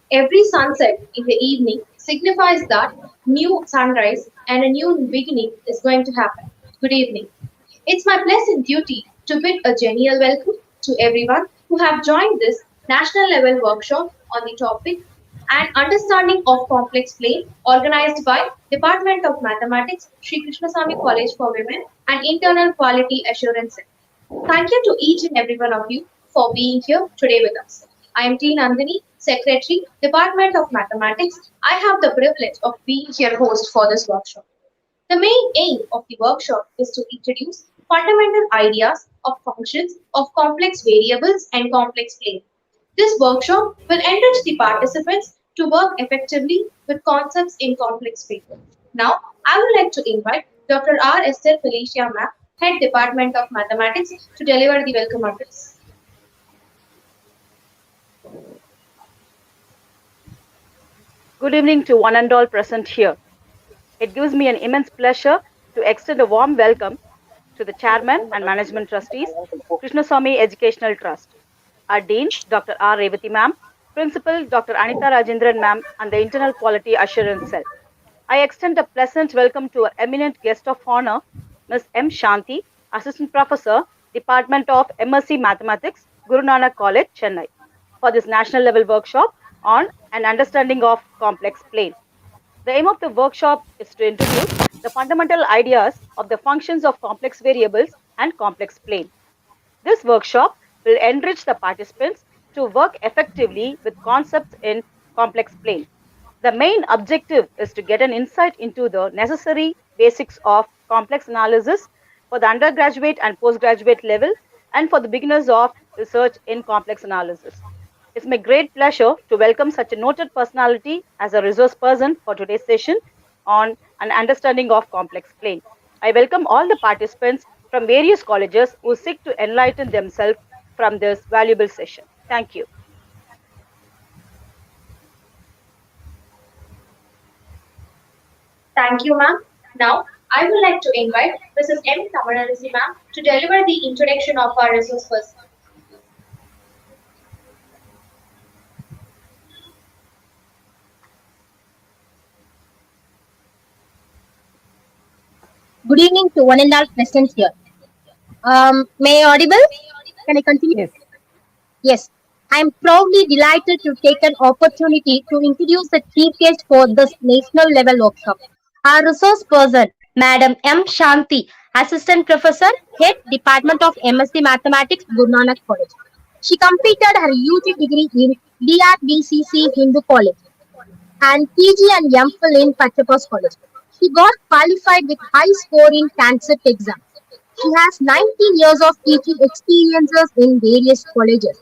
Every sunset in the evening signifies that new sunrise and a new beginning is going to happen. Good evening. It's my pleasant duty to bid a genial welcome to everyone who have joined this national level workshop on the topic and understanding of complex plane organized by Department of Mathematics, Sri Krishnasamy College for Women and Internal Quality Assurance Center. Thank you to each and every one of you for being here today with us. I am T. Nandini, Secretary, Department of Mathematics. I have the privilege of being your host for this workshop. The main aim of the workshop is to introduce fundamental ideas of functions of complex variables and complex plane. This workshop will enrich the participants to work effectively with concepts in complex plane. Now, I would like to invite Dr. R. Esther Felicia Map, Head Department of Mathematics, to deliver the welcome address. Good evening to one and all present here. It gives me an immense pleasure to extend a warm welcome to the Chairman and Management Trustees, Krishnasamy Educational Trust, our Dean, Dr. R. Revati Ma'am, Principal, Dr. Anita Rajendran Ma'am, and the Internal Quality Assurance Cell. I extend a pleasant welcome to our eminent guest of honor, Ms. M. Shanti, Assistant Professor, Department of MSc Mathematics, Guru Nanak College, Chennai, for this national level workshop on an understanding of complex plane. The aim of the workshop is to introduce the fundamental ideas of the functions of complex variables and complex plane. This workshop will enrich the participants to work effectively with concepts in complex plane. The main objective is to get an insight into the necessary basics of complex analysis for the undergraduate and postgraduate level and for the beginners of research in complex analysis. It's my great pleasure to welcome such a noted personality as a resource person for today's session on an understanding of complex plane. I welcome all the participants from various colleges who seek to enlighten themselves from this valuable session. Thank you. Thank you, ma'am. Now, I would like to invite Mrs. M. Tamararisi, ma'am, to deliver the introduction of our resource person. Good evening to one and all present here. May I audible? Can I continue? Yes. Yes. I am proudly delighted to take an opportunity to introduce the chief guest for this national level workshop. Our resource person, Madam M. Shanti, Assistant Professor, Head Department of MSc Mathematics, Guru Nanak College. She completed her UG degree in DRBCC Hindu College and PG and MPhil in Pachapas College. She got qualified with high score in CANCET exam. She has 19 years of teaching experiences in various colleges.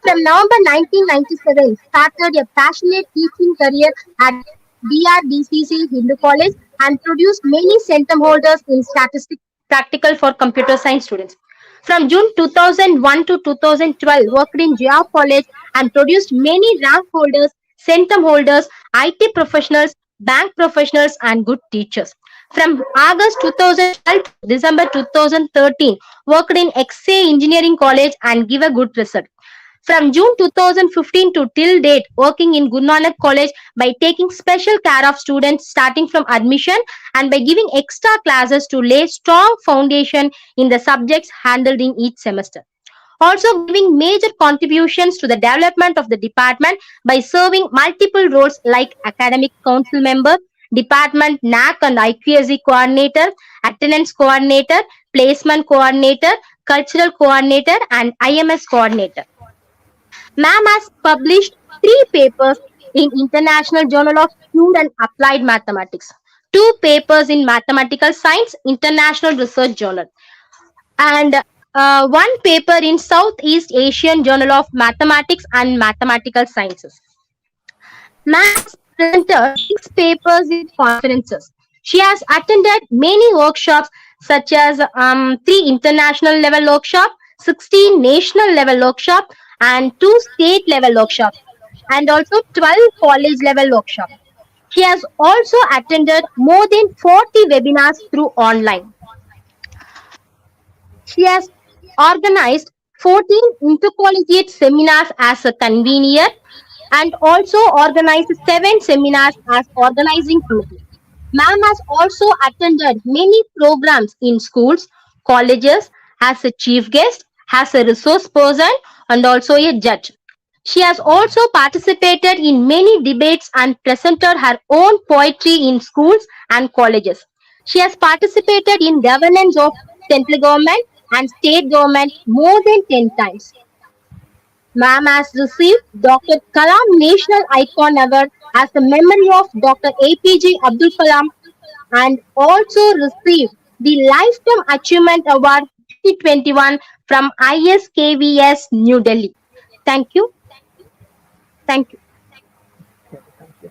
From November 1997, started a passionate teaching career at DRBCC Hindu College and produced many centum holders in statistics practical for computer science students. From June 2001 to 2012, worked in Geoff College and produced many rank holders, centum holders, IT professionals, bank professionals, and good teachers. From August 2012 to December 2013, worked in XA Engineering College and give a good result. From June 2015 to till date, working in Guru Nanak College by taking special care of students starting from admission and by giving extra classes to lay strong foundation in the subjects handled in each semester. Also giving major contributions to the development of the department by serving multiple roles like academic council member, department NAC and IQSE coordinator, attendance coordinator, placement coordinator, cultural coordinator, and IMS coordinator. Ma'am has published 3 papers in International Journal of Pure and Applied Mathematics, 2 papers in Mathematical Science International Research Journal, and 1 paper in Southeast Asian Journal of Mathematics and Mathematical Sciences. Ma'am has presented 6 papers in conferences. She has attended many workshops such as 3 international level workshops, 16 national level workshops, and 2 state level workshops, and also 12 college level workshops. She has also attended more than 40 webinars through online. She has organized 14 intercollegiate seminars as a convener, and also organized 7 seminars as organizing committee. Ma'am has also attended many programs in schools, colleges, as a chief guest, as a resource person, and also a judge. She has also participated in many debates and presented her own poetry in schools and colleges. She has participated in governance of central government and state government more than 10 times. Ma'am has received Dr. Kalam National Icon Award as a memory of Dr. APJ Abdul Kalam and also received the Lifetime Achievement Award 2021 from ISKVS New Delhi. Thank you. Thank you. Okay, thank you.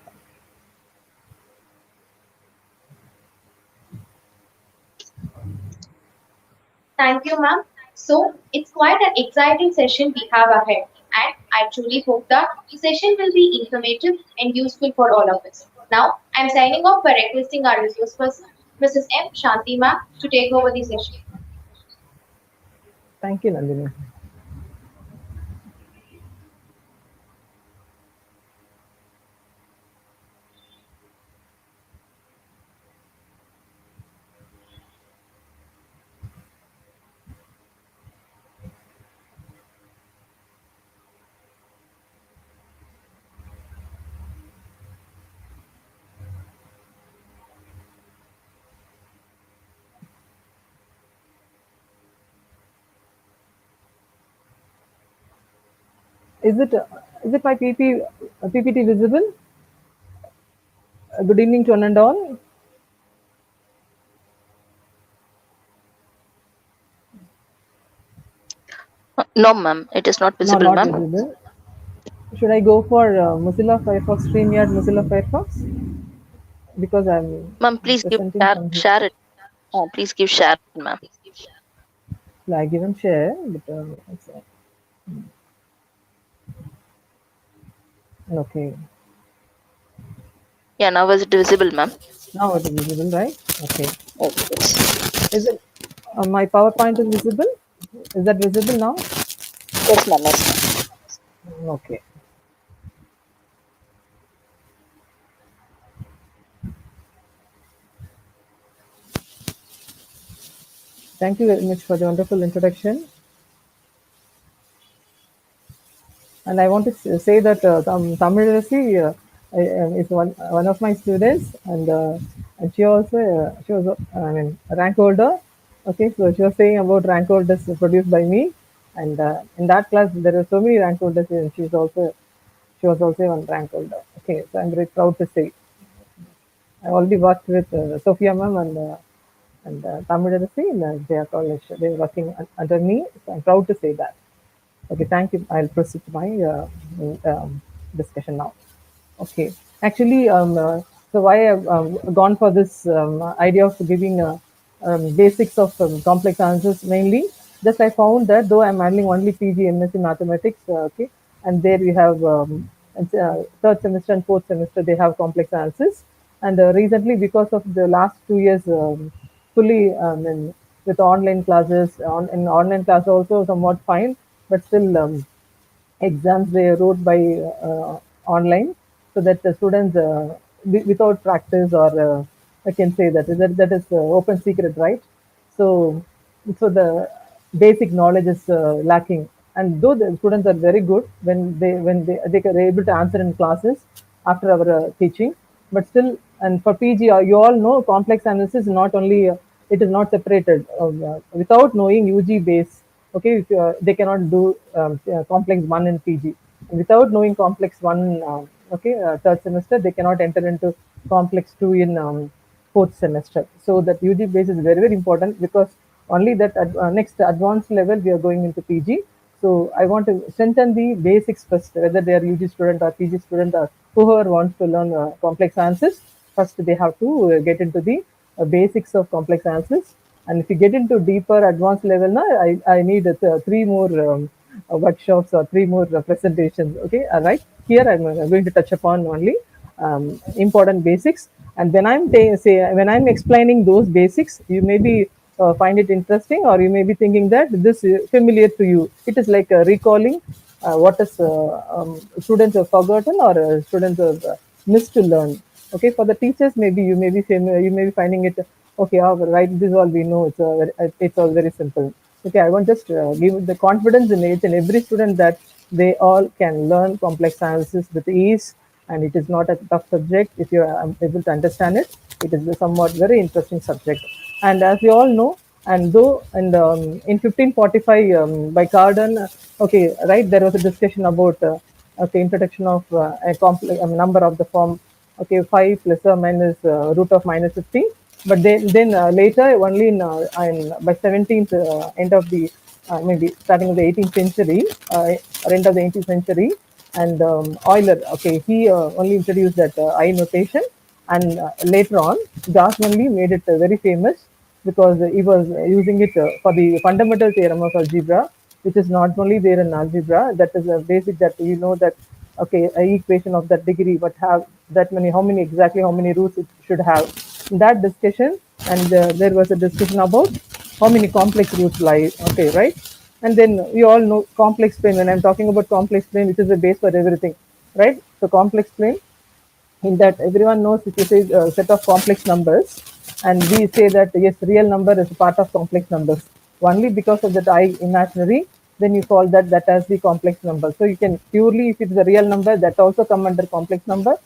Thank you, ma'am. So it's quite an exciting session we have ahead, and I truly hope that the session will be informative and useful for all of us. Now, I'm signing off by requesting our resource person, Mrs. M. Shanti ma'am, to take over the session. Thank you, Nandini. Is it my PPT visible? Good evening to one and all. No, ma'am, it is not No, visible, not ma'am. visible. Should I go for Mozilla Firefox, StreamYard Mozilla Firefox? Because I'm Ma'am, please give presenting share, from here. share it. Please give share, ma'am. I give and share, but okay. Yeah, now is it visible, ma'am? Now it is visible, right? Okay. Yes. Is it my PowerPoint is visible? Is that visible now? Yes, ma'am. Yes, ma'am. Okay. Thank you very much for the wonderful introduction. And I want to say that Tamilrasi is one of my students, and she was I mean a rank holder. Okay, so she was saying about rank holders produced by me, and in that class there are so many rank holders, and she was also one rank holder. Okay, so I'm very proud to say I already worked with Sophia ma'am and Tamilrasi in their college. They were working under me, so I'm proud to say that. Okay, thank you. I'll proceed to my discussion now. Okay, actually, so why I've gone for this idea of giving basics of complex answers mainly. Just I found that though I'm handling only PG MSc mathematics, okay, and there we have third semester and fourth semester they have complex answers, and recently because of the last 2 years fully with online classes in online class also somewhat fine, but still exams they wrote by online, so that the students without practice or I can say that is open secret, right? So so the basic knowledge is lacking, and though the students are very good when they are able to answer in classes after our teaching, but still, and for PG you all know complex analysis not only it is not separated without knowing UG base. Okay, if, they cannot do complex 1 in PG. Without knowing complex 1, okay, third semester, they cannot enter into complex 2 in fourth semester. So that UG base is very, very important, because only that next advanced level we are going into PG. So I want to strengthen the basics first, whether they are UG student or PG student or whoever wants to learn complex answers. First, they have to get into the basics of complex answers. And if you get into deeper advanced level now, I need three more workshops or three more presentations. Okay, all right. Here I'm going to touch upon only important basics. And when when I'm explaining those basics, you may be find it interesting, or you may be thinking that this is familiar to you. It is like recalling what is students have forgotten or students have missed to learn. Okay, for the teachers, maybe you may be you may be finding it okay. Oh, right, this all we know. It's all very simple. Okay, I want just give the confidence in each and every student that they all can learn complex analysis with ease, and it is not a tough subject if you are able to understand it. It is a somewhat very interesting subject. And as we all know, and though in 1545 by Cardan, okay, right, there was a discussion about okay, introduction of a complex number of the form, okay, 5 plus or minus root of minus 15. But then later, only in by 17th end of the maybe starting of the 18th century or end of the 18th century, and Euler, okay, he only introduced that I notation, and later on, Gauss-Only made it very famous because he was using it for the fundamental theorem of algebra, which is not only there in algebra. That is a basic that you know that okay, a equation of that degree, but have that many, how many exactly how many roots it should have. In that discussion, and there was a discussion about how many complex roots lie. Okay, right? And then we all know complex plane. When I'm talking about complex plane, which is the base for everything, right? So complex plane, in that everyone knows if you say a set of complex numbers, and we say that yes, real number is part of complex numbers, only because of that I imaginary, then you call that as the complex number. So you can purely, if it's a real number, that also come under complex number.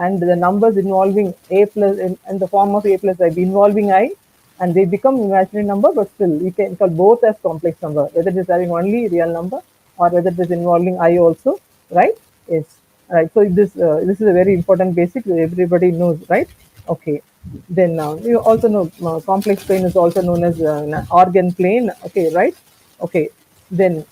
And the numbers involving a plus in the form of a plus I involving I, and they become imaginary number, but still you can call both as complex number, whether it is having only real number or whether it is involving I also, right? Yes, right. So this is a very important basic that everybody knows, right? Okay. Then you also know complex plane is also known as an organ plane. Okay, right? Okay. Then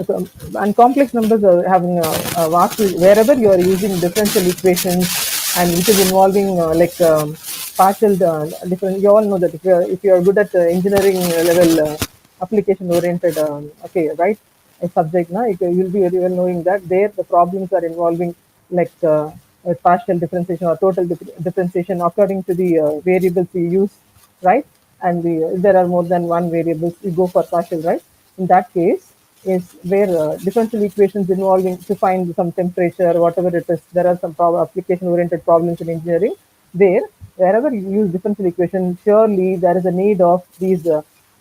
so, and complex numbers are having a vast, wherever you are using differential equations and which is involving partial different. You all know that if you are good at engineering level application oriented, okay, right, a subject, now you'll be very well knowing that there the problems are involving like partial differentiation or total differentiation according to the variables you use, right? And if there are more than one variables, you go for partial, right? In that case, is where differential equations involving to find some temperature, whatever it is. There are some application-oriented problems in engineering. There, wherever you use differential equation, surely there is a need of these.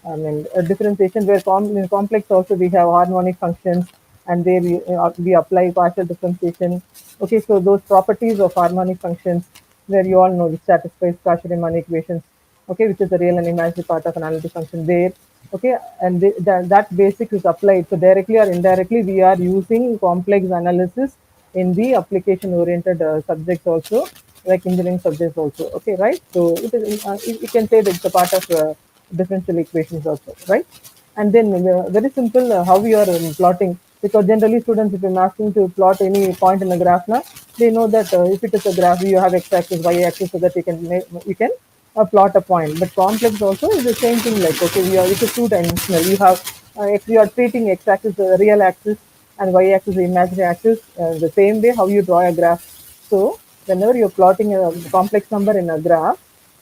Differentiation where in complex also we have harmonic functions, and there we apply partial differentiation. Okay, so those properties of harmonic functions, where you all know which satisfies Cauchy-Riemann equations, okay, which is the real and imaginary part of an analytic function there. Okay, and that basic is applied. So directly or indirectly, we are using complex analysis in the application-oriented subjects also, like engineering subjects also. Okay, right? So it is, you can say that it's a part of differential equations also, right? And then very simple how we are plotting, because generally students, if I'm asking to plot any point in a graph now, they know that if it is a graph, you have x-axis, y-axis, so that you can plot a point. But complex also is the same thing, like okay, it is two dimensional. You have if you are treating x-axis the real axis and y-axis the imaginary axis, the same way how you draw a graph. So whenever you're plotting a complex number in a graph,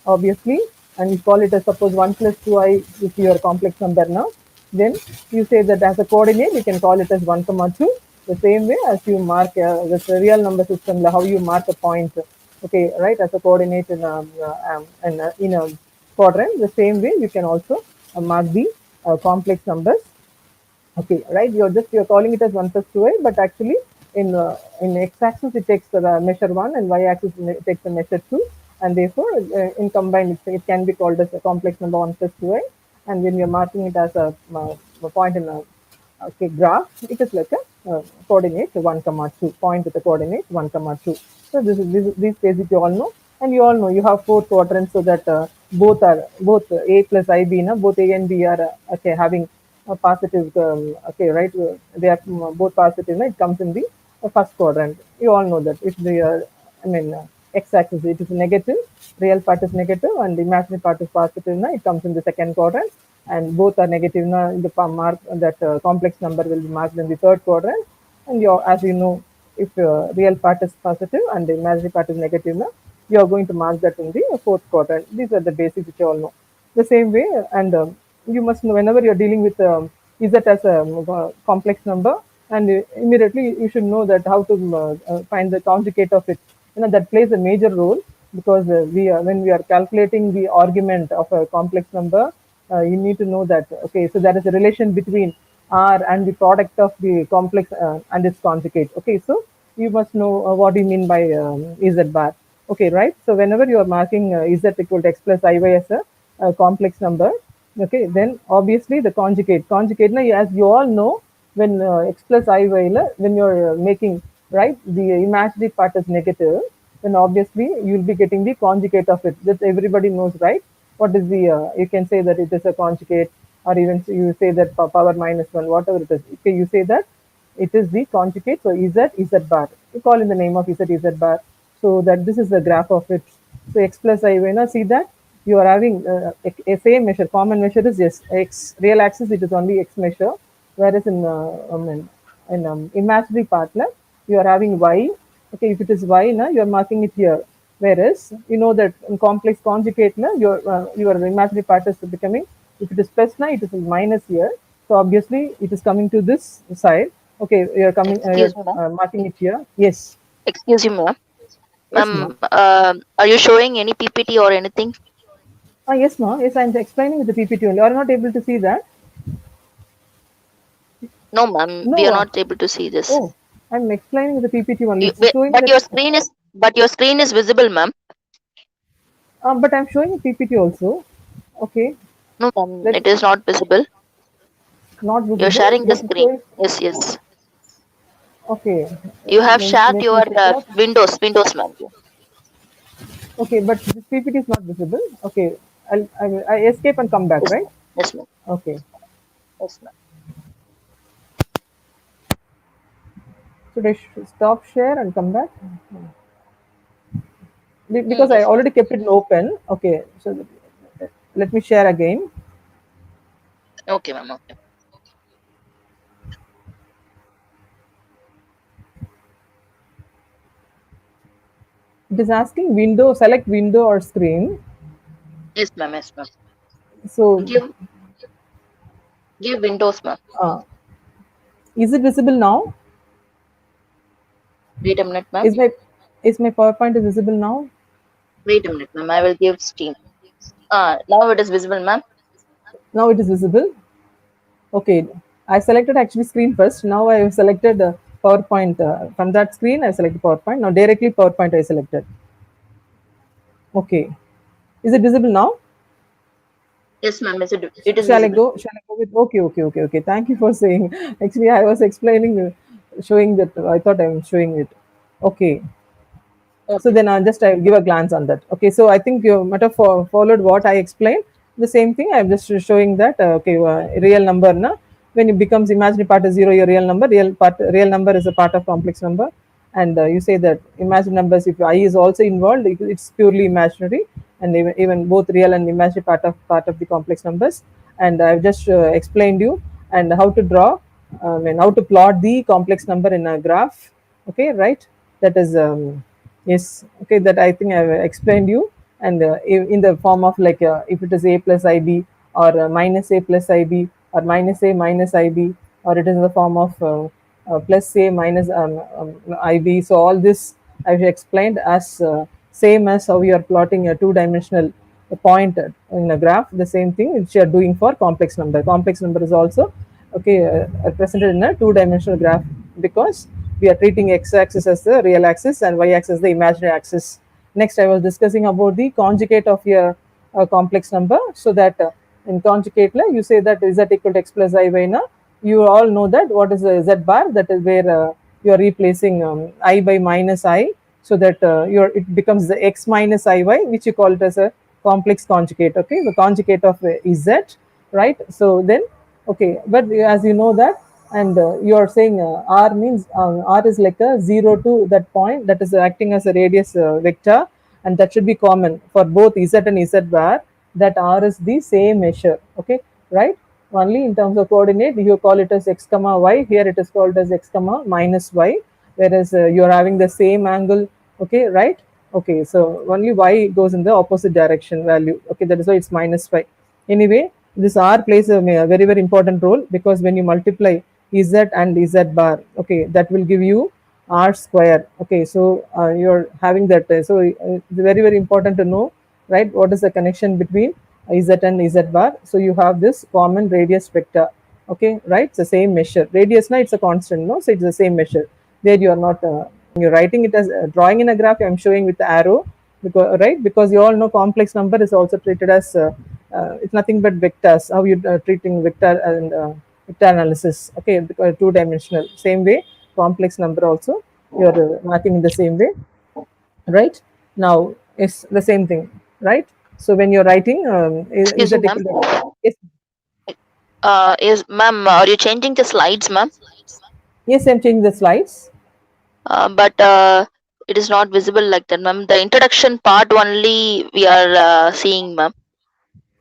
obviously, and you call it as suppose 1 plus 2i is your complex number now, then you say that as a coordinate, you can call it as 1 comma 2. The same way as you mark this real number system, how you mark a point, okay, right, as a coordinate in a quadrant. The same way you can also mark the complex numbers. Okay, right. You're calling it as 1 plus 2i, but actually in x-axis it takes the measure 1 and y-axis it takes the measure 2, and therefore in combined it can be called as a complex number 1 plus 2i. And when you're marking it as a point in a okay graph, it is like a coordinate 1 comma 2 point with the coordinate 1 comma 2. So this basic you all know, and you all know you have four quadrants, so that both a plus ib, na, both a and b are okay having positive, okay, right? They are both positive. It comes in the first quadrant. You all know that if the, x-axis it is negative, real part is negative, and the imaginary part is positive. It comes in the second quadrant, and both are negative. The mark that complex number will be marked in the third quadrant. And as you know, if real part is positive and the imaginary part is negative, you are going to mark that in the fourth quadrant. These are the basics which you all know. The same way, and you must know whenever you're dealing with Z as a complex number, and immediately you should know that how to find the conjugate of it. That plays a major role, because when we are calculating the argument of a complex number, you need to know that, okay, so there is a relation between R and the product of the complex and its conjugate. Okay, so you must know what do you mean by Z bar. Okay, right? So whenever you are marking Z equal to x plus iy as a complex number, okay, then obviously the conjugate na, as you all know, when x plus iy la, when you're making, right, the imaginary part is negative, then obviously you will be getting the conjugate of it. That everybody knows, right? What is the you can say that it is a conjugate, or even you say that power minus 1, whatever it is. Okay, you say that it is the conjugate. So z bar, you call in the name of z bar, so that this is the graph of it. So x plus iy, now see that you are having a same measure. Common measure is yes, x. Real axis, it is only x measure, whereas in imaginary partner you are having y. Okay, if it is y, now you are marking it here. Whereas you know that in complex conjugate, now your imaginary part is becoming, if it is plus, now it is minus here. So obviously it is coming to this side. Okay, you are coming, Excuse me, ma'am. marking it here. Yes, Excuse you, ma'am. yes, ma'am. Are you showing any PPT or anything? Yes, ma'am. Yes, I'm explaining with the PPT only. Are you not able to see that? No, ma'am. No. We are not able to see this. Oh, I'm explaining with the PPT only. It's showing But that. your screen is visible, ma'am. But I'm showing a PPT also. Okay. No, ma'am. Let It is not visible. not You're visible. sharing the Let me screen. show it. Yes, yes. Okay. You have Let shared me your check out. Windows, ma'am. Okay, but this PPT is not visible. Okay. I escape and come back, Yes, right? ma'am. Yes, ma'am. Okay. Yes, ma'am. Should I stop share and come back? Because I Yes, ma'am. already kept it open. Okay. So let me share again. Okay, ma'am. Okay. It is asking window, select window or screen. Yes, ma'am. Yes, ma'am. So Give Windows, ma'am. uh, is it visible now? Wait a minute, ma'am. Is my PowerPoint is visible now? Wait a minute, ma'am. I will give Steam. Now it is visible, ma'am. Now it is visible. Okay, I selected actually screen first. Now I have selected PowerPoint. From that screen, I selected PowerPoint. Now directly PowerPoint I selected. Okay, is it visible now? Yes, ma'am. It is Shall I visible. go? Shall I go with? Okay. Thank you for saying. Actually, I was explaining, showing that. I thought I was showing it. Okay. So Okay. then I'll give a glance on that. Okay, so I think you might have followed what I explained. The same thing, I'm just showing that, okay, real number, na, when it becomes imaginary part is 0, your real number, real number is a part of complex number. And you say that imaginary numbers, if I is also involved, it's purely imaginary, and even both real and imaginary part of the complex numbers. And I've just explained you and how to draw, and how to plot the complex number in a graph. Okay, right? That is yes, okay, that I think I've explained you. And in the form of like, if it is a plus ib, or minus a plus ib, or minus a minus ib, or it is in the form of plus a minus ib. So all this I've explained as same as how you are plotting a two-dimensional point in a graph. The same thing which you are doing for complex number. Complex number is also, okay, represented in a two-dimensional graph, because we are treating x-axis as the real axis and y-axis the imaginary axis. Next, I was discussing about the conjugate of your complex number. So that in conjugate, you say that z equal to x plus iy. Now, you all know that what is the z bar. That is where you are replacing I by minus I, so that it becomes the x minus iy, which you call it as a complex conjugate. Okay, the conjugate of z, right? So then, okay, but as you know that, and you are saying r means r is like a 0 to that point, that is acting as a radius vector, and that should be common for both z and z bar, that r is the same measure. Okay, right? Only in terms of coordinate you call it as x comma y, here it is called as x comma minus y, whereas you are having the same angle. Okay, right? Okay, so only y goes in the opposite direction value. Okay, that is why it's minus y. Anyway, This R plays a very, very important role, because when you multiply Z and Z bar, okay, that will give you R square. Okay, so you're having that. So it's very, very important to know, right, what is the connection between Z and Z bar. So you have this common radius vector. Okay, right, it's the same measure. Radius now it's a constant, no, so it's the same measure. There you are not you're writing it as drawing in a graph. I'm showing with the arrow, because right, because you all know complex number is also treated as it's nothing but vectors. How you treating vector and vector analysis? Okay, because two-dimensional. Same way, complex number also you're marking in the same way, right? Now it's the same thing, right? So when you're writing, is Excuse me, that ma'am. yes, Is ma'am, are you changing the slides, ma'am? yes, I'm changing the slides. But it is not visible like that, ma'am. The introduction part only we are seeing, ma'am.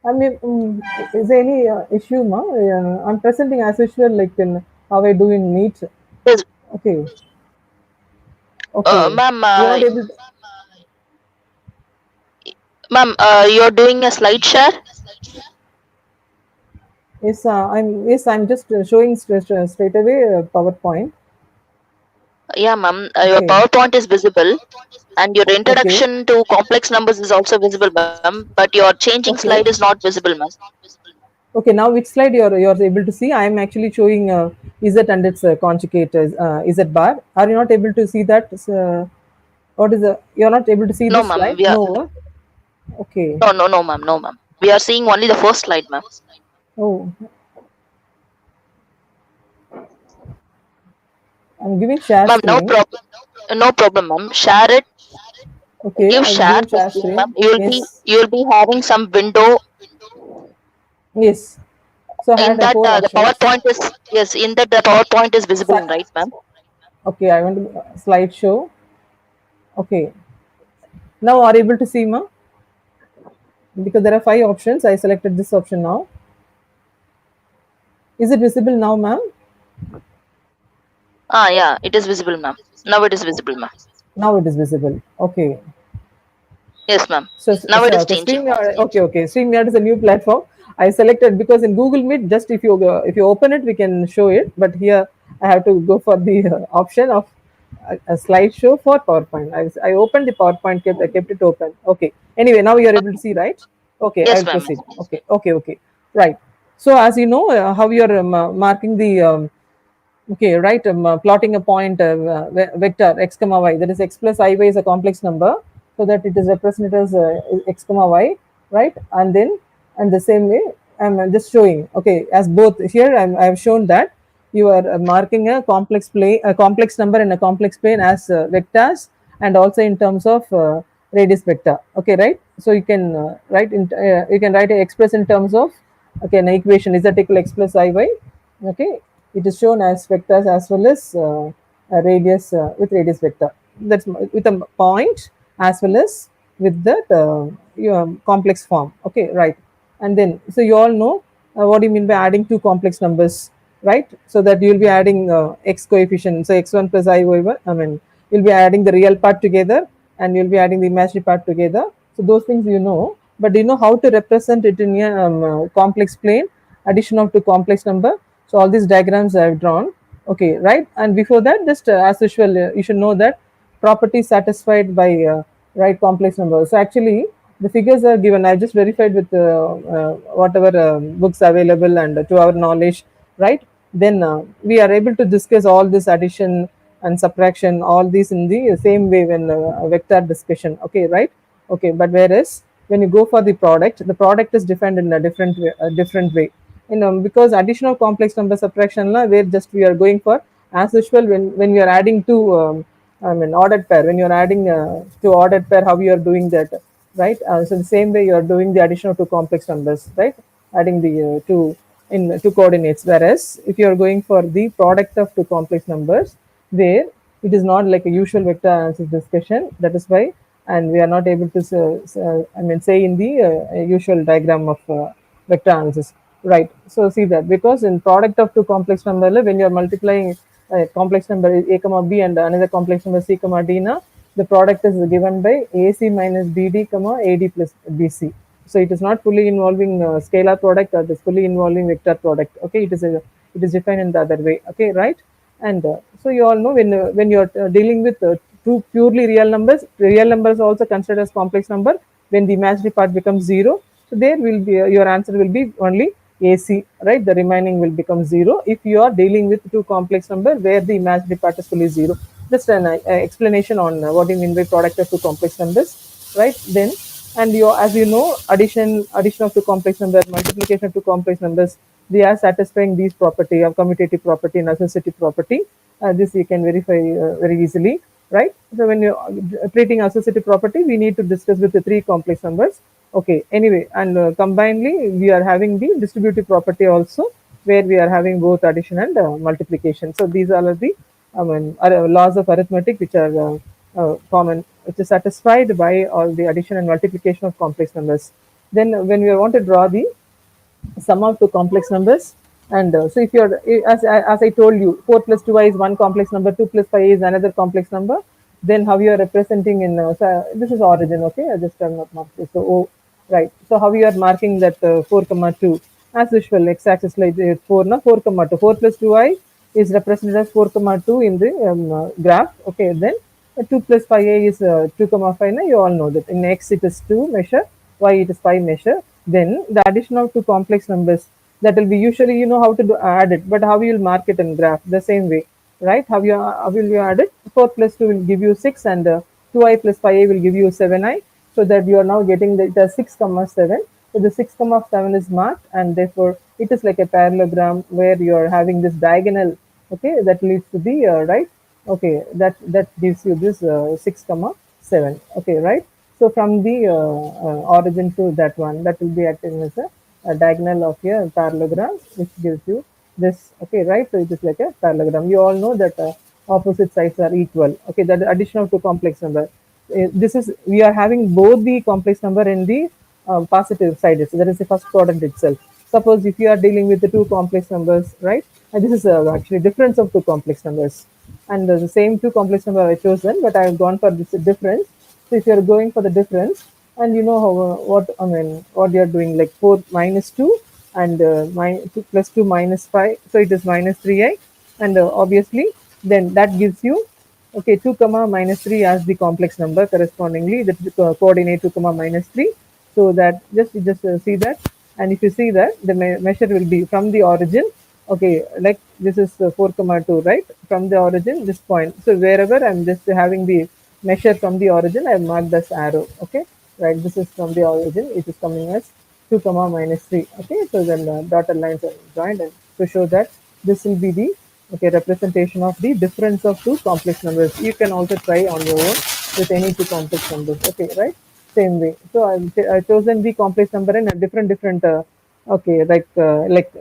I mean, is there any issue, ma? I'm presenting as usual, like in how I do in Meet. Yes, Okay, okay. ma'am. You're not able to, Ma'am, you're doing a slide share. yes, I'm just showing straight away PowerPoint. Yeah, ma'am. Your Okay, PowerPoint is visible, and your okay, introduction to complex numbers is also visible, ma'am. But your changing slide is okay, not visible, ma'am. okay. Now which slide you're able to see? I am actually showing Z and its conjugate Z bar. Are you not able to see that? What is the? You're not able to see No, this ma'am. slide? We are No. Okay. no, ma'am. No, ma'am. We are seeing only the first slide, ma'am. Oh, I'm giving share Ma'am, screen. no problem, ma'am. Share it. Okay, Give I've share given the share screen, ma'am. screen. Yes, You'll be having some window yes. So I in had that four the options. PowerPoint is yes. In that the PowerPoint is visible, Si- right, ma'am? okay, I want to slideshow. Okay, now are you able to see, ma? Because there are five options. I selected this option now. Is it visible now, ma'am? Ah, yeah. It is visible, ma'am. Now it is visible, ma'am. Now it is visible. Okay. Yes, ma'am. Now it So is okay, changing. StreamYard. Okay. StreamYard is a new platform. I selected because in Google Meet, just if you open it, we can show it. But here I have to go for the option of a slideshow for PowerPoint. I opened the PowerPoint, I kept it open. Okay. Anyway, now you are able to see, right? Okay, I Yes, will ma'am. proceed. Okay. Right. So as you know, how you are marking the okay, right. Plotting a point vector x comma y, that is x plus I y is a complex number, so that it is represented as x comma y, right? And then, and the same way, I'm just showing. Okay, as both here, I have shown that you are marking a complex plane, a complex number in a complex plane as vectors, and also in terms of radius vector. Okay, right? So you can write in you can write express in terms of, okay, an equation is that equal x plus I y. Okay, it is shown as vectors as well as a radius with radius vector, that's with a point as well as with that your complex form. Okay, right. And then, so you all know what do you mean by adding two complex numbers, right? So that you will be adding x coefficient, so x1 plus I y1, I mean, you'll be adding the real part together and you'll be adding the imaginary part together. So those things you know, but do you know how to represent it in a complex plane, addition of two complex number? So all these diagrams I have drawn. Okay, right. And before that, just as usual, you should know that property satisfied by right complex numbers. So actually, the figures are given. I just verified with whatever books available and to our knowledge, right? Then we are able to discuss all this addition and subtraction, all these in the same way when vector discussion. Okay, right? Okay, but whereas when you go for the product is defined in a different way, because additional complex number subtraction la, where just we are going for as usual when we are adding two I mean ordered pair, when you are adding two ordered pair, how you are doing that, right? So the same way you are doing the addition of two complex numbers, right? Adding the two in two coordinates. Whereas if you are going for the product of two complex numbers, there it is not like a usual vector analysis discussion. That is why, and we are not able to I mean say in the usual diagram of vector analysis, right? So see that, because in product of two complex number, when you are multiplying a complex number a comma b and another complex number c comma d, na, the product is given by ac minus bd comma ad plus bc. So it is not fully involving scalar product, or it is fully involving vector product. Okay, it is defined in the other way. Okay, right? And so you all know when you are dealing with two purely real numbers are also considered as complex number. When the imaginary part becomes zero, so there will be your answer will be only AC, right? The remaining will become zero if you are dealing with two complex number where the imaginary part is fully zero. Just an explanation on what you mean by product of two complex numbers, right? Then, and you, as you know, addition of two complex numbers, multiplication of two complex numbers, they are satisfying these property of commutative property and associative property. This you can verify very easily, right? So when you treating associative property, we need to discuss with the three complex numbers. Okay, anyway, and combinedly, we are having the distributive property also, where we are having both addition and multiplication. So these are the laws of arithmetic which are common, which is satisfied by all the addition and multiplication of complex numbers. Then when we want to draw the sum of two complex numbers, and so if you're as I told you, 4 plus 2i is one complex number, 2 plus 5 is another complex number. Then how you are representing in so this is origin. Okay, I just have not marked this. So right, so how you are marking that 4 comma 2, as usual, x-axis like 4 na 4 comma 2, 4 plus 2i is represented as 4 comma 2 in the graph. Okay, then 2 plus 5a is 2 comma 5 na, you all know that in x it is 2 measure, y it is 5 measure. Then the addition of two complex numbers, that will be usually you know how to add it, but how you will mark it in graph the same way, right? How will you add it? 4 plus 2 will give you 6, and 2i plus 5a will give you 7i, so that you are now getting the 6 comma 7. So the 6 comma 7 is marked, and therefore it is like a parallelogram where you are having this diagonal. Okay, that leads to the right. Okay, that gives you this 6 comma 7. Okay, right? So from the origin to that one, that will be acting as a diagonal of your parallelogram, which gives you this. Okay, right? So it is like a parallelogram. You all know that opposite sides are equal. Okay, that the addition of two complex number. This is, we are having both the complex number in the positive side. So that is the first product itself. Suppose if you are dealing with the two complex numbers, right? And this is actually difference of two complex numbers, and the same two complex number I chosen, but I have gone for this difference. So if you are going for the difference, and you know how what you are doing, like 4 minus 2 and 2 plus 2 minus 5, so it is minus 3i, and obviously then that gives you, okay, 2 comma minus 3 as the complex number correspondingly, that coordinate 2 comma minus 3. So that just see that, and if you see that the measure will be from the origin. Okay, like this is 4 comma 2, right? From the origin, this point. So wherever I'm just having the measure from the origin, I have marked this arrow. Okay, right? This is from the origin. It is coming as 2 comma minus 3. Okay, so then dotted lines are joined, and to show that this will be the representation of the difference of two complex numbers. You can also try on your own with any two complex numbers. Okay, right? Same way. So I've chosen the complex number in a different okay, like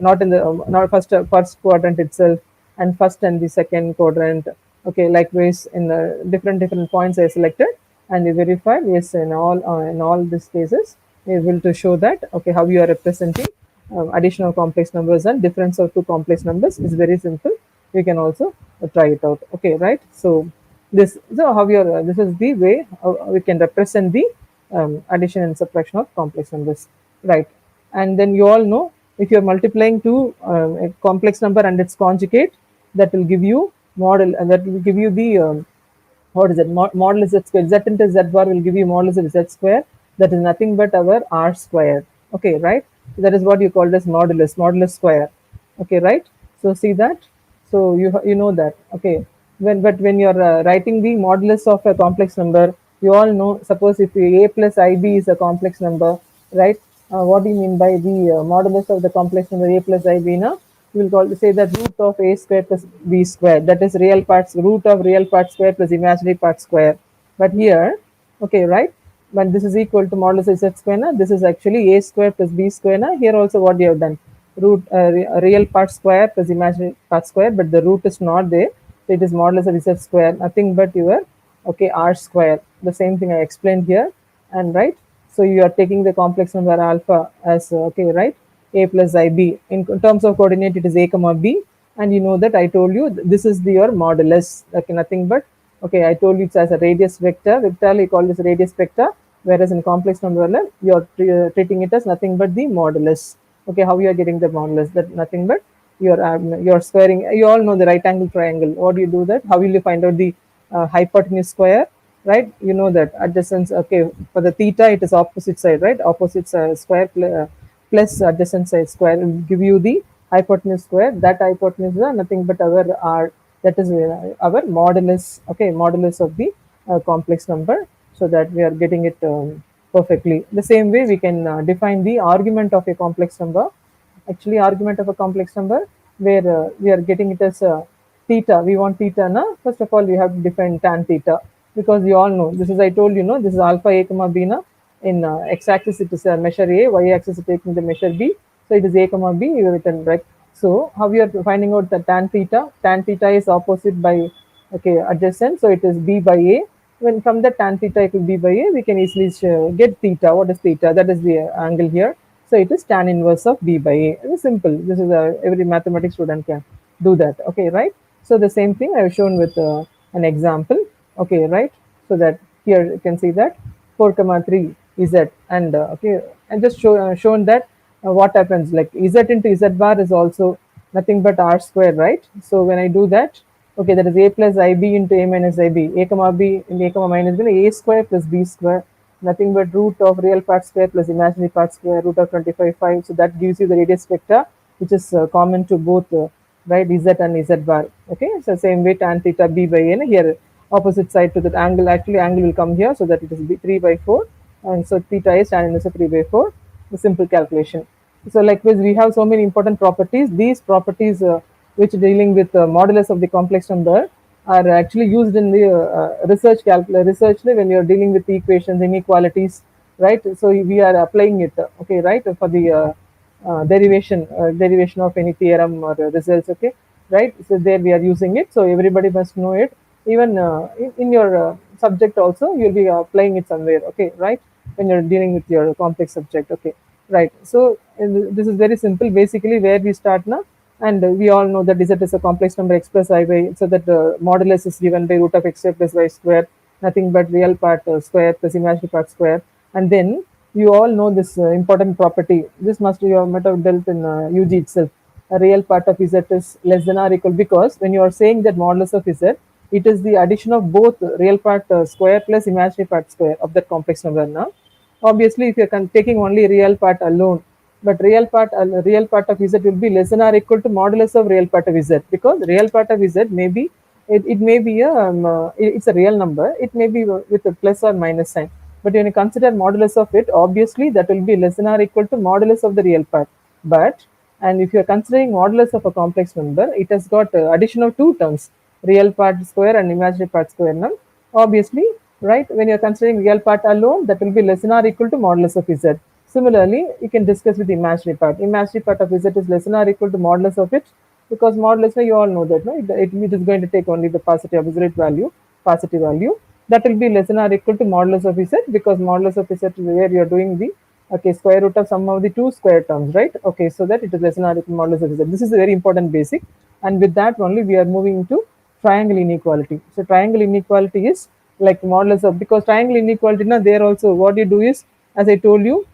not in the not first quadrant itself, and first and the second quadrant. Okay, likewise in the different points I selected, and we verified, yes, in all these cases we will to show that, okay, how you are representing additional complex numbers and difference of two complex numbers is very simple. You can also try it out. Okay, right? So how you are this is the way we can represent the addition and subtraction of complex numbers, right? And then you all know, if you're multiplying two a complex number and its conjugate, that will give you model, and that will give you the what is it, modulus z square. Z into z bar will give you modulus of z square. That is nothing but our r square. Okay, right? That is what you call as modulus square. Okay, right? So see that. So you know that. Okay, when you're writing the modulus of a complex number, you all know. Suppose if a plus ib is a complex number, right? What do you mean by the modulus of the complex number a plus ib? Now we will say that root of a square plus b square, that is real parts, root of real part square plus imaginary part square. But here, okay, right, when this is equal to modulus of z square, na, this is actually a square plus b square. Na. Here also what you have done, root real part square plus imaginary part square, but the root is not there, so it is modulus of z square, nothing but your, okay, r square. The same thing I explained here, and right. So you are taking the complex number alpha as okay, right, a plus ib. In terms of coordinate, it is a comma b, and you know that I told you this is your modulus, okay, nothing but, okay, I told you it's as a radius vector. Vector we call this radius vector, whereas in complex number you're treating it as nothing but the modulus. Okay, how you are getting the modulus? That nothing but you're squaring. You all know the right angle triangle. What do you do that? How will you find out the hypotenuse square? Right, you know that adjacent. Okay, for the theta it is opposite side, right? Opposite square plus adjacent side square will give you the hypotenuse square. That hypotenuse is nothing but our r, that is our modulus. Okay, modulus of the complex number, so that we are getting it perfectly. The same way we can define the argument of a complex number. Actually, argument of a complex number, where we are getting it as theta. We want theta na. First of all, we have to define tan theta, because you all know this is, I told you, know, this is alpha a comma b na. In x-axis it is a measure a, y-axis is taking the measure b, so it is a comma b written, right? So how we are finding out the tan theta? Tan theta is opposite by, okay, adjacent, so it is b by a. When from the tan theta equal b by a, we can easily get theta. What is theta? That is the angle here. So it is tan inverse of b by a. It is simple. This is every mathematics student can do that. Okay, right? So the same thing I have shown with an example. Okay, right? So that here you can see that 4 comma 3 z, and okay, and just shown that what happens, like z into z bar is also nothing but r square, right? So when I do that, okay, that is a plus ib into a minus ib, a comma b in a comma minus b, a square plus b square, nothing but root of real part square plus imaginary part square, root of 25 5. So that gives you the radius vector, which is common to both, right, z and z bar. Okay, so same way tan theta b by n, here opposite side to that angle, actually angle will come here, so that it is 3 by 4, and so theta is tan inverse of 3 by 4. The simple calculation. So likewise, we have so many important properties. These properties which dealing with modulus of the complex number are actually used in the research when you're dealing with the equations, inequalities, right? So we are applying it, okay, right, for the derivation of any theorem or results, okay, right? So there we are using it, so everybody must know it. Even in your subject also, you'll be applying it somewhere, okay, right, when you're dealing with your complex subject, okay, right? So this is very simple, basically, where we start now. And we all know that z is a complex number x plus I by, so that modulus is given by root of x square plus y square, nothing but real part square plus imaginary part square. And then you all know this important property. This must you might have dealt in UG itself. A real part of z is less than or equal, because when you are saying that modulus of z, it is the addition of both real part square plus imaginary part square of that complex number. Now, obviously, if you are taking only real part alone, but real part of z will be less than or equal to modulus of real part of z, because real part of z may be, it may be it's a real number, it may be with a plus or minus sign, but when you consider modulus of it, obviously that will be less than or equal to modulus of the real part. But, and if you are considering modulus of a complex number, it has got addition of two terms, real part square and imaginary part square. Now, obviously, right, when you are considering real part alone, that will be less than or equal to modulus of z. Similarly, you can discuss with the imaginary part. Imaginary part of z is less than or equal to modulus of it, because modulus, you all know that, no, it is going to take only the positive absolute value, positive value. That will be less than or equal to modulus of z, because modulus of z is where you are doing the, okay, square root of sum of the two square terms, right? Okay, so that it is less than or equal to modulus of z. This is a very important basic, and with that only we are moving into triangle inequality. So triangle inequality is like modulus of, because triangle inequality, now there also what you do is, as I told you,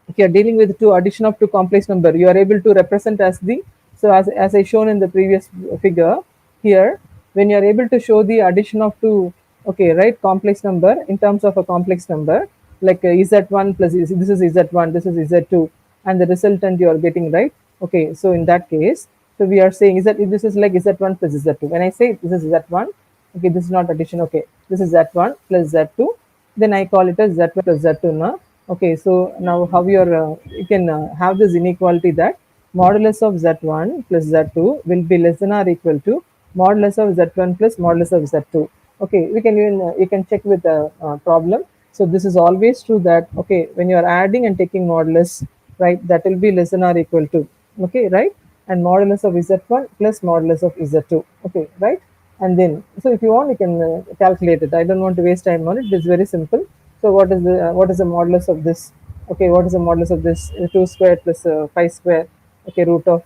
if you are dealing with two addition of two complex number, you are able to represent as the, so as I shown in the previous figure here, when you are able to show the addition of two, okay, right, complex number in terms of a complex number, like z1 plus this is z1, this is z2, and the resultant you are getting, right? Okay, so in that case, so we are saying is that this is like z1 plus z2. When I say this is z1, okay, this is not addition, okay, this is z1 plus z2, then I call it as z1 plus z2 now. Okay, so now how you can have this inequality that modulus of z1 plus z2 will be less than or equal to modulus of z1 plus modulus of z2. Okay, we can even you can check with the problem. So this is always true that, okay, when you are adding and taking modulus, right, that will be less than or equal to, okay, right, and modulus of z1 plus modulus of z2, okay, right. And then, so if you want, you can calculate it. I don't want to waste time on it. It's very simple. So what is the modulus of this? Okay, what is the modulus of this? 2 square plus 5 square. Okay, root of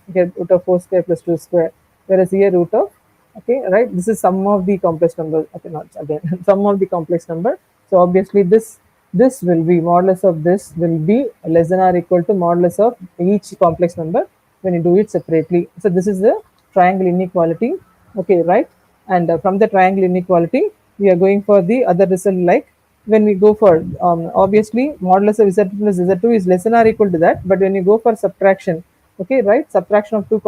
4 square plus 2 square. Whereas here root of, okay, right, this is sum of the complex number. Okay, not again sum of the complex number. So obviously this this will be modulus of this will be less than or equal to modulus of each complex number when you do it separately. So this is the triangle inequality. Okay, right? And from the triangle inequality, we are going for the other result, like when we go for obviously modulus of z plus z2 is less than or equal to that, but when you go for subtraction, okay, right, subtraction of two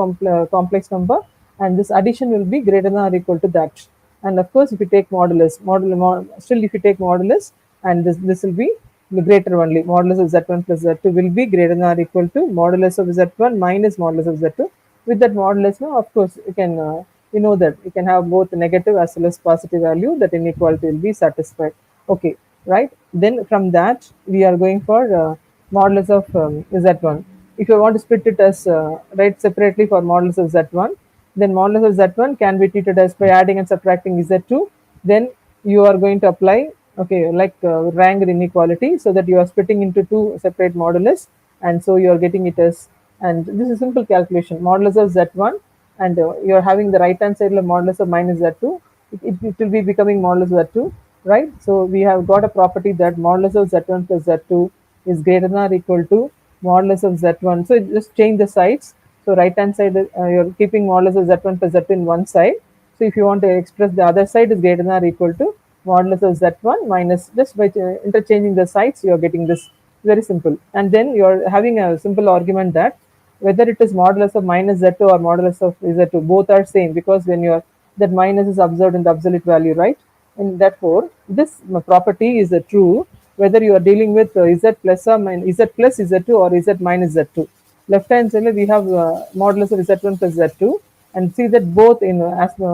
complex number, and this addition will be greater than or equal to that. And of course, if you take still if you take modulus, and this will be the greater only, modulus of z1 plus z2 will be greater than or equal to modulus of z1 minus modulus of z2. With that modulus, now of course you can you know that you can have both negative as well as positive value, that inequality will be satisfied. Okay, right? Then from that we are going for modulus of z1. If you want to split it as right separately for modulus of z1, then modulus of z1 can be treated as by adding and subtracting z2. Then you are going to apply, okay, like rank inequality, so that you are splitting into two separate modulus, and so you are getting it as, and this is simple calculation, modulus of z1, and you are having the right hand side of modulus of minus z2, it will be becoming modulus of z2, right? So we have got a property that modulus of z1 plus z2 is greater than or equal to modulus of z1. So just change the sides. So right hand side, you're keeping modulus of z1 plus z2 in one side. So if you want to express the other side is greater than or equal to modulus of z1 minus, just by interchanging the sides, you are getting this. Very simple. And then you are having a simple argument that whether it is modulus of minus z2 or modulus of z2, both are same, because when you are, that minus is observed in the absolute value, right? And therefore, this property is true whether you are dealing with z plus or minus z plus z2 or z minus z2. Left hand side we have modulus of z1 plus z2, and see that both in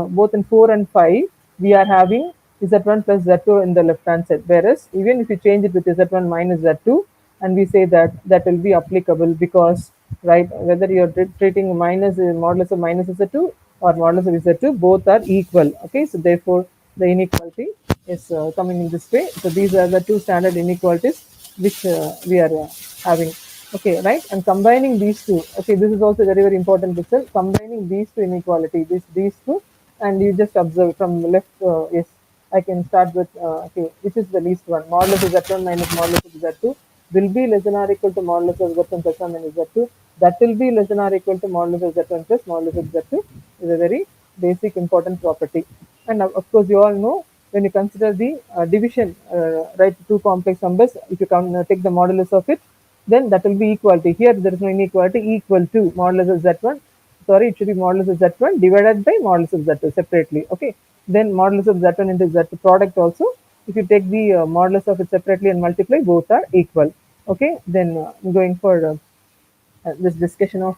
both in 4 and 5 we are having z1 plus z2 in the left hand side, whereas even if you change it with z1 minus z2, and we say that that will be applicable, because right, whether you are treating minus modulus of minus z2 or modulus of z2, both are equal. Okay, so therefore the inequality is coming in this way. So these are the two standard inequalities which we are having. Okay, right, and combining these two, okay, this is also very very important result. Combining these two inequality, these two, and you just observe from left. Yes, I can start with okay, which is the least one, modulus of z1 minus modulus of z2 will be less than or equal to modulus of z1 plus 1 minus z2. That will be less than or equal to modulus of z1 plus modulus of z2 is a very basic important property. And of course, you all know, when you consider the division, right, two complex numbers, if you can take the modulus of it, then that will be equality. Here there is no inequality, equal to modulus of z1. Sorry, it should be modulus of z1 divided by modulus of z2 separately. Okay, then modulus of z1 into z2 product also. If you take the modulus of it separately and multiply, both are equal. Okay, then going for this discussion of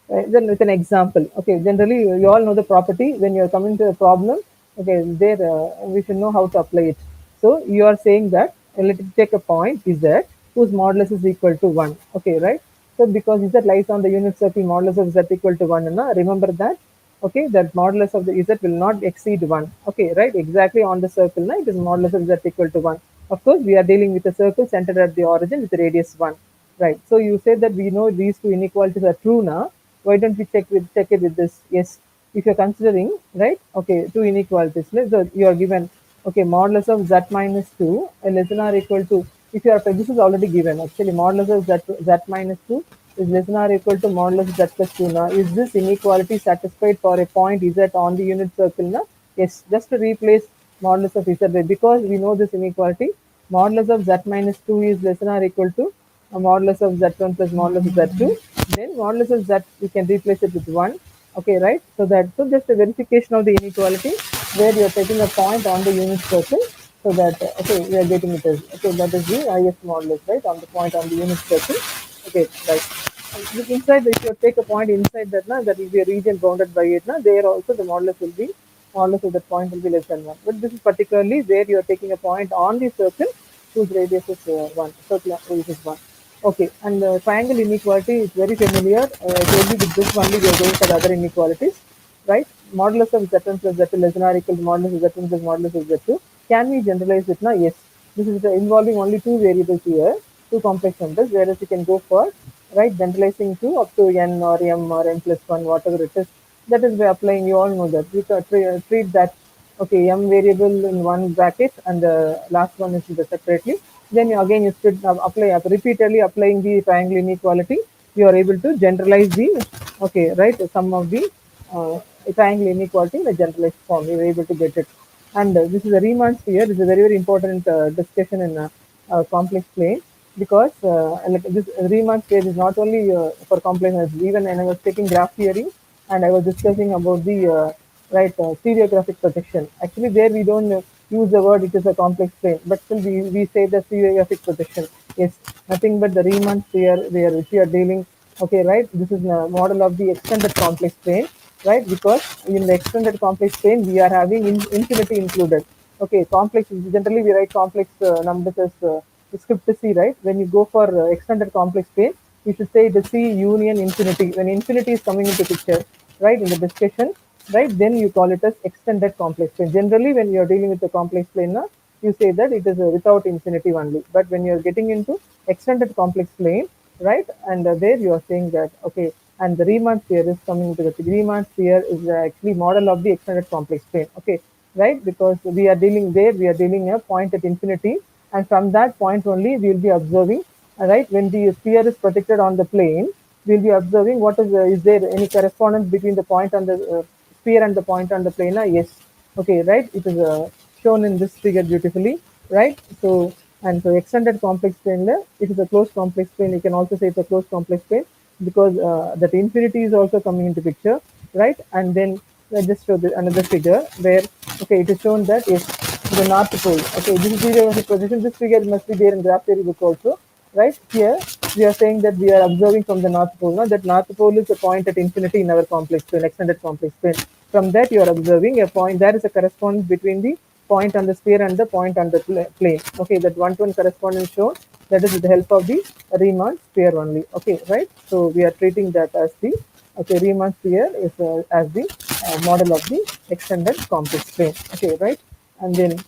then with an example. Okay, generally you all know the property when you are coming to a problem. Okay, there we should know how to apply it. So you are saying that let us take a point z whose modulus is equal to 1. Okay, right? So because z lies on the unit circle, modulus of z equal to 1, remember that. Okay, that modulus of the z will not exceed 1. Okay, right, exactly on the circle, it is modulus of z equal to 1. Of course, we are dealing with a circle centered at the origin with radius 1. Right. So you say that we know these two inequalities are true now. Why don't we check it with this? Yes. If you're considering, right, okay, two inequalities. So you are given, okay, modulus of z minus 2 less than or equal to, if you are, this is already given actually, modulus of z minus 2 is less than or equal to modulus z plus 2 now. Is this inequality satisfied for a point z on the unit circle now? Yes. Just to replace modulus of z, because we know this inequality, modulus of z minus 2 is less than or equal to a modulus of z1 plus modulus of z2. Then modulus of z, we can replace it with 1. Okay, right? So that, so just a verification of the inequality where you are taking a point on the unit circle, so that okay, we are getting it as, okay, that is the highest modulus, right, on the point on the unit circle. Okay, right. Inside, if you take a point inside that, that will be a region bounded by it. There also the modulus will be, modulus of that point will be less than 1. But this is particularly where you are taking a point on the circle whose radius is 1, circle radius is 1. Okay, and the triangle inequality is very familiar. I told you with this only we are going for the other inequalities, right? Modulus of z1 plus z2 less than or equal to modulus of z1 plus modulus of z2. Can we generalize it now? Yes. This is involving only two variables here, two complex numbers, whereas you can go for, right, generalizing to up to n or m or n plus 1, whatever it is. That is by applying, you all know that. We can treat that, okay, m variable in one bracket and the last one is in the separately. then again you should apply repeatedly applying the triangle inequality. You are able to generalize the right sum of the triangle inequality in a generalized form. You are able to get it. And this is a Riemann sphere. This is a very, very important discussion in complex plane, because like this Riemann sphere is not only for complex. Even when I was taking graph theory and I was discussing about the stereographic projection. Actually, there we don't use the word it is a complex plane, but still we say the stereographic projection. Yes, nothing but the Riemann sphere where which we are dealing. Okay, right. This is the model of the extended complex plane, right? Because in the extended complex plane we are having infinity included. Okay, complex generally we write complex numbers as script C, right? When you go for extended complex plane, you should say the C union infinity. When infinity is coming into picture, right, in the discussion, right, then you call it as extended complex plane. Generally, when you are dealing with the complex plane, you say that it is without infinity only. But when you are getting into extended complex plane, right, and there you are saying that, okay, and the Riemann sphere is coming into the Riemann sphere is actually model of the extended complex plane. Okay, right, because we are dealing there, we are dealing a point at infinity, and from that point only we will be observing, right, when the sphere is projected on the plane, we will be observing what is there any correspondence between the point on the sphere and the point on the plane. Yes, okay, right, it is shown in this figure beautifully, right? So, and so extended complex plane, it is a closed complex plane. You can also say it's a closed complex plane, because that infinity is also coming into picture, right? And then let's just show another figure where, okay, it is shown that yes, the north pole. Okay, this is the position. This figure must be there in graph theory book also, right? Here we are saying that we are observing from the north pole. Now that north pole is a point at infinity in our complex plane, extended complex plane. From that you are observing a point. There is a correspondence between the point on the sphere and the point on the plane. Okay, that one-to-one correspondence shown. That is with the help of the Riemann sphere only. Okay, right. So we are treating that as the Riemann sphere is as the model of the extended complex plane. Okay, right. And then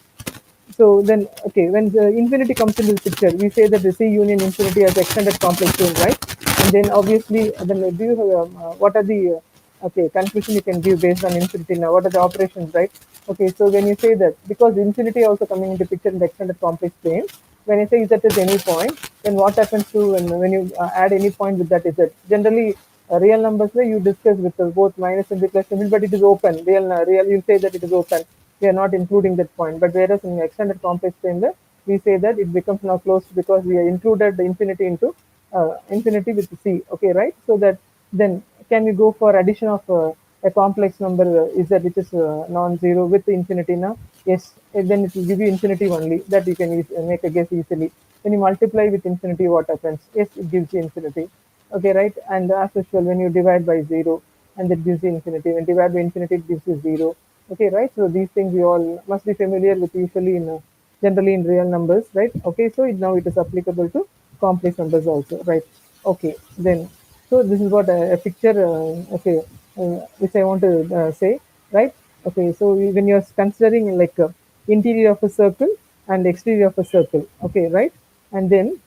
so then, okay, when the infinity comes into the picture, we say that the C union infinity as extended complex plane, right? And then obviously, then do you have, what are the conclusion you can give based on infinity now? What are the operations, right? Okay, so when you say that, because infinity also coming into picture in the extended complex plane, when I say z at any point, then what happens to when you add any point with that z? Generally, real numbers you discuss with both minus and the plus symbol, but it is open. Real, you say that it is open. We are not including that point. But whereas in extended complex plane, we say that it becomes now closed because we are included the infinity into infinity with c. Okay, right? So that then can we go for addition of a complex number is that which is non-zero with the infinity now? Yes, and then it will give you infinity only. That you can make a guess easily. When you multiply with infinity, what happens? Yes, it gives you infinity. Okay, right? And as usual, when you divide by 0, and that gives you infinity. When divide by infinity, it gives you 0. Okay, right? So these things you all must be familiar with usually in generally in real numbers, right? Okay, so now it is applicable to complex numbers also, right? Okay, then so this is what a picture, which I want to say, right? Okay, so when you're considering like interior of a circle and exterior of a circle, okay, right? And then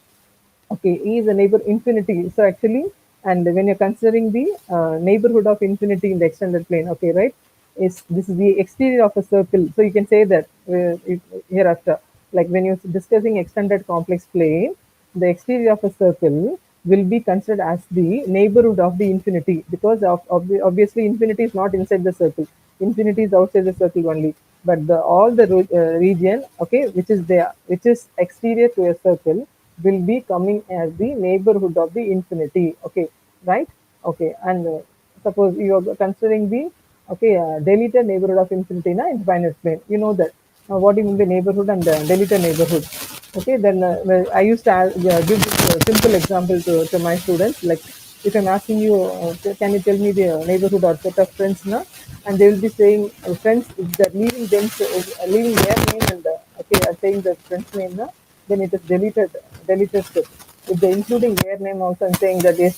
okay, E is a neighbor infinity. So actually, and when you're considering the neighborhood of infinity in the extended plane, okay, right? Is this is the exterior of a circle. So you can say that hereafter, like when you're discussing extended complex plane, the exterior of a circle will be considered as the neighborhood of the infinity, because obviously infinity is not inside the circle. Infinity is outside the circle only. But all the region, okay, which is exterior to a circle, will be coming as the neighborhood of the infinity. Okay, right? Okay, and suppose you are considering the deleted neighborhood of infinity in infinite plane. You know that. What do you mean by neighborhood and deleted neighborhood? Okay, then well, I used to give this simple example to my students. Like if I'm asking you, can you tell me the neighborhood or set of friends now? And they will be saying friends, if they're leaving them, leaving their name and saying the friend's name now, then it is deleted step. If they're including their name also and saying that yes,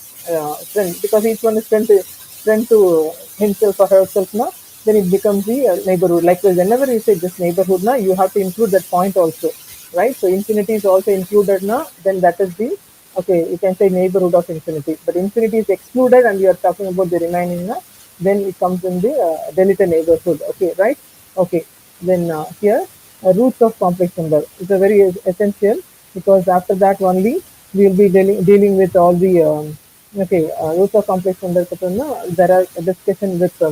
friend, because each one is friend to himself or herself now, then it becomes the neighborhood. Likewise, whenever you say this neighborhood now, you have to include that point also, right? So infinity is also included now, then that is the, okay, you can say neighborhood of infinity. But infinity is excluded and you are talking about the remaining now, then it comes in the deleted neighborhood. Okay, right? Okay, then here roots of complex number is a very essential. because after that only we will be dealing with all the roots of complex numbers. There are a discussion with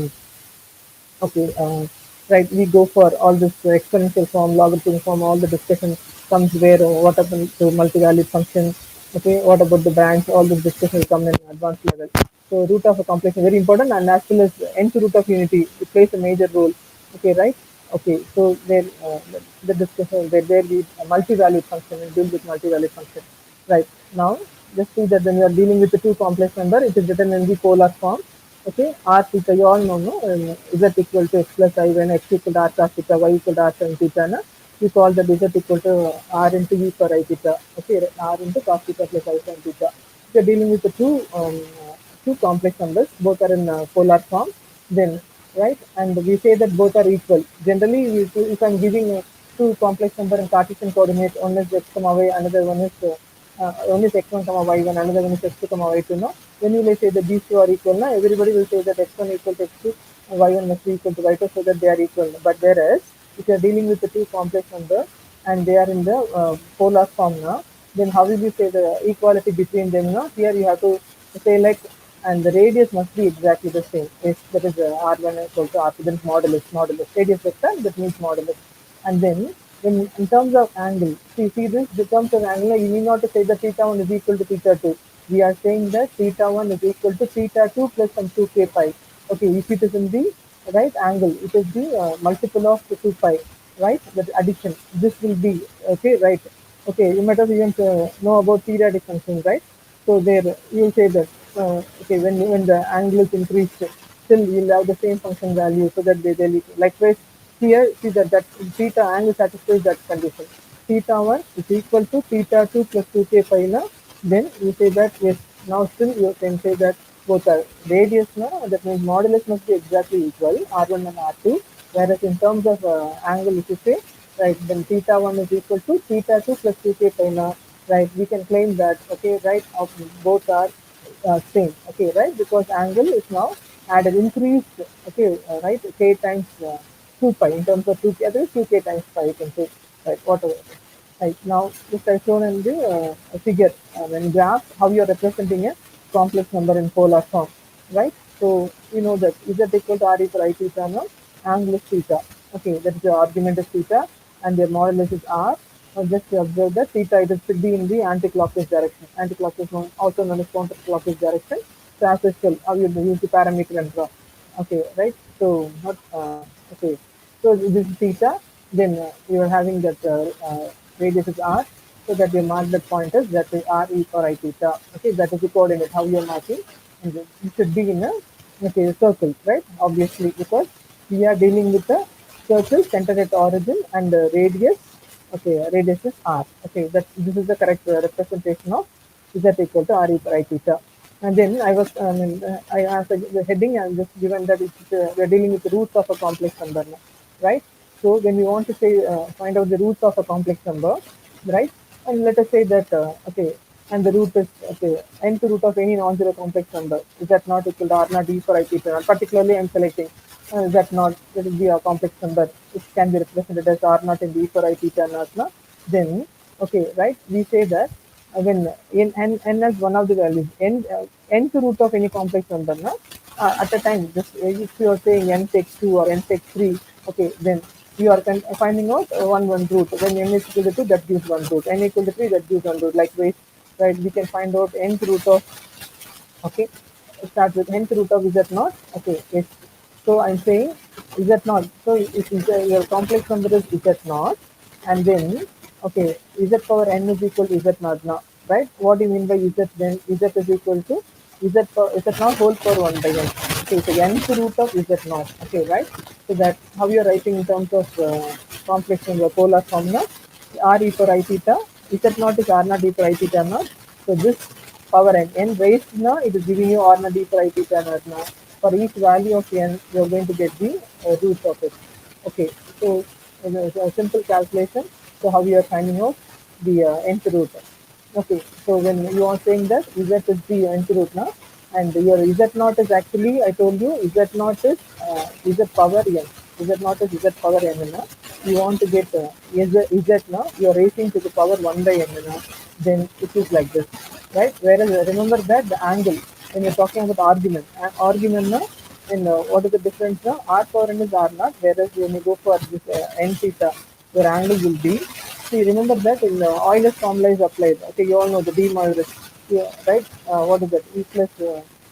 okay, right. We go for all this exponential form, logarithmic form. All the discussion comes where what happens to multi-valued function. Okay, what about the branch? All this discussion will come in advanced level. So root of a complex is very important, and as well as nth root of unity, it plays a major role. Okay, right? Okay, so there the discussion there be a multi-valued function and deal with multi-valued function. Right now, just see that when you are dealing with the two complex number, it is written in the polar form. Okay, r theta, you all know, no? Z equal to x plus I when x equal to r cos theta, y equal to r sin theta, na? You call that z equal to r into e for I theta. Okay, r into cos theta plus I sin theta. If you're dealing with the two complex numbers, both are in polar form, then, right, and we say that both are equal. Generally, if I'm giving two complex number in Cartesian coordinates, one is x comma y, another one is x1 comma y1, another one is x2 comma y2. No, when you say that these two are equal, na, everybody will say that x1 equal to x2, y1 must be equal to y2, so that they are equal. But whereas if you are dealing with the two complex numbers and they are in the polar form now, then how will you say the equality between them? Now here you have to say like, and the radius must be exactly the same. If that is r1 equal to r2, then modulus radius vector, that means modulus. And then in terms of angle, see this, the terms of angle, you need not to say that theta 1 is equal to theta 2. We are saying that theta 1 is equal to theta 2 plus some 2k pi. Okay, if it is in the right angle, it is the multiple of the 2 pi, right? That addition, this will be, okay, right? Okay, you might have even know about periodic functions, right? So there you will say that okay, when the angle is increased, still you'll have the same function value, so that they'll equal. Likewise, here see that theta angle satisfies that condition. Theta 1 is equal to theta 2 plus 2k pi now. Then you say that yes, now still you can say that both are radius now. That means modulus must be exactly equal, r1 and r2. Whereas in terms of angle, if you say, right, then theta 1 is equal to theta 2 plus 2k pi now. Right, we can claim that, okay, right, of both are same, okay, right, because angle is now added increased, okay, right, k times 2 pi in terms of 2k, otherwise 2k times pi you can say, right, whatever. Right, now this I shown in the figure, when graph, how you are representing a complex number in polar form, right? So you know that z equal to r equal I theta now, angle is theta, okay, that is the argument is theta, and their modulus is r. Now just to observe that theta, it should be in the anti-clockwise direction. Anti-clockwise, also known as counter-clockwise direction. So as usual, how you use the parameter and draw. Okay, right? So not okay. So this is theta. Then you are having that radius is r. So that you mark that point as that is r e for I theta. Okay, that is the coordinate. How you are marking, and it should be in a circle, right? Obviously, because we are dealing with a circle centered at origin and radius. Okay, radius is r. Okay, that this is the correct representation of z equal to r e per I theta. And then I answered the heading and just given that we are dealing with the roots of a complex number, right? So when we want to say find out the roots of a complex number, right? And let us say that okay, and the root is okay, nth root of any non-zero complex number, is that not equal to r naught e for I theta naught? Particularly, I'm selecting that not, that will be a complex number which can be represented as r naught in the e for I theta naught. No? Then okay, right? We say that when n as one of the values, nth root of any complex number, no? At a time, just if you are saying n takes 2 or n takes 3, okay, then you are finding out one root. When n is equal to 2, that gives one root. N equal to 3, that gives one root. Likewise, right, we can find out nth root of, okay, start with nth root of z naught. Okay, yes. So I'm saying z naught. So if your complex number is z naught, and then okay, z power n is equal to z naught now, right? What do you mean by z? Then z is equal to z naught whole power 1 by n. Okay, so nth root of z naught. Okay, right? So that how you are writing in terms of complex number polar formula, r e for I theta, z naught is r naught e for I theta naught. So this power n raised now, it is giving you r naught e for I theta naught now. For each value of n, you are going to get the root of it. Okay, so a simple calculation. So how you are finding out the nth root. Okay, so when you are saying that z is the nth root now, and your z naught is actually, I told you, z naught is z power n. Z naught is z power n now. you want to get z now, you are raising to the power 1 by n now, then it is like this, right? Whereas remember that the angle, when you're talking about argument, argument now, in what is the difference now? R power n is R naught, whereas when you go for this n theta, your angle will be, see, remember that in Euler's formula is applied. Okay, you all know the D modulus, yeah, right? What is that? E plus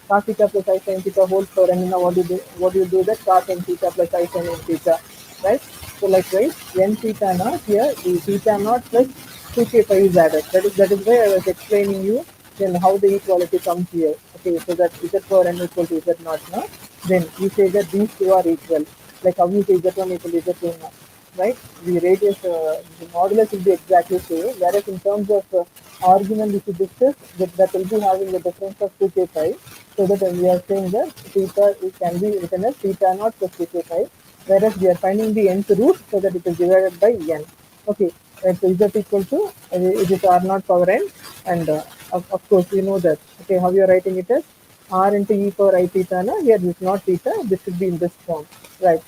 cos theta plus I sin theta whole square, and now what do you do? What do you do that? Cos n theta plus I sin n theta, right? So likewise, n theta naught here, the theta naught plus 2k pi is added. That is why I was explaining you then how the equality comes here. Okay, so that z power n equal to z naught now. Then you say that these two are equal. Like how you say z1 equal to z2 now, right? The radius, the modulus will be exactly same. Whereas in terms of argument, if you discuss that will be having a difference of 2k pi. So that we are saying that theta it can be written as theta naught plus 2k pi. Whereas we are finding the nth root so that it is divided by n. Okay, and so z equal to it is r naught power n, and of course you know that. Okay, how you are writing it as r into e power I theta na, here this is not theta, this should be in this form, right?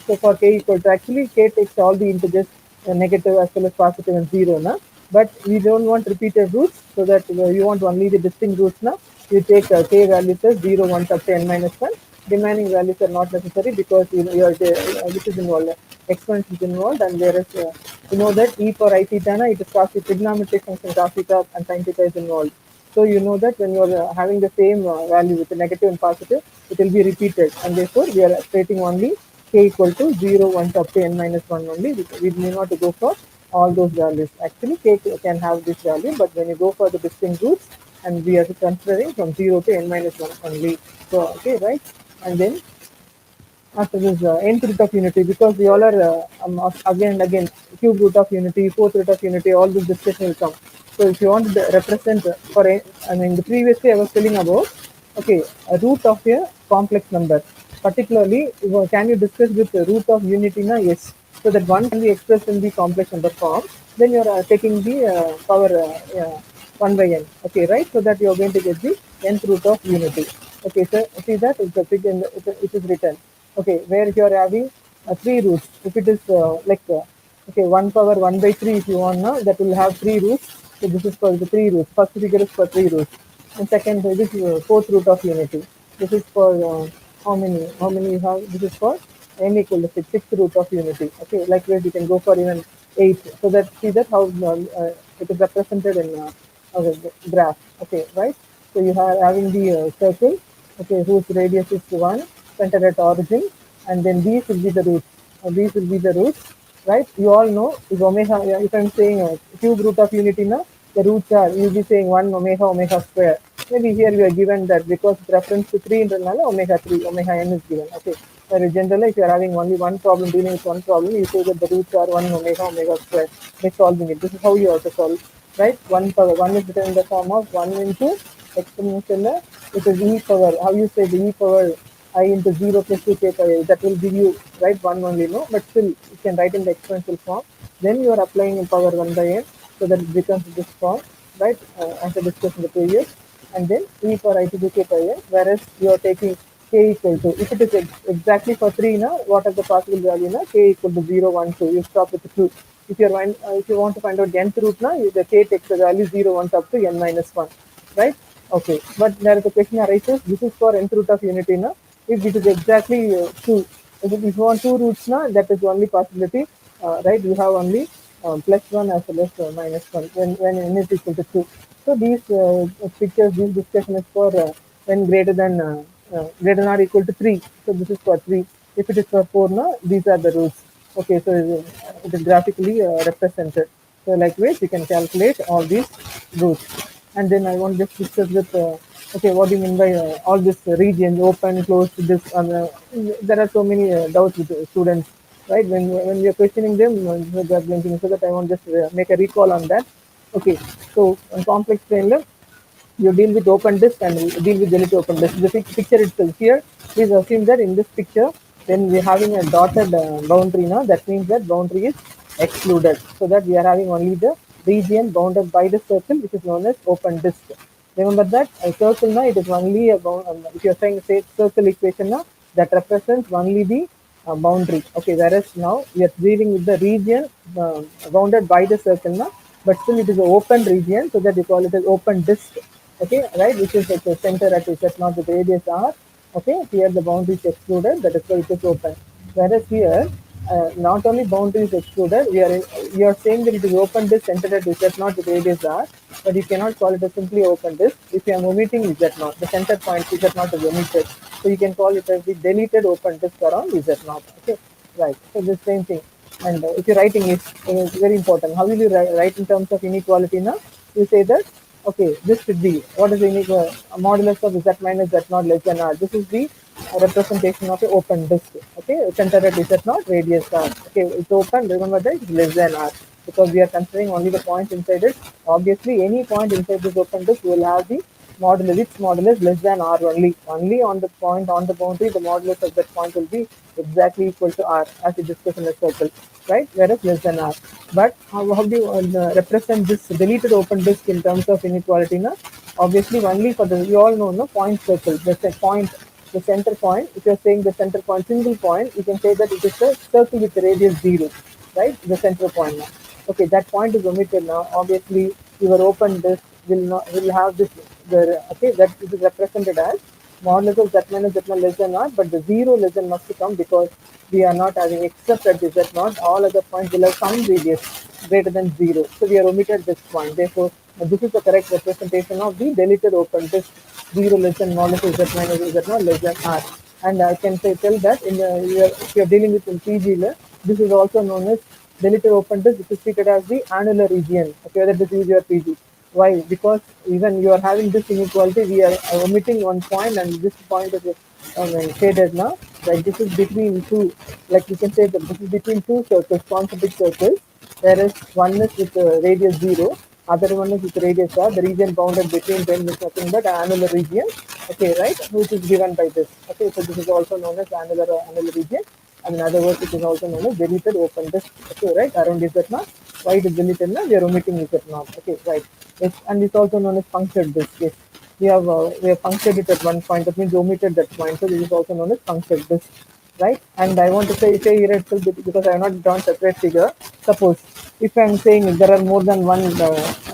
So for k equal to, actually k takes all the integers negative as well as positive and 0 na, but we don't want repeated roots, so that you want only the distinct roots na. You take k values as 0 1 up to n minus 1. Remaining values are not necessary because you are which is involved, exponents is involved, and whereas you know that e for I theta na, it is cos trigonometric function cos theta and sin theta is involved. So you know that when you are having the same value with the negative and positive, it will be repeated, and therefore we are stating only k equal to 0 1 up to n minus 1 only. We need not to go for all those values. Actually k can have this value, but when you go for the distinct roots, and we are considering from 0 to n minus 1 only. So okay, right? And then after this nth root of unity, because we all are again and again cube root of unity, fourth root of unity, all this discussion will come. So if you want to represent for I mean the previously I was telling about, okay, a root of a complex number, particularly can you discuss with the root of unity na? Yes, so that one can be expressed in the complex number form, then you are taking the power 1 by n, okay, right? So that you are going to get the nth root of unity. Okay, so see that it's a big, it is written. Okay, where you are having three roots. If it is okay, 1 power 1 by 3, if you want now, that will have three roots. So this is for the three roots. First figure is for three roots. And second, this is fourth root of unity. This is for how many? How many you have? This is for n equal to 6, sixth root of unity. Okay, likewise you can go for even 8. So that see that how it is represented in graph. Okay, right? So you are having the circle, okay, whose radius is 1, centered at origin, and then these will be the roots. These will be the roots, right? You all know if omega, if I'm saying cube root of unity now, the roots are, you'll be saying 1 omega omega square. Maybe here we are given that because with reference to 3 internal omega 3, omega n is given. Okay. But generally, if you are having only one problem, dealing with one problem, you say that the roots are 1 omega omega square by solving it. This is how you also solve, right? 1 power 1 is written in the form of 1 into exponential, it is e power, how you say the e power I into 0 plus 2k pi, that will give you, right, 1 only, no, but still you can write in the exponential form. Then you are applying in power 1 by n, so that it becomes this form, right, as I discussed in the previous. And then e power I to 2k pi n, whereas you are taking k equal to, if it is exactly for 3 now, what are the possible value now? K equal to 0 1 2, you stop with 2. If you are if you want to find out the nth root now, the k takes the value 0 1 up to n minus 1, right? Okay, but there is a question arises, this is for nth root of unity now. If it is exactly 2, if you want two roots now, that is only possibility, right? You have only plus 1 as well as minus 1 when n is equal to 2. So these pictures, this discussion is for when greater than greater than or equal to 3. So this is for 3. If it is for 4 now, these are the roots. Okay, so it is graphically represented. So likewise, you can calculate all these roots. And then I want to just discuss with, okay, what do you mean by all this region, open, closed, this, there are so many doubts with students, right? When we are questioning them, they are blinking, so that I want to just make a recall on that. Okay, so on complex plane, you deal with open disk and deal with delete open disk. The picture itself here, please assume that in this picture, then we are having a dotted boundary now. That means that boundary is excluded. So that we are having only the region bounded by the circle, which is known as open disk. Remember that a circle now, it is only a if you are saying say circle equation now, that represents only the boundary. Okay, whereas now we are dealing with the region bounded by the circle now, but still it is an open region, so that we call it as open disk. Okay, right, which is at the center at Z not the radius r. Okay, here the boundary is excluded, that is why it is open. Whereas here, not only boundary is excluded, you are saying that it is open disk centered at Z not with radius r, but you cannot call it a simply open disk if you are omitting Z naught. The center point Z naught is omitted, so you can call it as the deleted open disk around Z naught. Okay, right. So the same thing. And if you're writing it's very important. How will you write in terms of inequality now? You say that, okay, this should be, what is the modulus of Z minus Z naught less than R? This is the representation of an open disk. Okay, center at Z naught, radius R. Okay, it's open, remember that it's less than R, because we are considering only the points inside it. Obviously, any point inside this open disk will have the modulus, its modulus less than R only. Only on the point on the boundary, the modulus of that point will be exactly equal to R, as we discussed in the circle, right? Whereas less than R. But how do you represent this deleted open disk in terms of inequality now? Obviously, only for the, you all know, no, point circle, the point, the center point. If you're saying the center point, single point, you can say that it is a circle with radius 0, right? The center point now. Okay, that point is omitted now. Obviously, your open disk will have this, okay, that is represented as modulus of Z minus Z naught less than naught, but the 0 less than must come, because we are not having, except at the Z naught, all other points will have some radius greater than 0. So we are omitted this point. Therefore, this is the correct representation of the deleted open disk 0 less than modulus of Z minus Z naught less than R. And I can tell that if you are dealing with in PG, this is also known as deleted open disk, which is treated as the annular region. Okay, whether this is your PG. Why? Because even you are having this inequality, we are omitting one point, and this point is shaded now. Like this is between two, like you can say that this is between two circles, concentric circles. Whereas one is with radius 0, other one is with radius r. The region bounded between them is nothing but annular region. Okay, right? Which is given by this. Okay, so this is also known as annular region. And in other words, it is also known as deleted open disk. Okay, right? Around Z naught. Why it is deleted now? We are omitting Z naught. Okay, right. Yes, and it's also known as punctured disk. Yes, we have punctured it at one point. That means omitted that point. So this is also known as punctured disk, right? And I want to say here itself, because I have not drawn separate figure. Suppose if I am saying if there are more than one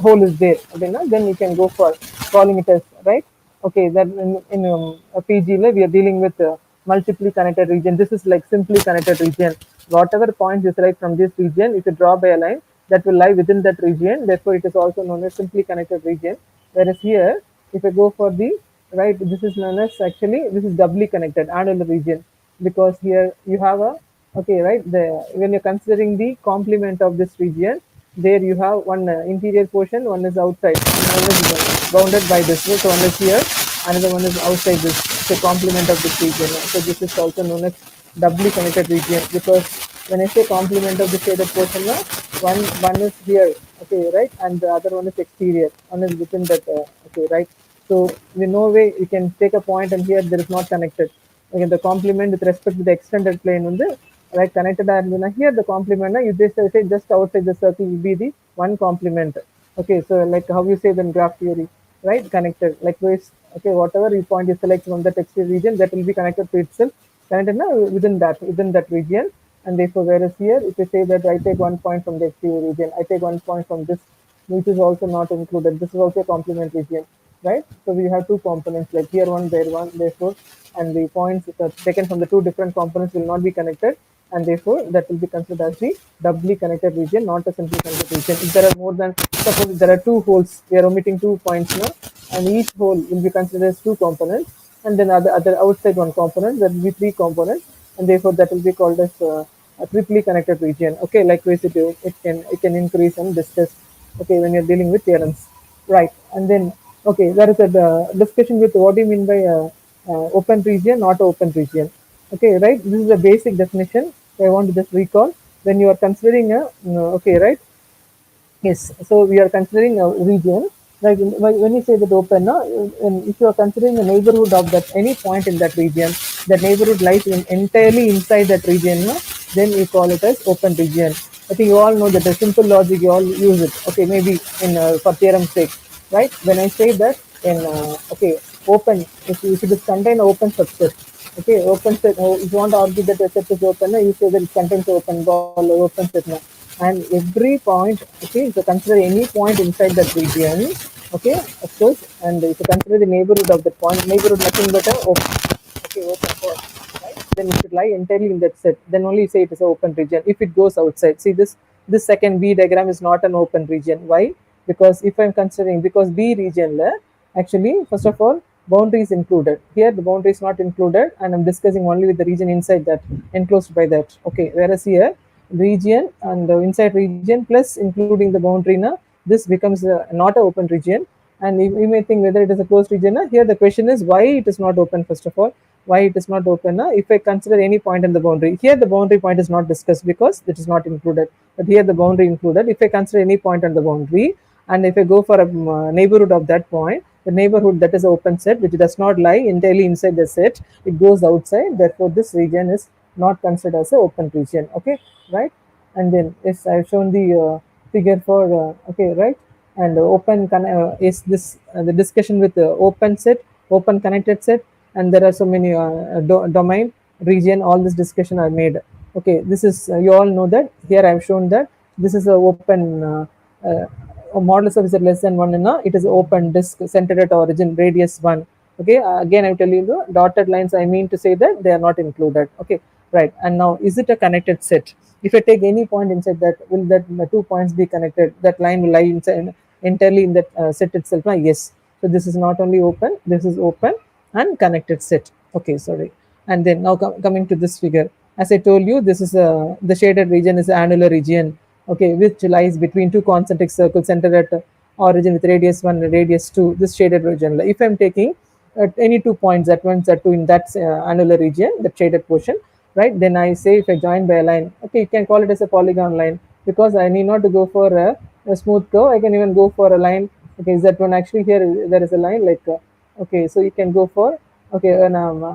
hole is there, okay, no? Then you can go for calling it as, right. Okay, that in a PG we are dealing with multiply connected region. This is like simply connected region. Whatever point is right from this region, if you draw by a line, that will lie within that region. Therefore, it is also known as simply connected region. Whereas here, if I go for the right, this is known as, actually this is doubly connected annular region, because here you have a, okay, right, when you're considering the complement of this region, there you have one interior portion, one is outside, one is bounded by this. So one is here, another one is outside this, the complement of this region. So this is also known as doubly connected region, because when I say complement of the shaded portion, one is here, okay, right, and the other one is exterior, one is within that, okay, right. So in no way you can take a point and here there is not connected. Again, the complement with respect to the extended plane on the right connected, and here the complement, you just say just outside the circle will be the one complement. Okay, so like how you say in graph theory, right, connected. Likewise, okay, whatever you point you select from that exterior region, that will be connected to itself, connected now within that region. And therefore, whereas here, if you say that I take 1 point from the exterior region, I take 1 point from this, which is also not included. This is also a complement region, right? So we have two components, like here one, there one, therefore, and the points taken from the two different components will not be connected, and therefore that will be considered as the doubly connected region, not a simply connected region. If there are more than, suppose there are two holes, we are omitting 2 points now, and each hole will be considered as two components, and then other outside one component, that will be 3 components, and therefore that will be called as a triply connected region. Okay, likewise it can increase and discuss. Okay, when you're dealing with theorems, right? And then, okay, there is a discussion with what do you mean by open region, not open region. Okay, right? This is a basic definition. I want to just recall when you are considering a, okay, right? Yes, so we are considering a region. Like when you say that open, if you are considering the neighborhood of that any point in that region, that neighborhood lies entirely inside that region, then you call it as open region. I think you all know that the simple logic, you all use it. Okay, maybe in for theorem's sake, right? When I say that in okay, open, if it is contain open subset, Okay, open set. If you want to argue that a set is open, you say that it contains open ball or open set. And every point, okay, if you consider any point inside that region, okay, of course, and if you consider the neighborhood of the point, neighborhood nothing but a open, okay, open point, right? Then it should lie entirely in that set. Then only you say it is an open region. If it goes outside, see this second B diagram is not an open region. Why? Because if I'm considering, because B region, actually, first of all, boundary is included. Here the boundary is not included, and I'm discussing only with the region inside that, enclosed by that. Okay, whereas here region and the inside region plus including the boundary, na, this becomes not an open region. And you may think whether it is a closed region. Here the question is why it is not open. First of all, why it is not open? If I consider any point in the boundary, here the boundary point is not discussed because it is not included. But here the boundary included. If I consider any point on the boundary, and if I go for a neighborhood of that point, the neighborhood that is open set, which does not lie entirely inside the set, it goes outside. Therefore, this region is not considered as an open region. Okay, right? And then yes, I've shown the figure for okay, right? And is this the discussion with the open set, open connected set, and there are so many domain, region. All this discussion are made. Okay, this is you all know that. Here I've shown that this is a open. Modulus of z less than 1 it is open disk centered at origin radius 1. Okay, again I'm telling you the dotted lines, I mean to say that they are not included. Okay, right. And now, is it a connected set? If I take any point inside that, will that 2 points be connected? That line will lie inside entirely in that set itself. Yes. So this is not only open, this is open and connected set. Okay, sorry. And then now coming to this figure, as I told you, this is the shaded region is the annular region, okay, which lies between two concentric circles centered at origin with radius 1 and radius 2, this shaded region. If I'm taking any 2 points, that one, that 2 in that annular region, that shaded portion, right, then I say if I join by a line, okay, you can call it as a polygon line, because I need not to go for a smooth curve, I can even go for a line. Okay, is that one actually here, there is a line like, okay, so you can go for, okay, a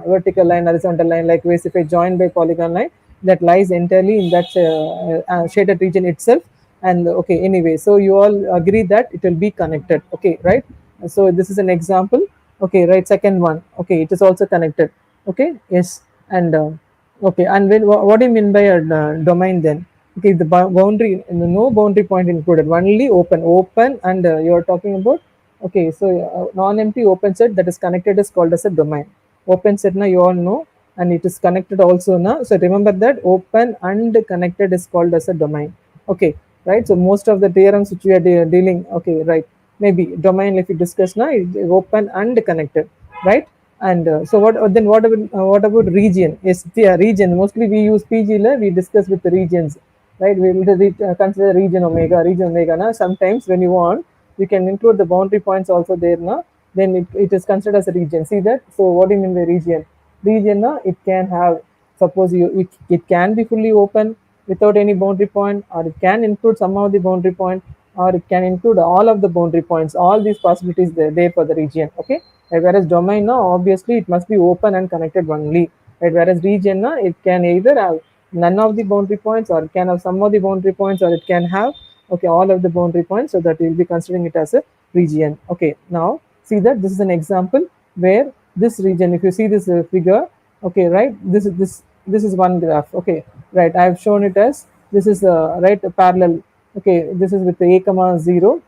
vertical line, horizontal line, like ways if I join by polygon line, that lies entirely in that shaded region itself. And okay, anyway, so you all agree that it will be connected. Okay, right? So this is an example. Okay, right, second one. Okay, it is also connected. Okay, yes. And okay, and when, what do you mean by a domain then? Okay, the boundary, no boundary point included, only open, and you are talking about, okay, so non-empty open set that is connected is called as a domain. Open set, now you all know, and it is connected also now. So remember that open and connected is called as a domain. Okay, right? So most of the theorems which we are dealing, okay, right? Maybe domain, if you discuss now, is open and connected, right? And so what about region? Yes, the region. Mostly we use PG. We discuss with the regions, right? We will consider region omega. Na, sometimes when you want, you can include the boundary points also there. Na, then it is considered as a region. See that? So what do you mean by region? Region, na, it can have, suppose it can be fully open without any boundary point, or it can include some of the boundary point, or it can include all of the boundary points. All these possibilities there for the region. Okay. Whereas domain, now obviously it must be open and connected only. Right? Whereas region, now it can either have none of the boundary points, or it can have some of the boundary points, or it can have, okay, all of the boundary points. So that we will be considering it as a region. Okay, now see that this is an example where this region, if you see this figure, okay, right, this is one graph. Okay, right, I have shown it as this is right, a parallel. Okay, this is with the a comma 0.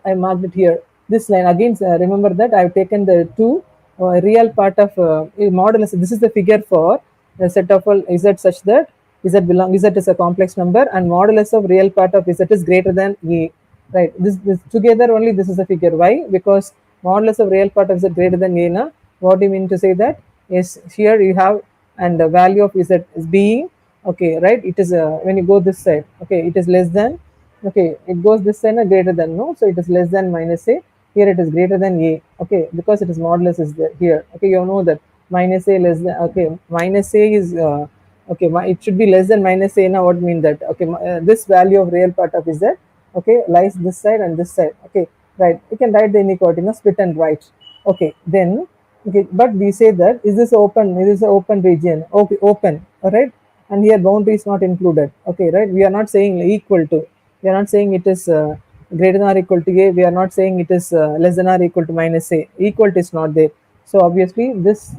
I marked it here. This line again, remember that I've taken the two real part of modulus. This is the figure for a set of all z such that z is a complex number, and modulus of real part of z is greater than a. Right. This together only this is a figure. Why? Because modulus of real part of z greater than a. Na, what do you mean to say that? Yes, here you have, and the value of z is being, okay, right? It is when you go this side, okay, it is less than. Okay, it goes this side, greater than, no, so it is less than minus a. Here it is greater than a. Okay, because it is modulus is there here. Okay, you know that minus a less than, okay, minus a is okay, it should be less than minus a. Now what mean that? Okay, this value of real part of z, okay, lies this side and this side. Okay, right, you can write the inequality, no, split and right. Okay, then, okay, but we say that is this open? Is this an open region? Okay, open. All right, and here boundary is not included. Okay, right, we are not saying equal to. We are not saying it is greater than or equal to a. We are not saying it is less than or equal to minus a. Equal to is not there. So obviously this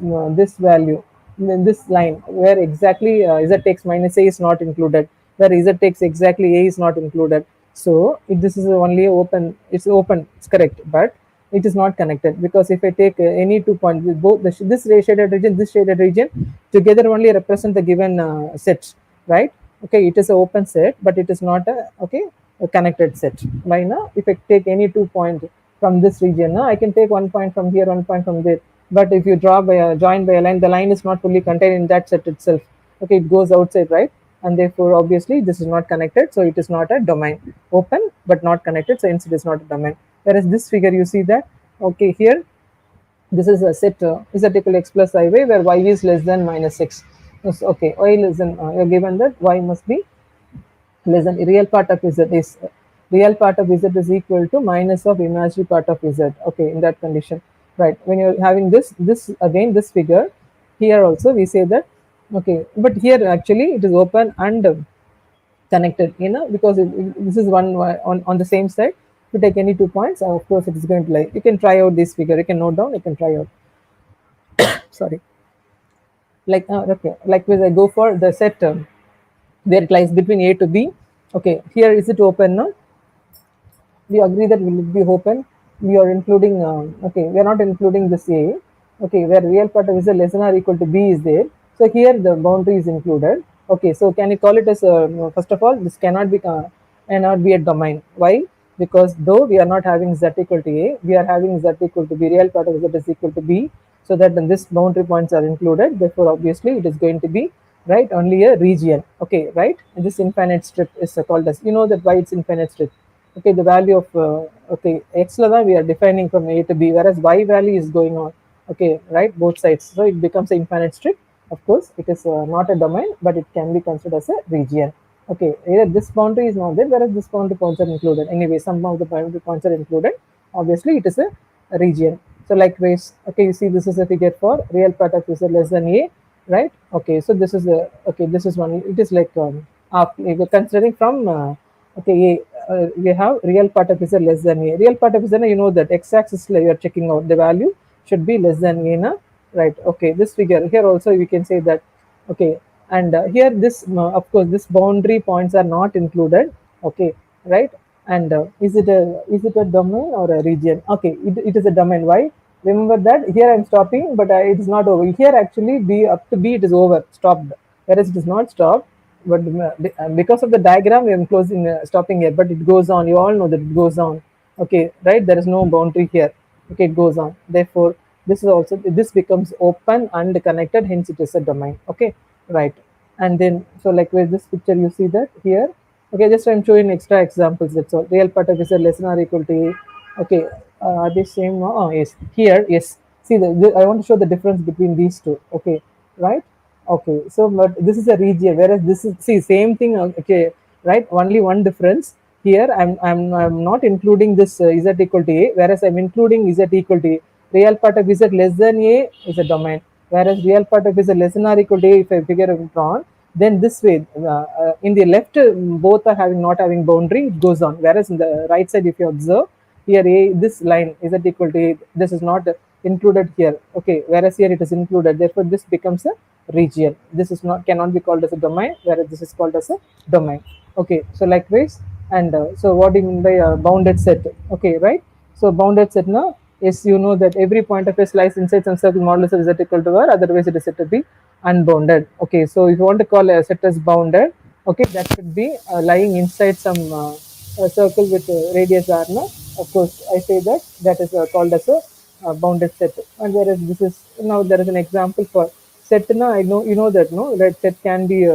value, in this line where exactly z takes minus a is not included, where z takes exactly a is not included. So if this is only open, it's open, it's correct, but it is not connected, because if I take any 2 points with both this shaded region, this shaded region together only represent the given set, right? Okay, it is an open set, but it is not a, okay, a connected set. Why now? If I take any 2 points from this region, now I can take 1 point from here, 1 point from there. But if you draw by a join by a line, the line is not fully contained in that set itself. Okay, it goes outside, right? And therefore obviously this is not connected, so it is not a domain. Open but not connected, so hence it is not a domain. Whereas this figure, you see that, okay, here this is a set z equal x plus I y, where y is less than minus x. Okay, y less than you're given that y must be less than real part of z is real part of z is equal to minus of imaginary part of z. Okay, in that condition, right? When you're having this again, this figure here also we say that, okay, but here actually it is open and connected, because this is one on the same side. If you take any 2 points, of course it is going to lie. You can try out this figure, you can note down, you can try out. Sorry. Like okay, likewise I go for the set where it lies between a to b. Okay, here is it open now? We agree that will it be open? We are including okay, we are not including this a. Okay, where real part of z less than or equal to b is there, so here the boundary is included. Okay, so can you call it as first of all, this cannot be a domain. Why? Because though we are not having z equal to a, we are having z equal to b, real part of z is equal to b, so that then this boundary points are included, therefore obviously it is going to be, right, only a region. Okay, right? And this infinite strip is called as, that why it's infinite strip. Okay, the value of okay, x la we are defining from a to b, whereas y value is going on. Okay, right, both sides, so it becomes an infinite strip. Of course it is not a domain, but it can be considered as a region. Okay, either this boundary is not there, whereas this boundary points are included. Anyway, some of the boundary points are included, obviously it is a region. So likewise, okay, you see this is a figure for real part of z less than a, right? Okay, so this is a, okay, this is one, it is like if you're considering from okay, we have real part of z less than a. Real part of z, that x-axis you are checking out, the value should be less than a, na? Right? Okay, this figure here also we can say that. Okay, and here this of course this boundary points are not included. Okay, right? And is it a domain or a region? Okay, it is a domain. Why? Remember that here I'm stopping, but it is not over. Here actually b up to b it is over, stopped, whereas it is not stopped. But because of the diagram, I am closing, stopping here, but it goes on. You all know that it goes on. Okay, right? There is no boundary here. Okay, it goes on. Therefore, this is also, this becomes open and connected. Hence, it is a domain. Okay, right? And then, so like with this picture, you see that here. Okay, just I'm showing extra examples. That's all. Real part of is less than or equal to a. Okay, are they same? Oh, yes. Here, yes. See, I want to show the difference between these two. Okay, right? Okay, so but this is a region, whereas this is, see, same thing. Okay, right? Only one difference here. I'm not including this z equal to a, whereas I'm including z equal to a. Real part of z less than a is a domain, whereas real part of z less than or equal to a, if I figure it drawn, then this way in the left both are having not having boundary, it goes on, whereas in the right side, if you observe here, a this line is equal to a, this is not included here. Okay, whereas here it is included, therefore this becomes a region. This is not, cannot be called as a domain, whereas this is called as a domain. Okay, so likewise, and so what do you mean by a bounded set? Okay, right? So bounded set now is, that every point of s lies inside some circle modulus of z equal to r, otherwise it is said to be unbounded. Okay, so if you want to call a set as bounded, okay, that should be lying inside some circle with radius r. No, of course I say that is called as a bounded set. And whereas this is, now there is an example for set. Now I know, that, no, that set can be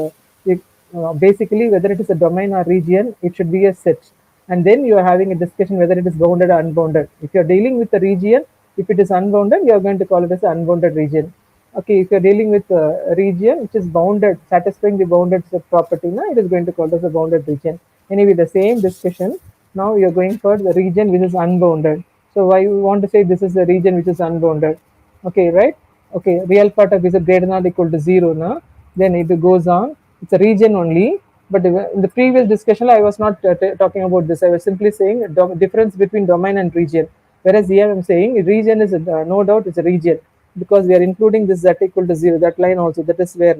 basically whether it is a domain or region, it should be a set. And then you are having a discussion whether it is bounded or unbounded. If you are dealing with the region, if it is unbounded, you are going to call it as an unbounded region. Okay, if you are dealing with a region which is bounded, satisfying the bounded set property, now it is going to call it as a bounded region. Anyway, the same discussion. Now you are going for the region which is unbounded. So why you want to say this is the region which is unbounded? Okay, right? Okay, real part of is greater than or equal to 0 now, then it goes on, it's a region only. But in the previous discussion, I was not talking about this. I was simply saying difference between domain and region. Whereas here I'm saying region is no doubt it's a region. because we are including this z equal to 0, that line also, that is where,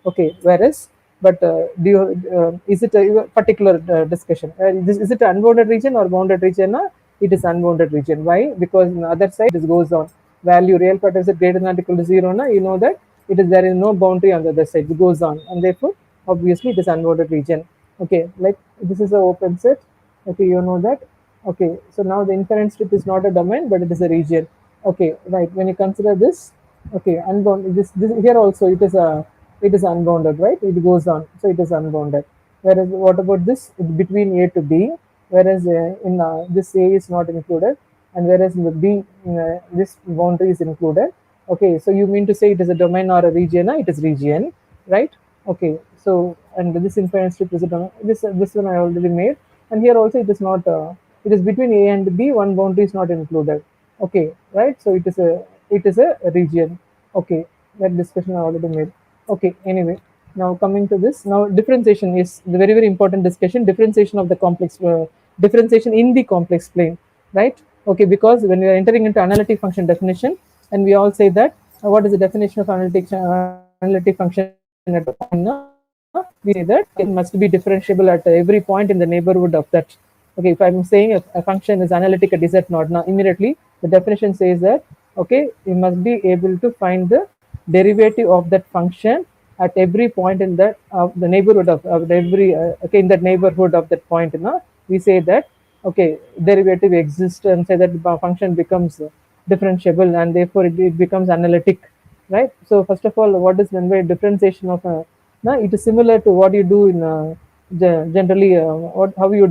okay, whereas, but do you, is it a particular discussion? Is it an unbounded region or bounded region? It is unbounded region. Why? Because on the other side it goes on. Value real part is greater than or equal to 0, you know that it is, there is no boundary on the other side. It goes on, and therefore, obviously, it is unbounded region. Okay, like this is an open set. Okay, you know that. Okay, so now the inference strip is not a domain, but it is a region. Okay, right. When you consider this, okay, unbounded. This here also it is a, it is unbounded, right? It goes on, so it is unbounded. Whereas what about this between A to B? Whereas in this A is not included, and whereas in the B this boundary is included. Okay, so you mean to say it is a domain or a region? It is region, right? Okay, so and this infinite strip is a domain. This one I already made, and here also it is not. It is between A and B. One boundary is not included. Okay, right? So it is a region. Okay, that discussion I already made. Okay, anyway, now coming to this, now differentiation is the very important discussion. Differentiation of the complex, differentiation in the complex plane, right? Okay, because when we are entering into analytic function definition, and we all say that what is the definition of analytic function at the point? We say that it must be differentiable at every point in the neighborhood of that. Okay, if I'm saying a function is analytic at z naught, now immediately the definition says that, okay, you must be able to find the derivative of that function at every point in that the neighborhood of every okay, in that neighborhood of that point. We say that, okay, derivative exists, and say that the function becomes differentiable, and therefore it becomes analytic, right? So first of all, what is meant by differentiation of a, it is similar to what you do in generally how you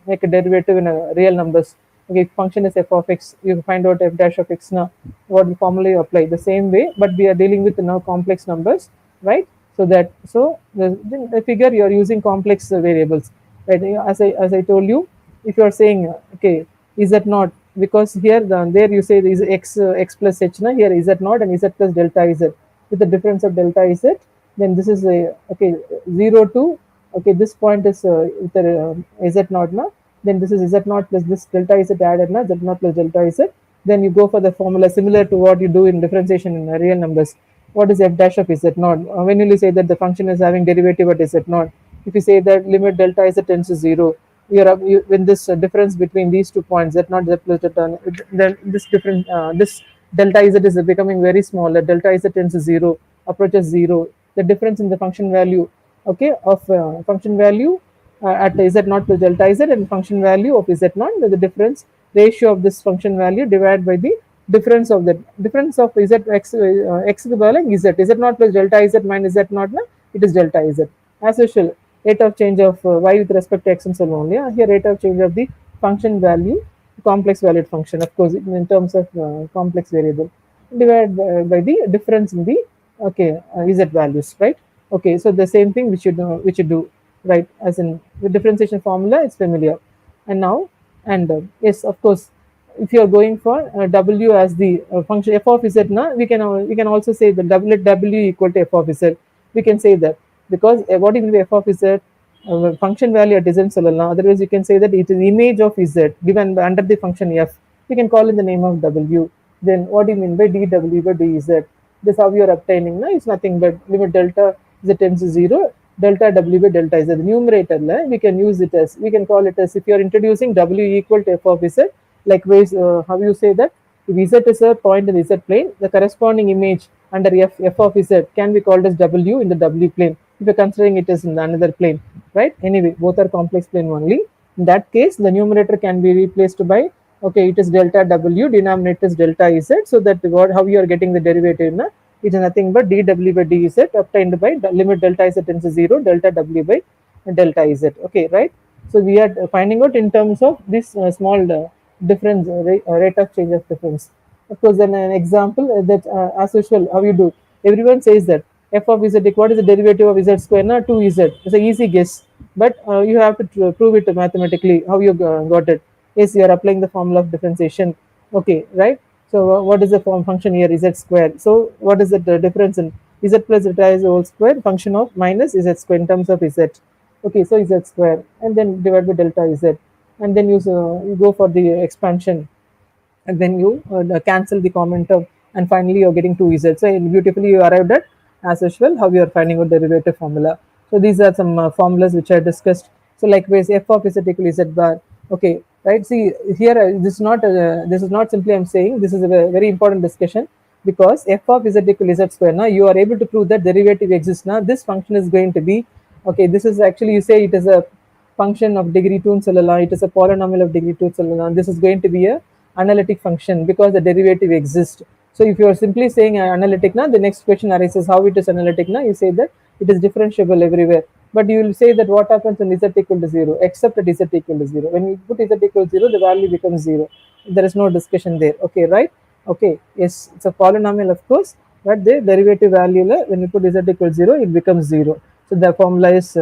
make a derivative in real numbers. Okay, if function is f of x, you find out f dash of x. Now what we formally apply the same way, but we are dealing with now complex numbers, right? So that, so the figure you are using complex variables, right? As I told you, if you are saying okay, is that not, because here there you say is x x plus h, here is that not and z plus delta z with the difference of delta z, then this is a, okay, 0 to, okay, this point is with the z naught, then this is z naught plus this delta z added, z naught plus delta z. Then you go for the formula similar to what you do in differentiation in real numbers. What is f dash of z naught? When will you say that the function is having derivative at z naught? If you say that limit delta z tends to 0, when this difference between these 2 points, z naught z plus delta, then this difference, this delta z is becoming very small. The delta z tends to 0, approaches 0. The difference in the function value, okay, of function value at z naught plus delta z and function value of z naught, the difference ratio of this function value divided by the difference of the difference of z x x equivalent z naught plus delta z minus z naught, it is delta z. As usual, rate of change of y with respect to x and so on. Here rate of change of the function value, complex valued function, of course, in terms of complex variable, divided by the difference in the, okay, z values, right? Okay, so the same thing which you do, right? As in the differentiation formula is familiar. And now, and yes, of course, if you are going for w as the function f of z, we can also say the w equal to f of z. We can say that because what is f of z? Function value at z சொல்லலாம். Otherwise, you can say that it is image of z given under the function f. We can call in the name of w. Then what do you mean by dw by dz? This how you are obtaining. It's nothing but limit delta z tends to 0, delta w by delta z. The numerator, we can use it as, we can call it as, if you are introducing w equal to f of z, likewise, how you say that if z is a point in the z plane, the corresponding image under f of z can be called as w in the w plane if you're considering it as in another plane, right? Anyway, both are complex plane only. In that case, the numerator can be replaced by, okay, it is delta w, denominator is delta z, so that how you are getting the derivative, it is nothing but dw by dz obtained by limit delta z tends to 0, delta w by delta z. Okay, right? So we are finding out in terms of this small difference, rate of change of difference. Of course, then an example that as usual, how you do, everyone says that f of z, what is the derivative of z square? 2z. It's an easy guess, but you have to prove it mathematically. How you got it? Yes, you are applying the formula of differentiation. Okay, right? So what is the function here? Z square. So what is the difference in z plus zeta is whole square function of minus z square in terms of z. Okay, so z square, and then divide by delta z, and then you go for the expansion, and then you cancel the comment of and finally you're getting 2z. So beautifully you arrived at, as usual, how you are finding out derivative formula. So these are some formulas which I discussed. So likewise, f of z equal z bar. Okay, right? See here, this is not simply I'm saying. This is a very important discussion, because f of z equal z square. Now you are able to prove that derivative exists. Now this function is going to be, okay, this is actually, you say it is a function of degree 2 சொல்லலாம், it is a polynomial of degree 2 சொல்லலாம். This is going to be a analytic function because the derivative exists. So if you are simply saying analytic now, the next question arises, how it is analytic now? You say that it is differentiable everywhere. But you will say that what happens when z equal to 0, except at z equal to 0. When you put z equal to 0, the value becomes 0. There is no discussion there. Okay, right? Okay, yes, it's a polynomial, of course, but the derivative value, when you put z equal to 0, it becomes 0. So the formula is,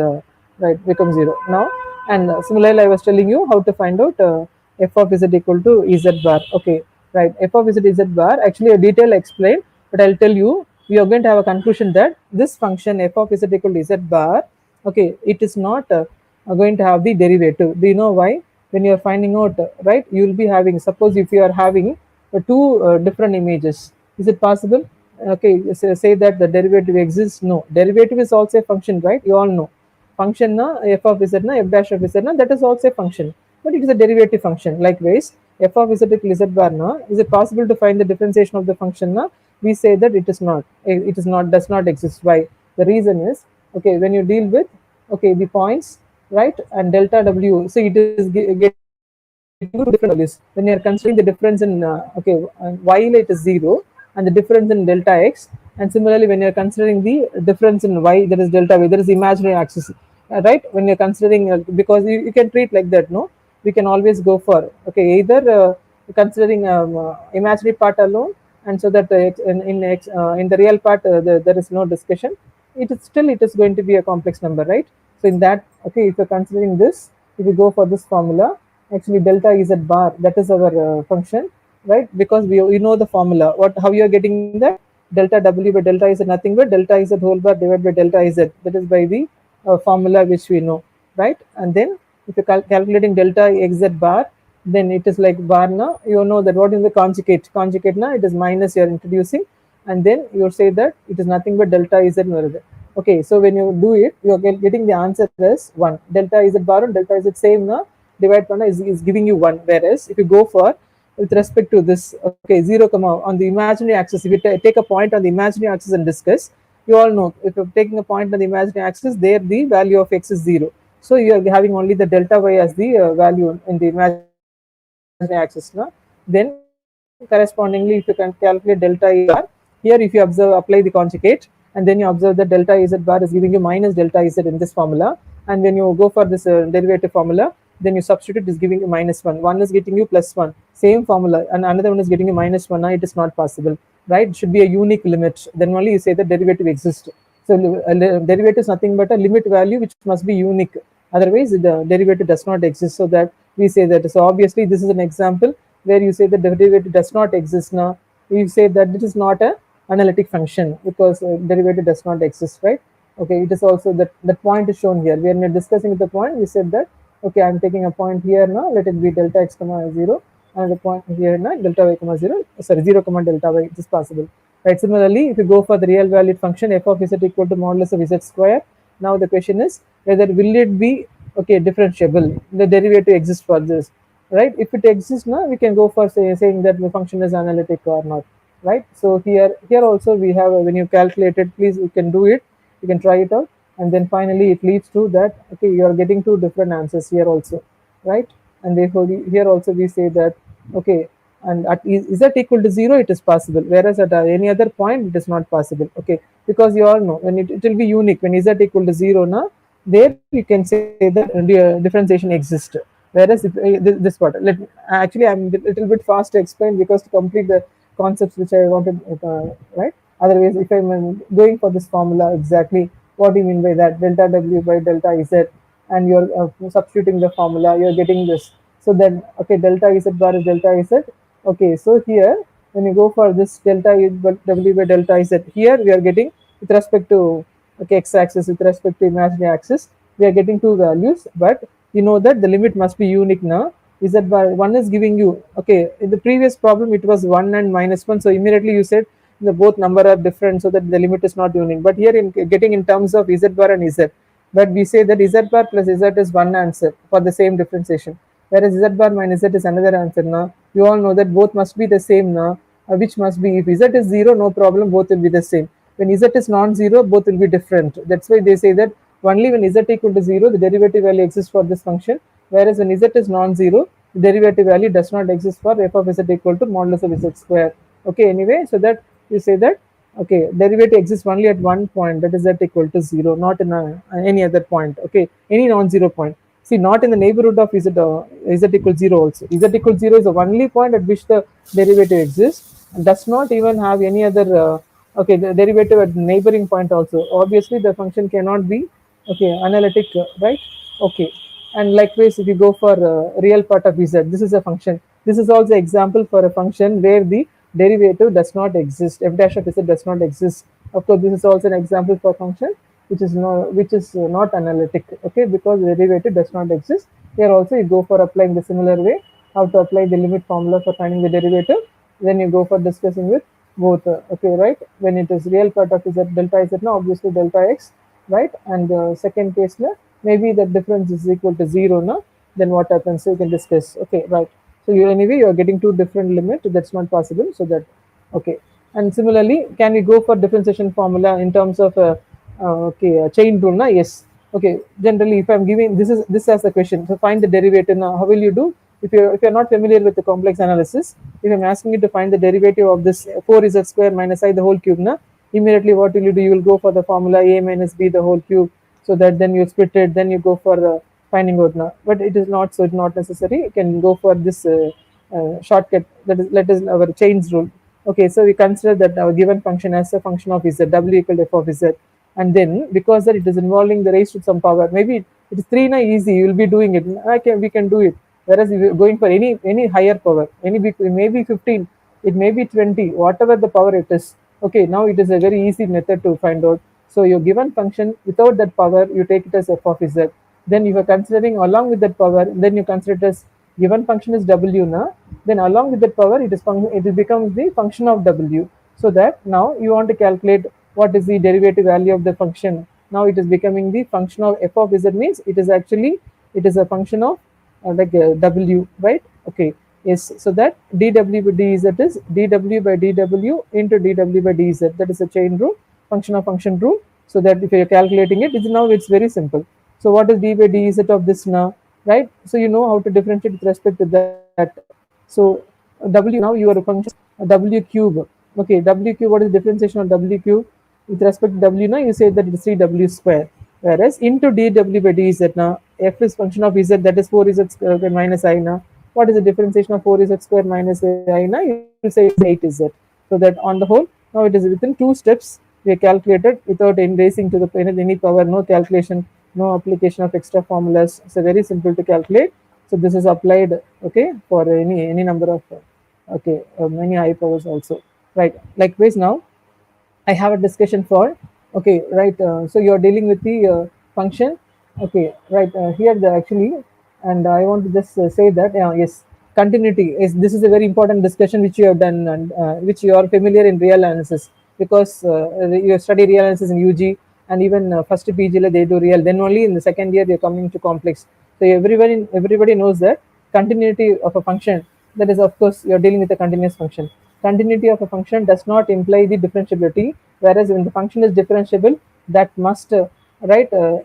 right, becomes 0. Now, and similarly, I was telling you how to find out f of z equal to z bar. Okay, right, f of z bar, actually a detail I explained, but I'll tell you, we are going to have a conclusion that this function f of z equal to z bar, okay, it is not going to have the derivative. Do you know why? When you are finding out, right, you will be having, suppose if you are having two different images, is it possible? Okay, say that the derivative exists. No, derivative is also a function, right? You all know function na f of z na f dash of z na, that is also a function, but it is a derivative function. Likewise, f of z equal z bar na, is it possible to find the differentiation of the function na? We say that it is not, it is not, does not exist. Why? The reason is, okay, when you deal with, okay, the points, right, and delta w, so it is getting two different values. When you are considering the difference in okay, while it is 0, and the difference in delta x, and similarly when you are considering the difference in y, there is delta y, there is imaginary axis, right? When you are considering, because you can treat like that, no, we can always go for, okay, either considering imaginary part alone, and so that in the real part there is no discussion, it is still, it is going to be a complex number, right? So in that, okay, if you're considering this, if you go for this formula, actually delta z bar, that is our function, right? Because we know the formula, what, how you are getting that, delta w by delta z, nothing but delta z whole bar divided by delta z, that is by the formula which we know, right? And then if you're calculating delta xz bar, then it is like bar na, you know that what is the conjugate na, it is minus you are introducing, and then you say that it is nothing but delta z. Okay, so when you do it, you are getting the answer as 1. Delta z bar and delta z same na, divide panna is giving you 1. Whereas if you go for, with respect to this, okay, 0 comma on the imaginary axis, if you take a point on the imaginary axis and discuss, you all know, if you're taking a point on the imaginary axis, there the value of x is 0. So you are having only the delta y as the value in the imaginary axis na. Then correspondingly, if you can calculate delta z bar, here if you observe, apply the conjugate, and then you observe that delta z bar is giving you minus delta z in this formula, and when you go for this derivative formula, then you substitute, is giving you minus 1, one is getting you plus 1, same formula, and another one is getting you minus 1. Now it is not possible, right? It should be a unique limit, then only you say that derivative exists. So derivative is nothing but a limit value which must be unique, otherwise the derivative does not exist. So that we say that, so obviously this is an example where you say that the derivative does not exist. Now you say that this is not a analytic function because derivative does not exist, right? Okay, it is also that point is shown here. When we're discussing the point, we said that, okay, I'm taking a point here now, let it be delta x comma 0, and the point here now, delta y comma 0, sorry, 0 comma delta y, it is possible, right? Similarly, if you go for the real valued function f of z equal to modulus of z square, now the question is whether will it be, okay, differentiable, the derivative exists for this, right? If it exists now, we can go for saying that the function is analytic or not, right? So here also we have, when you calculate it, please, you can do it, you can try it out, and then finally it leads to that, okay, you are getting two different answers here also, right? And therefore here also we say that, okay, and at z equal to 0 it is possible, whereas at any other point it is not possible, okay, because you all know when it will be unique, when z equal to 0 now, there you can say that differentiation exists. Whereas if this part, actually I'm a little bit fast to explain because to complete the concepts which I wanted, right? Otherwise, if I'm going for this formula exactly, what do you mean by that? Delta w by delta z, and you're substituting the formula, you're getting this. So then, okay, delta z bar is delta z. Okay, so here when you go for this delta w by delta z, here we are getting with respect to, okay, x-axis, with respect to imaginary axis, we are getting two values, but you know that the limit must be unique now. z bar 1 is giving you, okay, in the previous problem it was 1 and -1, so immediately you said the both number are different, so that the limit is not unique. But here in getting in terms of z bar and z, but we say that z bar plus z is one answer for the same differentiation, whereas z bar minus z is another answer. Now you all know that both must be the same now, which must be, if z is 0, no problem, both will be the same. When z is non-zero, both will be different. That's why they say that only when z equal to 0, the derivative value exists for this function, whereas when z is non-zero, the derivative value does not exist for f of z equal to modulus of z square. Okay, anyway, so that you say that, okay, derivative exists only at one point, that is z equal to 0, not in any other point, okay, any non-zero point. See, not in the neighborhood of z equals 0 also. Z equals 0 is the only point at which the derivative exists, and does not even have any other, okay, the derivative at neighboring point also. Obviously, the function cannot be, okay, analytic, right? Okay, and likewise, if you go for real part of z, this is a function. This is also example for a function where the derivative does not exist. F dash of z does not exist. Of course, this is also an example for function which is not analytic, okay, because the derivative does not exist. Here also you go for applying the similar way, how to apply the limit formula for finding the derivative. Then you go for discussing with both, okay, right? When it is real part of z delta z, now obviously delta x, right? And second case now, maybe the difference is equal to 0 now, then what happens, so you can discuss, okay, right? So you, anyway, you are getting two different limit, that's not possible, so that, okay. And similarly, can we go for differentiation formula in terms of okay, chain rule? Na? Yes. Okay. Generally, if I'm giving this as a question, so find the derivative. Now, how will you do? If you're not familiar with the complex analysis, if I'm asking you to find the derivative of this 4z square minus I the whole cube, na, immediately what will you do? You will go for the formula a minus b the whole cube, so that then you split it, then you go for finding out now. But it is not, so it's not necessary. You can go for this shortcut, that is our chains rule. Okay, so we consider that our given function as a function of z, w equal to f of z, and then because that it is involving the raised to some power, maybe it is 3 na easy, you will be doing it. We can do it. Whereas if you're going for any higher power, it may be 15, it may be 20, whatever the power it is. Okay, now it is a very easy method to find out. So your given function without that power, you take it as f of z. Then if you are considering along with that power, then you consider it as given function is w now, then along with that power, it becomes the function of w. So that now you want to calculate what is the derivative value of the function. Now it is becoming the function of f of z, means it is actually, it is a function of w, right? Okay, yes, so that dw by dz is dw by dw into dw by dz, that is a chain rule, function of function rule. So that if you are calculating it, now it's very simple. So what is d by dz of this now, right? So you know how to differentiate with respect to that. So w, now your function w cube, okay, w cube, what is the differentiation of w cube with respect to w? Now you say that it is 3w square, whereas into dw by dz, now f is function of z, that is 4z square minus I. Now what is the differentiation of 4z square minus I? Now you will say it's 8z. So that on the whole, now it is within 2 steps we calculated without raising to the any power, no calculation, no application of extra formulas. It's very simple to calculate. So this is applied, okay, for any number of okay, many high powers also, right? Likewise, now I have a discussion for, okay, right? So you are dealing with the function, okay, right? Here the actually, and I want to just say that yes, continuity is, this is a very important discussion which you have done, and which you are familiar in real analysis, because you study real analysis in UG, and even first PG they do real. Then only in the second year they are coming to complex. So everybody knows that continuity of a function, that is of course you are dealing with a continuous function. Continuity of a function does not imply the differentiability, whereas when the function is differentiable, that must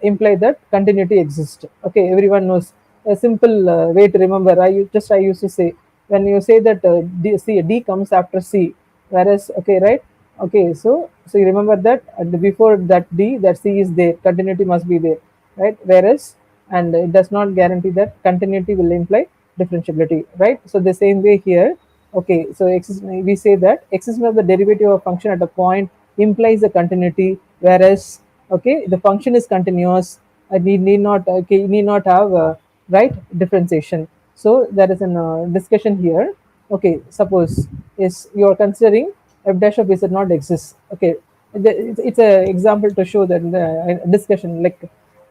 imply that continuity exists. Okay, everyone knows. A simple way to remember, I used to say, when you say that D comes after C, whereas, okay, right? Okay, so you remember that before that D, that C is there, continuity must be there, right? Whereas, and it does not guarantee that continuity will imply differentiability, right? So the same way here, okay, so we say that existence of the derivative of function at a point implies a continuity, whereas, okay, the function is continuous, need not have right differentiation. So there is a discussion here. Okay, suppose is you are considering f dash of z not exists. Okay, it's an example to show that in the discussion, like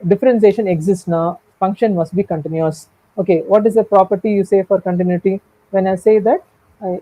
differentiation exists now, function must be continuous. Okay, what is the property you say for continuity? When I say that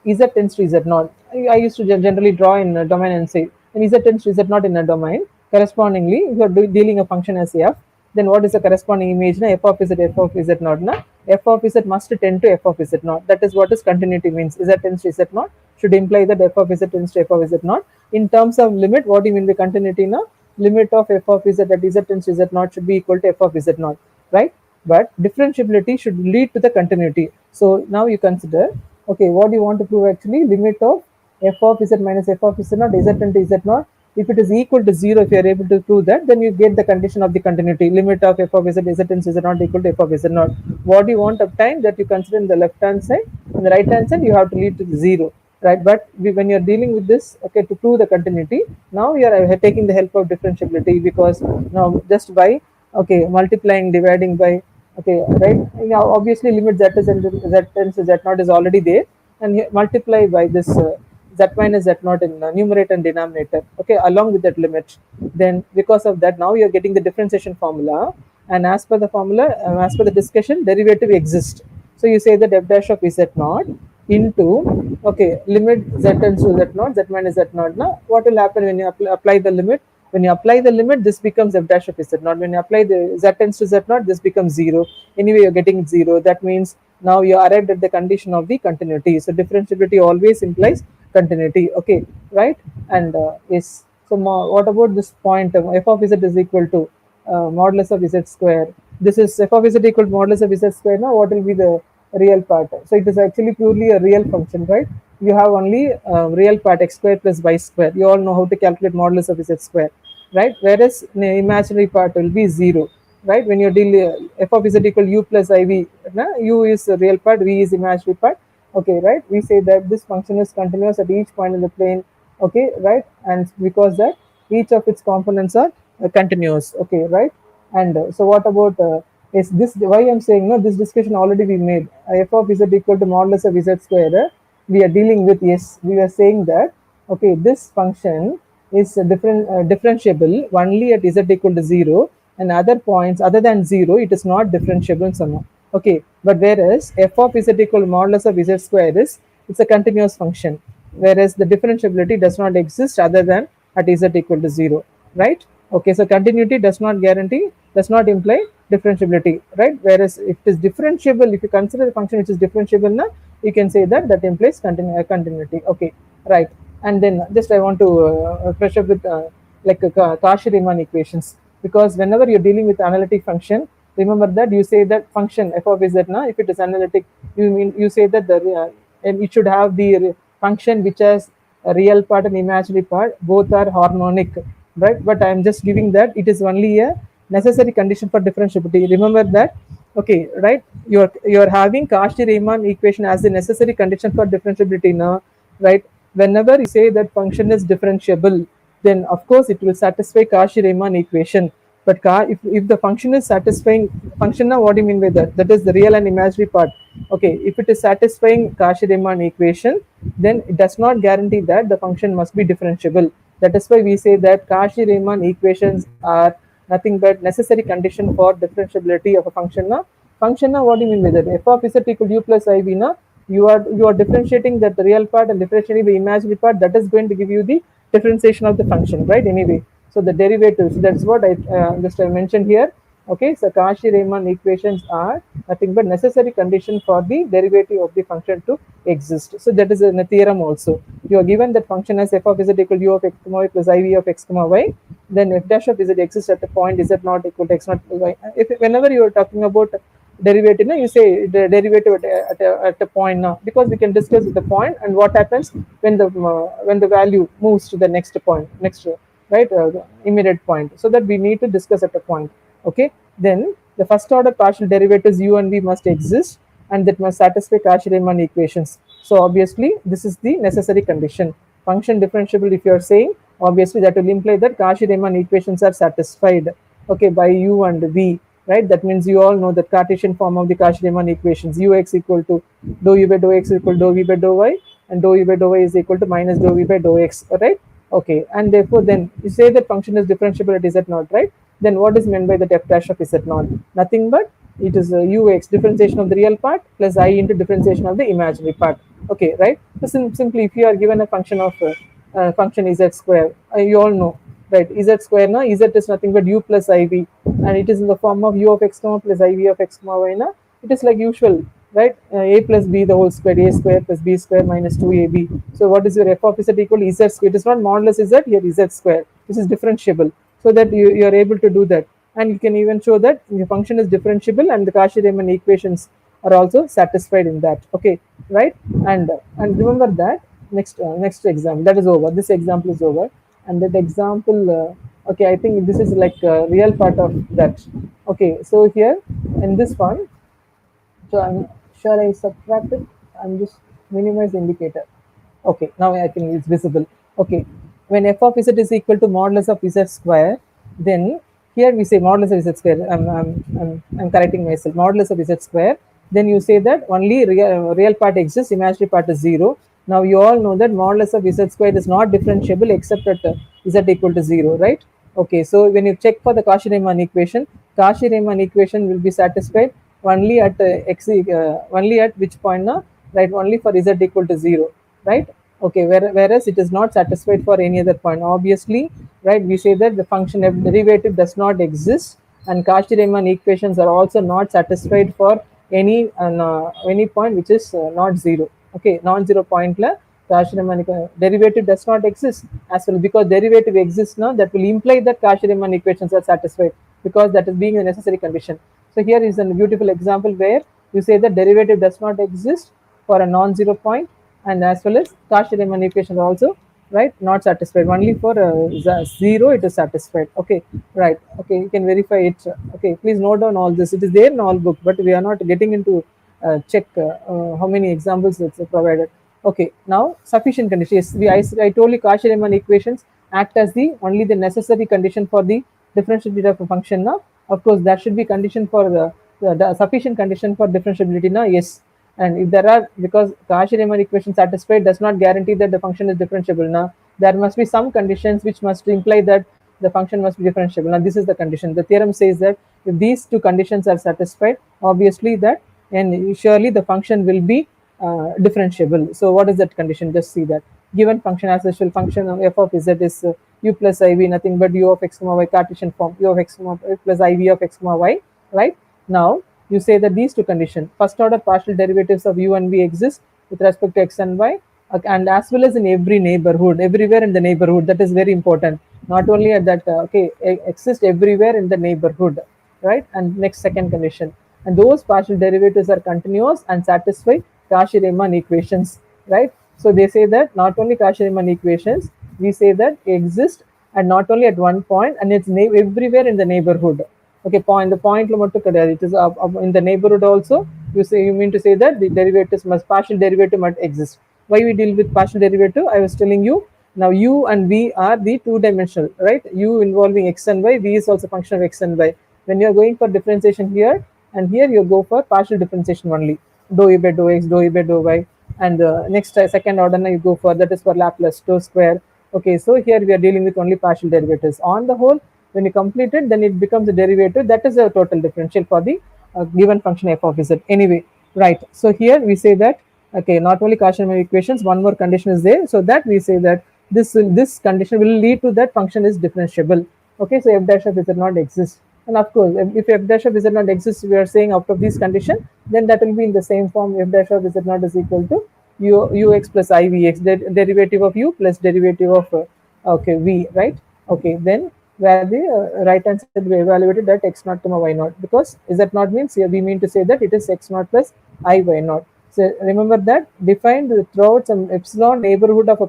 Z tends to Z naught, I used to generally draw in a domain and say when Z tends to Z naught in a domain, correspondingly, if you are dealing a function as f, then what is the corresponding image? Na? F of Z, f of Z naught. Na? F of Z must tend to f of Z naught. That is what is continuity means. Z tends to Z naught should imply that f of Z tends to f of Z naught. In terms of limit, what do you mean by continuity? Na? Limit of f of Z at Z tends to Z naught should be equal to f of Z naught, right? But differentiability should lead to the continuity. So now you consider, okay, what do you want to prove actually? Limit of f of Z minus f of Z naught, Z into Z naught. If it is equal to 0, if you are able to prove that, then you get the condition of the continuity. Limit of f of Z, Z into Z naught equal to f of Z naught. What do you want to obtain? That you consider in the left hand side. On the right hand side, you have to lead to 0. Right, but when you are dealing with this, okay, to prove the continuity, now you are taking the help of differentiability, because now just by, okay, multiplying, dividing by, okay, right, now obviously limit z is and z tends to z naught is already there, and multiply by this z minus z naught in numerator and denominator, okay, along with that limit. Then because of that, now you are getting the differentiation formula, and as per the formula, as per the discussion, derivative exists. So you say that f dash of z naught into, okay, limit z tends to z naught, z minus z naught. Now what will happen when you apply the limit? When you apply the limit, this becomes f dash of z naught. When you apply the z tends to z naught, this becomes 0. Anyway, you're getting 0. That means now you arrived at the condition of the continuity. So differentiability always implies continuity. Okay, right? And yes. So what about this point? F of z is equal to modulus of z square. This is f of z equal to modulus of z square. Now what will be the real part? So it is actually purely a real function, right? You have only real part x square plus y square. You all know how to calculate modulus of z square, right? Whereas the imaginary part will be 0, right? When you deal f of z equal u plus iv, u is the real part, v is imaginary part. Okay, right? We say that this function is continuous at each point in the plane. Okay, right? And because that each of its components are continuous. Okay, right? And so what about is this? Why I'm saying no? This discussion already we made. F of z equal to modulus of z square. We are dealing with, yes. We are saying that, okay, this function is differentiable only at z equal to 0, and other points other than 0 it is not differentiable somehow. Okay, but whereas f of z equal to modulus of z square is, it's a continuous function, whereas the differentiability does not exist other than at z equal to 0, right? Okay, so continuity does not guarantee, does not imply differentiability, right? Whereas if it is differentiable, if you consider a function which is differentiable now, you can say that that implies continuity. Okay, right? And then just I want to brush up with like Cauchy-Riemann equations, because whenever you're dealing with analytic function, remember that you say that function f of z now, if it is analytic, you say that the and it should have the function which has a real part and imaginary part, both are harmonic, right? But I am just giving that it is only a necessary condition for differentiability. Remember that, okay, right? You're having Cauchy-Riemann equation as the necessary condition for differentiability now, right? Whenever you say that function is differentiable, then of course it will satisfy Cauchy-Riemann equation. But if the function is satisfying function, now what do you mean by that? That is the real and imaginary part. Okay, if it is satisfying Cauchy-Riemann equation, then it does not guarantee that the function must be differentiable. That is why we say that Cauchy-Riemann equations are nothing but necessary condition for differentiability of a function. Now, function now, what do you mean by that? F of z equal to u plus iv. Now, you are differentiating that the real part and differentiating the imaginary part. That is going to give you the differentiation of the function, right? Anyway, so the derivatives, that's what I just mentioned here. Okay, so Cauchy-Riemann equations are nothing but necessary condition for the derivative of the function to exist. So that is in a theorem also. You are given that function as f of z equal to u of x comma y plus iv of x comma y, then f dash of z exists at the point z not equal to x naught plus y. If whenever you are talking about derivative, you say the derivative at a point now, because we can discuss the point and what happens when the value moves to the next point, next, right, the immediate point. So that we need to discuss at a point. Okay, then the first order partial derivatives u and v must exist, and that must satisfy Cauchy-Riemann equations. So obviously this is the necessary condition. Function differentiable, if you are saying, obviously that will imply that Cauchy-Riemann equations are satisfied, okay, by u and v, right? That means you all know the Cartesian form of the Cauchy-Riemann equations. Ux equal to dou u by dou x equal to dou v by dou y, and dou u by dou y is equal to minus dou v by dou x, right? Okay, and therefore then you say that function is differentiable at z naught, right? Then what is meant by the f dash of z naught? Nothing but it is ux differentiation of the real part plus I into differentiation of the imaginary part. Okay, right? So simply if you are given a function of function z square, you all know, right? Z square now, z is nothing but u plus iv, and it is in the form of u of x comma plus iv of x comma y. Now it is like usual, right? A plus b the whole square, a square plus b square minus 2ab. So what is your f of z equal to z square? It is not modulus z, here z square. This is differentiable, so that you are able to do that, and you can even show that the function is differentiable and the Cauchy-Riemann equations are also satisfied in that. Okay, right? And remember that next example, that is over. This example is over, and that example. Okay, I think this is like a real part of that. Okay, so here in this one, so I'm sure I subtracted. I'm just minimize the indicator. Okay, now I think it's visible. Okay, when f of z is equal to modulus of z square, then here we say modulus of z square. I'm correcting myself. Modulus of z square. Then you say that only real part exists, imaginary part is 0. Now you all know that modulus of z square is not differentiable except at z equal to 0, right? Okay, so when you check for the Cauchy-Riemann equation, Cauchy-Riemann equation will be satisfied only at only at which point now, right? Only for z equal to 0, right? Okay, whereas it is not satisfied for any other point. Obviously, right? We say that the function f derivative does not exist, and Cauchy-Riemann equations are also not satisfied for any point which is not 0. Okay, non-zero point la Cauchy-Riemann derivative does not exist as well, because derivative exists now. That will imply that Cauchy-Riemann equations are satisfied, because that is being a necessary condition. So here is a beautiful example where you say that derivative does not exist for a non-zero point, and as well as Cauchy-Riemann equation also, right, not satisfied. Only for 0 it is satisfied. Okay, right. Okay, you can verify it. Okay, please note down all this. It is there in all book, but we are not getting into check how many examples it's provided. Okay, now sufficient condition. Yes, I told you Cauchy-Riemann equations act as the only the necessary condition for the differentiability of a function. Now, of course, that should be condition for the sufficient condition for differentiability. Now, yes, and if there are, because Cauchy-Riemann equation satisfied does not guarantee that the function is differentiable. Now, there must be some conditions which must imply that the function must be differentiable. Now, this is the condition. The theorem says that if these two conditions are satisfied, obviously that, and surely the function will be differentiable. So what is that condition? Just see that given function, as usual, function of f of z is u plus iv, nothing but u of x comma y, Cartesian form, u of x comma plus iv of x comma y, right? Now you say that these two conditions, first order partial derivatives of u and v exist with respect to x and y, and as well as in every neighborhood, everywhere in the neighborhood. That is very important. Not only at that, okay, exist everywhere in the neighborhood, right? And next, second condition, and those partial derivatives are continuous and satisfy Cauchy-Riemann equations, right? So they say that not only Cauchy-Riemann equations, we say that exist, and not only at one point, and it's everywhere in the neighborhood. Okay, the point it is in the neighborhood also. You mean to say that the derivatives must, partial derivative must exist. Why we deal with partial derivative? I was telling you, now u and v are the two-dimensional, right? U involving x and y, v is also function of x and y. When you are going for differentiation here and here, you go for partial differentiation only, dou e by dou x, dou e by dou y, and next second order now you go for, that is for Laplace dou square. Okay, so here we are dealing with only partial derivatives. On the whole, when you complete it, then it becomes a derivative, that is a total differential for the given function f of z. Anyway, right, so here we say that, okay, not only Cauchy-Riemann equations, one more condition is there, so that we say that this condition will lead to that function is differentiable. Okay, so f dash of z not exist, and of course if f dash of z not exists, we are saying out of these condition, then that will be in the same form, f dash of z not is equal to ux plus ivx, derivative of u plus derivative of okay, v, right? Okay, then where the right hand side we evaluated at x naught comma y naught, because z naught means here we mean to say that it is x naught plus I y naught. So remember that defined throughout some epsilon neighborhood of a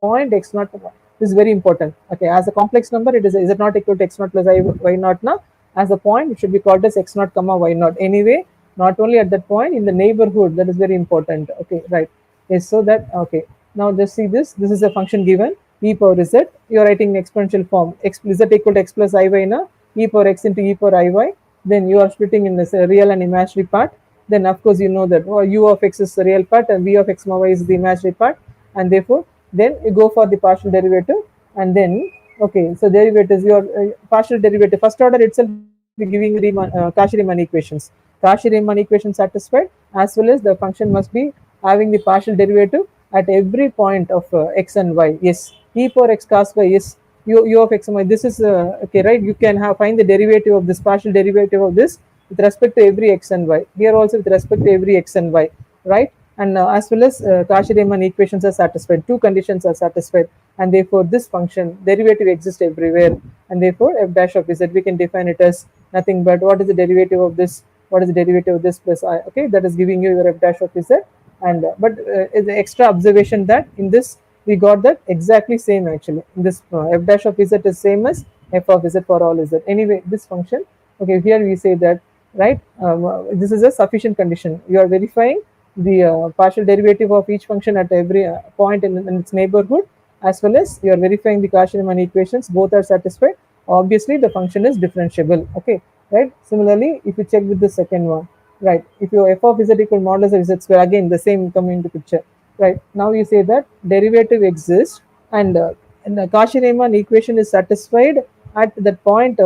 point x naught. This is very important. Okay, as a complex number, it is not equal to x naught plus I y naught. Now, as a point, it should be called as x naught comma y naught. Anyway, not only at that point, in the neighborhood, that is very important. Okay, right. Yes, so that, okay. Now just see this. This is a function given e power z. You are writing in exponential form, x z equal to x plus I y now, e power x into e power I y. Then you are splitting in this real and imaginary part. Then of course you know that u of x is the real part and v of x comma y is the imaginary part, and therefore then you go for the partial derivative, and then okay, so derivative is your partial derivative. First order itself be giving the Cauchy-Riemann equations. Cauchy-Riemann equation satisfied, as well as the function must be having the partial derivative at every point of x and y. Yes, e power x cos y, yes, u of x and y. This is okay, right? You can find the derivative of this, partial derivative of this with respect to every x and y. Here also with respect to every x and y, right? And as well as Cauchy-Riemann equations are satisfied. Two conditions are satisfied, and therefore this function derivative exists everywhere, and therefore f dash of z, we can define it as nothing but what is the derivative of this, what is the derivative of this plus I. Okay, that is giving you your f dash of z. And but the extra observation that in this we got that exactly same actually. In this f dash of z is same as f of z for all z. Anyway, this function, okay, here we say that, right, this is a sufficient condition. You are verifying the partial derivative of each function at every point in its neighborhood, as well as you are verifying the Cauchy-Riemann equations, both are satisfied. Obviously the function is differentiable. Okay, right? Similarly, if you check with the second one, right, if your f of z equal modulus of z square, again the same coming into picture, right? Now you say that derivative exists, and the Cauchy-Riemann equation is satisfied at that point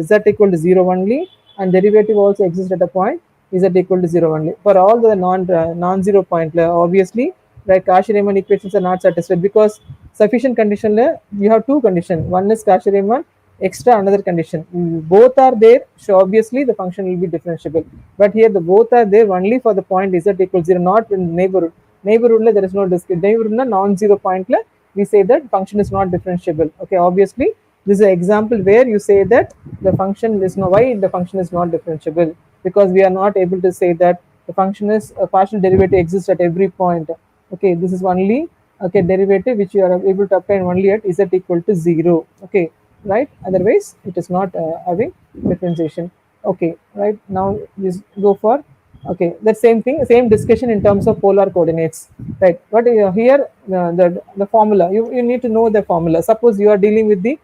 z equal to 0 only, and derivative also exists at a point z equal to 0 only. For all the non-zero point, obviously, right, Cauchy-Riemann equations are not satisfied, because sufficient condition you have two conditions. One is Cauchy-Riemann, extra another condition. Both are there, so obviously the function will be differentiable. But here the both are there only for the point z equals 0, not in neighborhood. Neighborhood there is no discrete. Neighborhood non-zero point we say that function is not differentiable. Okay, obviously this is an example where you say that the function is no, why the function is not differentiable, because we are not able to say that the function is a partial derivative exists at every point. Okay, this is only, okay, derivative which you are able to obtain only at z equal to 0. Okay, right, otherwise it is not having differentiation. Okay, right, now just go for, okay, the same thing, same discussion in terms of polar coordinates, right? But here the formula, you need to know the formula. Suppose you are dealing with the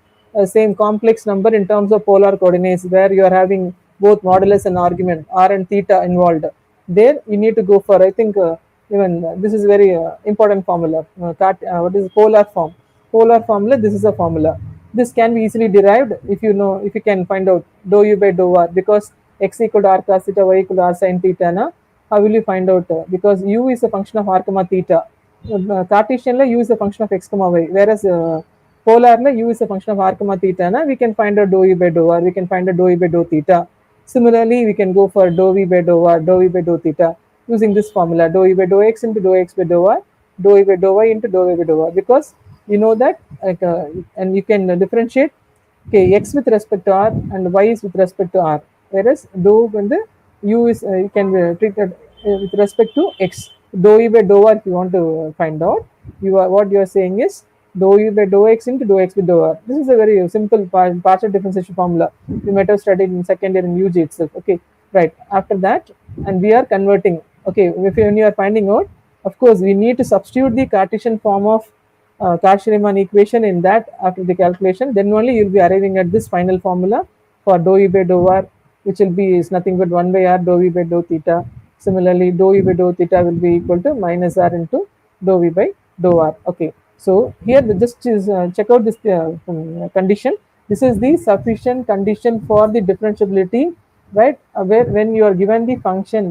same complex number in terms of polar coordinates, where you are having both modulus and argument r and theta involved. There you need to go for, I think even this is very important formula. What is polar form? Polar formula. This is a formula. This can be easily derived if you know, if you can find out dou u by dou r, because x equal to r cos theta, y equal to r sin theta. Na, how will you find out? Because u is a function of r comma theta. Cartesian u is a function of x comma y, whereas polar u is a function of r comma theta. Na, we can find out dou u by dou r. We can find out dou u by dou theta. Similarly, we can go for dou v by dou r, dou v by dou theta, using this formula, dou u by dou x into dou x by dou r, dou u by dou y into dou y by dou r, because you know that, like, and you can differentiate, okay, x with respect to r and y is with respect to r, whereas dou when the u is you can treat it with respect to x. Dou u by dou r, if you want to find out, what you are saying is dou u by dou x into dou x by dou r. This is a very simple partial differentiation formula. You might have studied in second year in UG itself. Okay, right. After that, and we are converting. Okay, when you are finding out, of course, we need to substitute the Cartesian form of Cauchy-Riemann equation in that after the calculation. Then only you will be arriving at this final formula for dou u by dou r, which will be is nothing but 1 by r dou v by dou theta. Similarly, dou u by dou theta will be equal to minus r into dou v by dou r. Okay, so here just check out this condition. This is the sufficient condition for the differentiability, right? Where when you are given the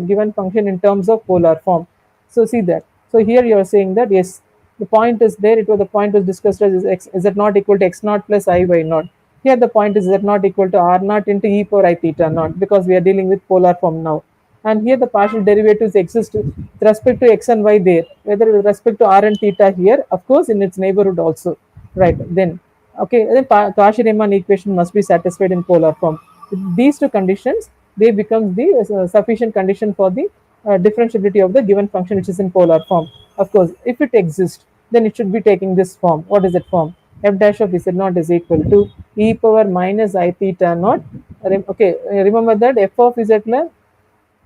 given function in terms of polar form. So see that. So here you are saying that yes, the point is there. The point was discussed as x z not equal to x naught plus I y naught. Here the point is z not equal to r naught into e power I theta naught, because we are dealing with polar form now. And here the partial derivatives exist with respect to x and y there, whether with respect to r and theta here, of course in its neighborhood also, right? Then okay, then Cauchy-Riemann equation must be satisfied in polar form. With these two conditions, they become the sufficient condition for the differentiability of the given function which is in polar form. Of course, if it exists, then it should be taking this form. What is that form? F dash of z naught is equal to e power minus I theta naught. Okay, remember that f of z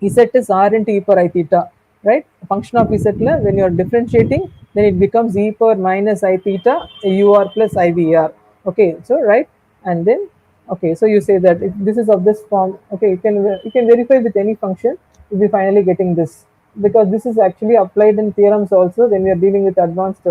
is r into e power I theta, right? A function of z when you are differentiating, then it becomes e power minus I theta ur plus ivr. Okay, so right, and then okay, so you say that if this is of this form, okay, you can verify with any function, you'll be finally getting this, because this is actually applied in theorems also when we are dealing with advanced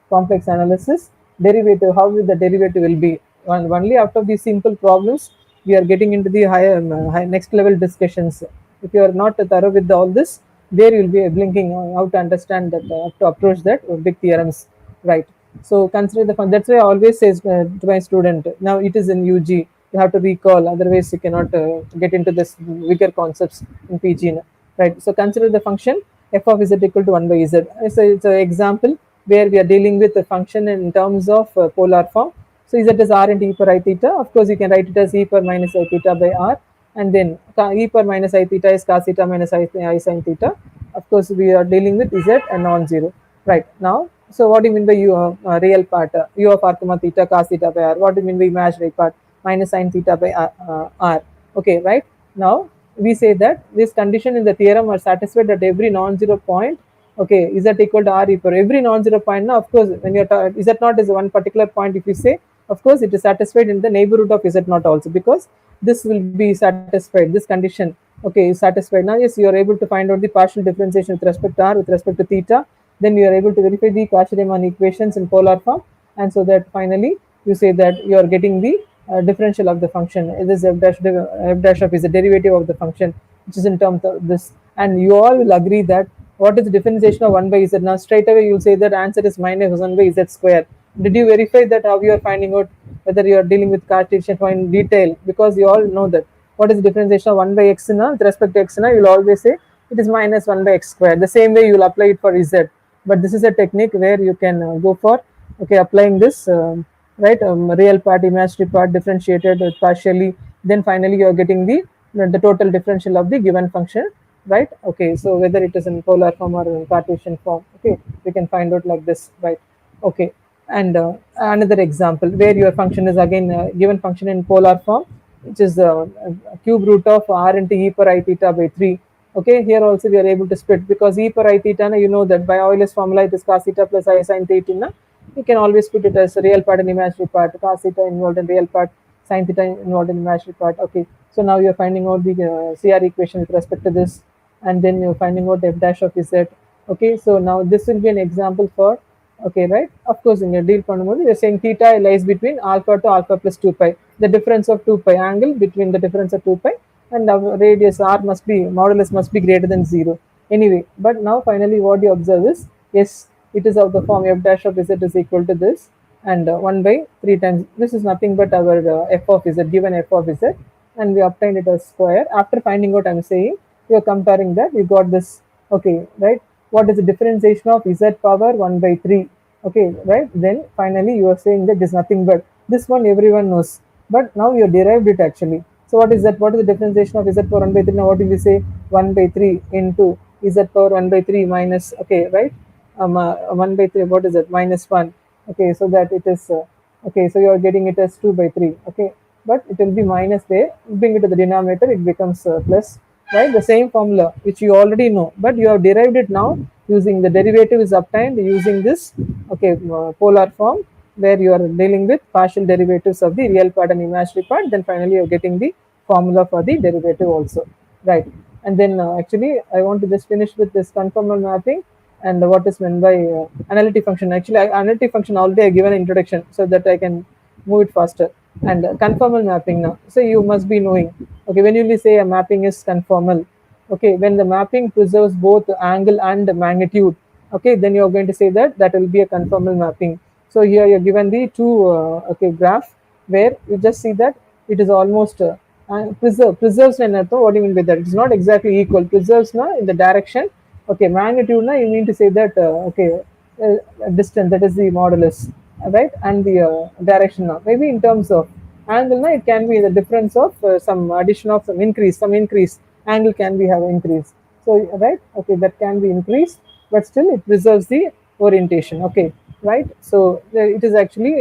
complex analysis. Derivative, how will the derivative will be, and only after these simple problems we are getting into the higher next level discussions. If you are not thorough with all this, there you will be blinking how to understand that, to approach that big theorems, right? So consider that's why I always says to my student, now it is in UG, you have to recall, otherwise you cannot get into this bigger concepts in PG, right? So consider the function f of z equal to 1 by z. It's an example where we are dealing with the function in terms of polar form. So z is r into e per I theta. Of course, you can write it as e per minus I theta by r, and then e per minus I theta is cos theta minus I sin theta. Of course, we are dealing with z and non-zero, right? Now, so what do you mean by real part? U of r comma theta cos theta by r. What do you mean by imaginary part? Minus sin theta by r. Okay, right? Now, we say that this condition in the theorem are satisfied at every non-zero point. Okay, z equal to r e per every non-zero point. Now, of course, when you're z naught is one particular point, if you say, of course, it is satisfied in the neighborhood of z naught also, because this will be satisfied. This condition, okay, is satisfied. Now, yes, you are able to find out the partial differentiation with respect to r, with respect to theta. Then you are able to verify the Cauchy-Riemann equations in polar form, and so that finally you say that you are getting the differential of the function. It is f dash of is the derivative of the function, which is in terms of this. And you all will agree that what is the differentiation of 1 by z? Now straight away you will say that answer is minus 1 by z square. Did you verify that how you are finding out whether you are dealing with Cartesian in detail? Because you all know that what is the differentiation of 1 by x now with respect to x now, you will always say it is minus 1 by x square. The same way you will apply it for z. But this is a technique where you can go for, okay, applying this, right, real part, imaginary part differentiated partially, then finally you are getting the total differential of the given function, right? Okay, so whether it is in polar form or in Cartesian form, okay, we can find out like this, right? Okay, and another example where your function is again given function in polar form, which is cube root of r into e per I theta by 3. Okay, here also we are able to split, because e per I theta, you know that by Euler's formula it is cos theta plus I sin theta. You can always put it as a real part and imaginary part, cos theta involved in real part, sin theta involved in imaginary part. Okay, so now you're finding out the CR equation with respect to this, and then you're finding out f dash of z. Okay, so now this will be an example for, okay, right? Of course, in your deal பண்ணும்போது you're saying theta lies between alpha to alpha plus 2 pi. The difference of 2 pi angle between the difference of 2 pi and our radius r must be, modulus must be greater than 0. Anyway, but now finally what you observe is, yes, it is of the form f dash of z is equal to this, and 1 by 3 times, this is nothing but our f of z, given f of z, and we obtained it as square. After finding out, I'm saying, you are comparing that, you got this, okay, right? What is the differentiation of z power 1 by 3? Okay, right? Then finally you are saying that is nothing but this one everyone knows, but now you derived it actually. So what is that? What is the differentiation of z power 1 by 3? Now what will we say? 1 by 3 into z power 1 by 3 minus, okay, right? 1 by 3, what is it? Minus 1. Okay, so that it is, okay, so you are getting it as 2 by 3. Okay, but it will be minus there. Bring it to the denominator, it becomes plus, right? The same formula which you already know, but you have derived it now using the derivative is obtained using this, okay, polar form, where you are dealing with partial derivatives of the real part and imaginary part. Then finally you are getting the formula for the derivative also, right? And then actually I want to just finish with this conformal mapping and what is meant by analytic function. Actually, analytic function already I given an introduction so that I can move it faster. And conformal mapping now, so you must be knowing, okay, when you say a mapping is conformal, okay, when the mapping preserves both angle and magnitude, okay, then you are going to say that that will be a conformal mapping. So here you're given the two okay, graph where you just see that it is almost preserves and what do you mean by that? It's not exactly equal. Preserves now in the direction, okay, magnitude now you mean to say that okay, distance, that is the modulus, right? And the direction now maybe in terms of angle now it can be the difference of some addition of some increase angle can be have increase, so right, okay, that can be increased, but still it preserves the orientation, okay, right? So it is actually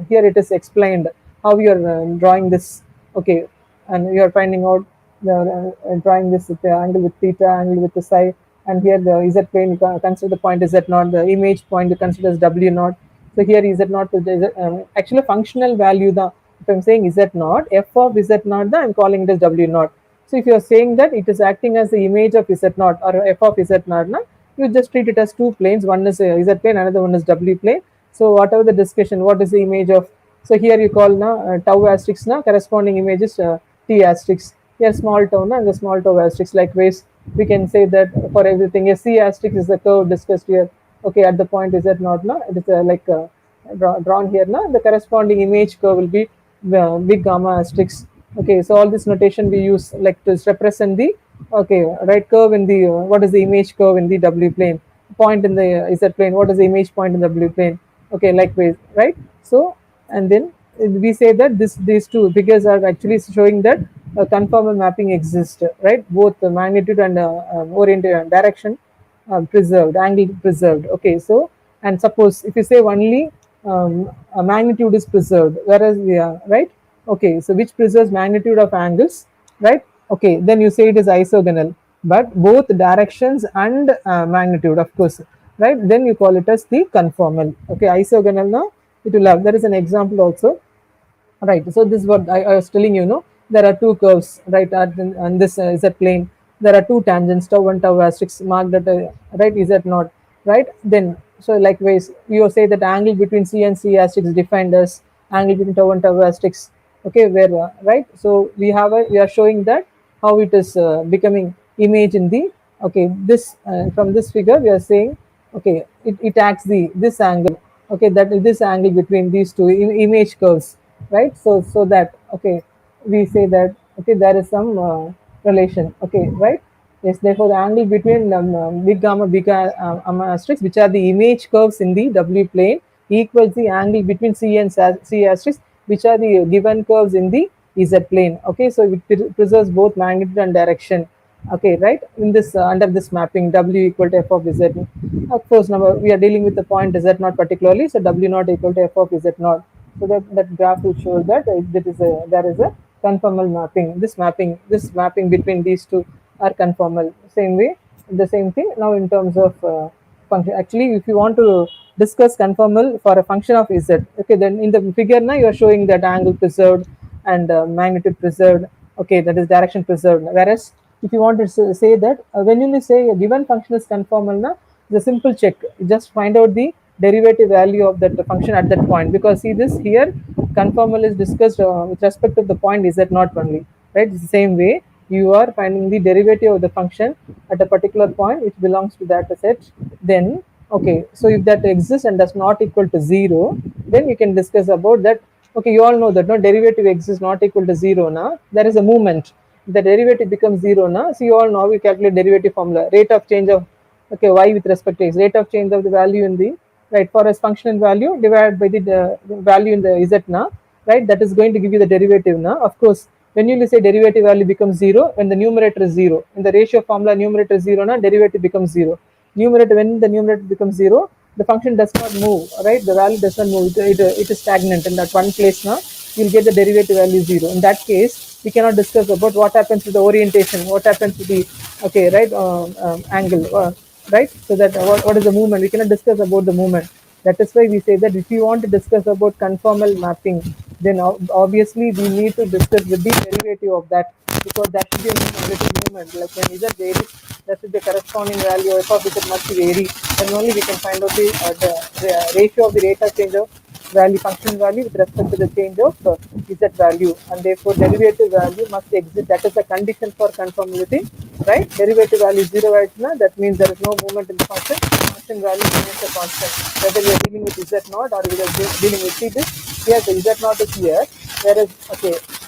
here it is explained how you are drawing this, okay, and you are finding out the drawing this with the angle with theta, angle with the psi, and here the z plane, you consider the point z naught, the image point you consider as w naught. So here z naught is actually functional value, the if I'm saying z naught, f of z naught, I'm calling it as w naught. So if you are saying that it is acting as the image of z naught or f of z naught, you just treat it as two planes, one is z plane, another one is w plane. So whatever the discussion, what is the image of, so here you call now tau asterisk now corresponding image is t asterisk. here small tau and the small tau asterisk. Likewise, we can say that for everything, a C asterisk is the curve discussed here. Okay, at the point is that not now? It is drawn here now. The corresponding image curve will be big gamma asterisk. Okay, so all this notation we use like to represent the right curve in the what is the image curve in the W plane, point in the Z plane, what is the image point in the W plane. Okay, likewise, right? So and then we say that these two figures are actually showing that a conformal mapping exists, right? Both the magnitude and orientation direction preserved, angle preserved. Okay, so and suppose if you say only a magnitude is preserved, whereas we are right. Okay, so which preserves magnitude of angles, right? Okay, then you say it is isogonal, but both directions and magnitude, of course, right? Then you call it as the conformal. Okay, isogonal now it will have. There is an example also. Right. So this is what I was telling you. No, there are two curves, right? On this Z plane, there are two tangents, tau 1, tau asterisk marked at right. Is that not right? Then so likewise, you say that angle between C and C asterisk is defined as angle between tau 1, tau asterisk. Okay, where right? So we are showing that how it is becoming image in the this from this figure we are saying it acts this angle, that is this angle between these two image curves, right? So that we say that there is some relation, right? Yes, therefore the angle between big gamma asterisk, which are the image curves in the W plane, equals the angle between C and C asterisk, which are the given curves in the Z plane. Okay, so it preserves both magnitude and direction. Okay, right? In this under this mapping, W equal to F of Z. Of course, now we are dealing with the point Z naught particularly, so W naught equal to F of Z naught. So that graph will show that there is a conformal mapping. This mapping between these two are conformal. Same way, the same thing. Now in terms of function, actually, if you want to discuss conformal for a function of Z, okay, then in the figure now you are showing that angle preserved and magnitude preserved. Okay, that is direction preserved. Whereas if you want to say that when you say a given function is conformal, now the simple check, just find out the derivative value of that function at that point, because see this here conformal is discussed with respect to the point is that not only, right? It's the same way you are finding the derivative of the function at a particular point which belongs to that set. Then so if that exists and does not equal to 0, then you can discuss about that. Okay, you all know that no derivative exists not equal to 0 now, there is a movement, the derivative becomes 0 now. So you all know we calculate derivative formula, rate of change of y with respect to x, rate of change of the value in the right for a function value divided by the value in the z now, right? That is going to give you the derivative now. Of course, when you say derivative value becomes 0 when the numerator is 0, in the ratio formula numerator is 0 now, derivative becomes 0. Numerator, when the numerator becomes 0, the function does not move, right? The value does not move, it is stagnant in that one place now. You'll get the derivative value 0. In that case, we cannot discuss about what happens to the orientation, what happens to the angle, right? So that what is the movement? We cannot discuss about the movement. That is why we say that if you want to discuss about conformal mapping, then obviously we need to discuss with the derivative of that, because that should be a relative movement. Like when z varies, that is the corresponding value f of z must vary. Then only we can find out the ratio of the rate of change of function value with respect to the change of z value, and therefore derivative value must exist. That is the condition for conformability, right? Derivative value 0 right now, that means there is no movement in the function. Function value remains a constant, whether we are dealing with z naught or we are dealing with this. Here the z naught is here, whereas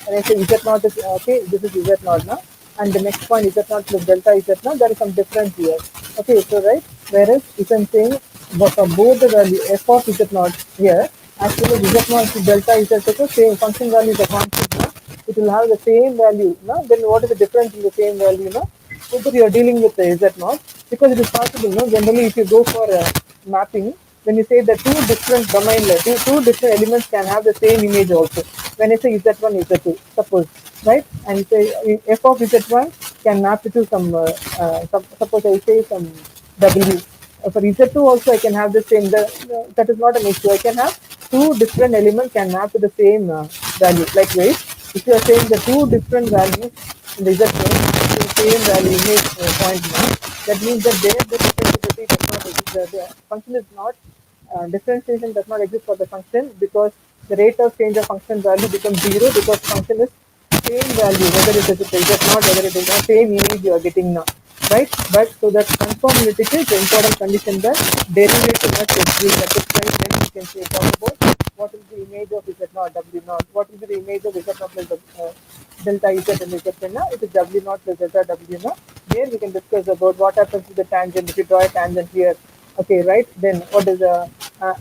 when I say z naught is this is z naught now, and the next point z naught plus delta z naught, there is some difference here. Okay, so right, whereas if I'm saying but for both the value f of z naught here, actually z naught to delta z naught, same function value is a constant now, it will have the same value now. Then what is the difference in the same value now? Whether you are dealing with the z naught, because it is possible, no? Generally, if you go for mapping, when you say the two different domain, two different elements can have the same image also. When I say z1, z2, suppose, right? And you say f of z1 can map to some, suppose I say some w. For z2 also I can have the same, that is not an issue. I can have two different elements can map to the same value. Likewise, if you are saying the two different values in the z plane, the same value image point now, that means that there the differentiability does not exist. The function is not, differentiation does not exist for the function, because the rate of change of function value becomes 0, because function is same value, whether it is not, whether it is not, same image you are getting now, right? But so that conformity is the important condition that derivative must exist. That is why then we can say talk about what is the image of Z naught, W naught, what is the image of Z naught plus delta Z and Z naught, it is W naught plus delta W naught. Here we can discuss about what happens to the tangent if you draw a tangent here. Okay, right? Then what is the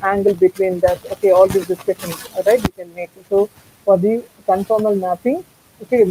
angle between that? Okay, all these discussions, right? We can make. So for the conformal mapping, okay,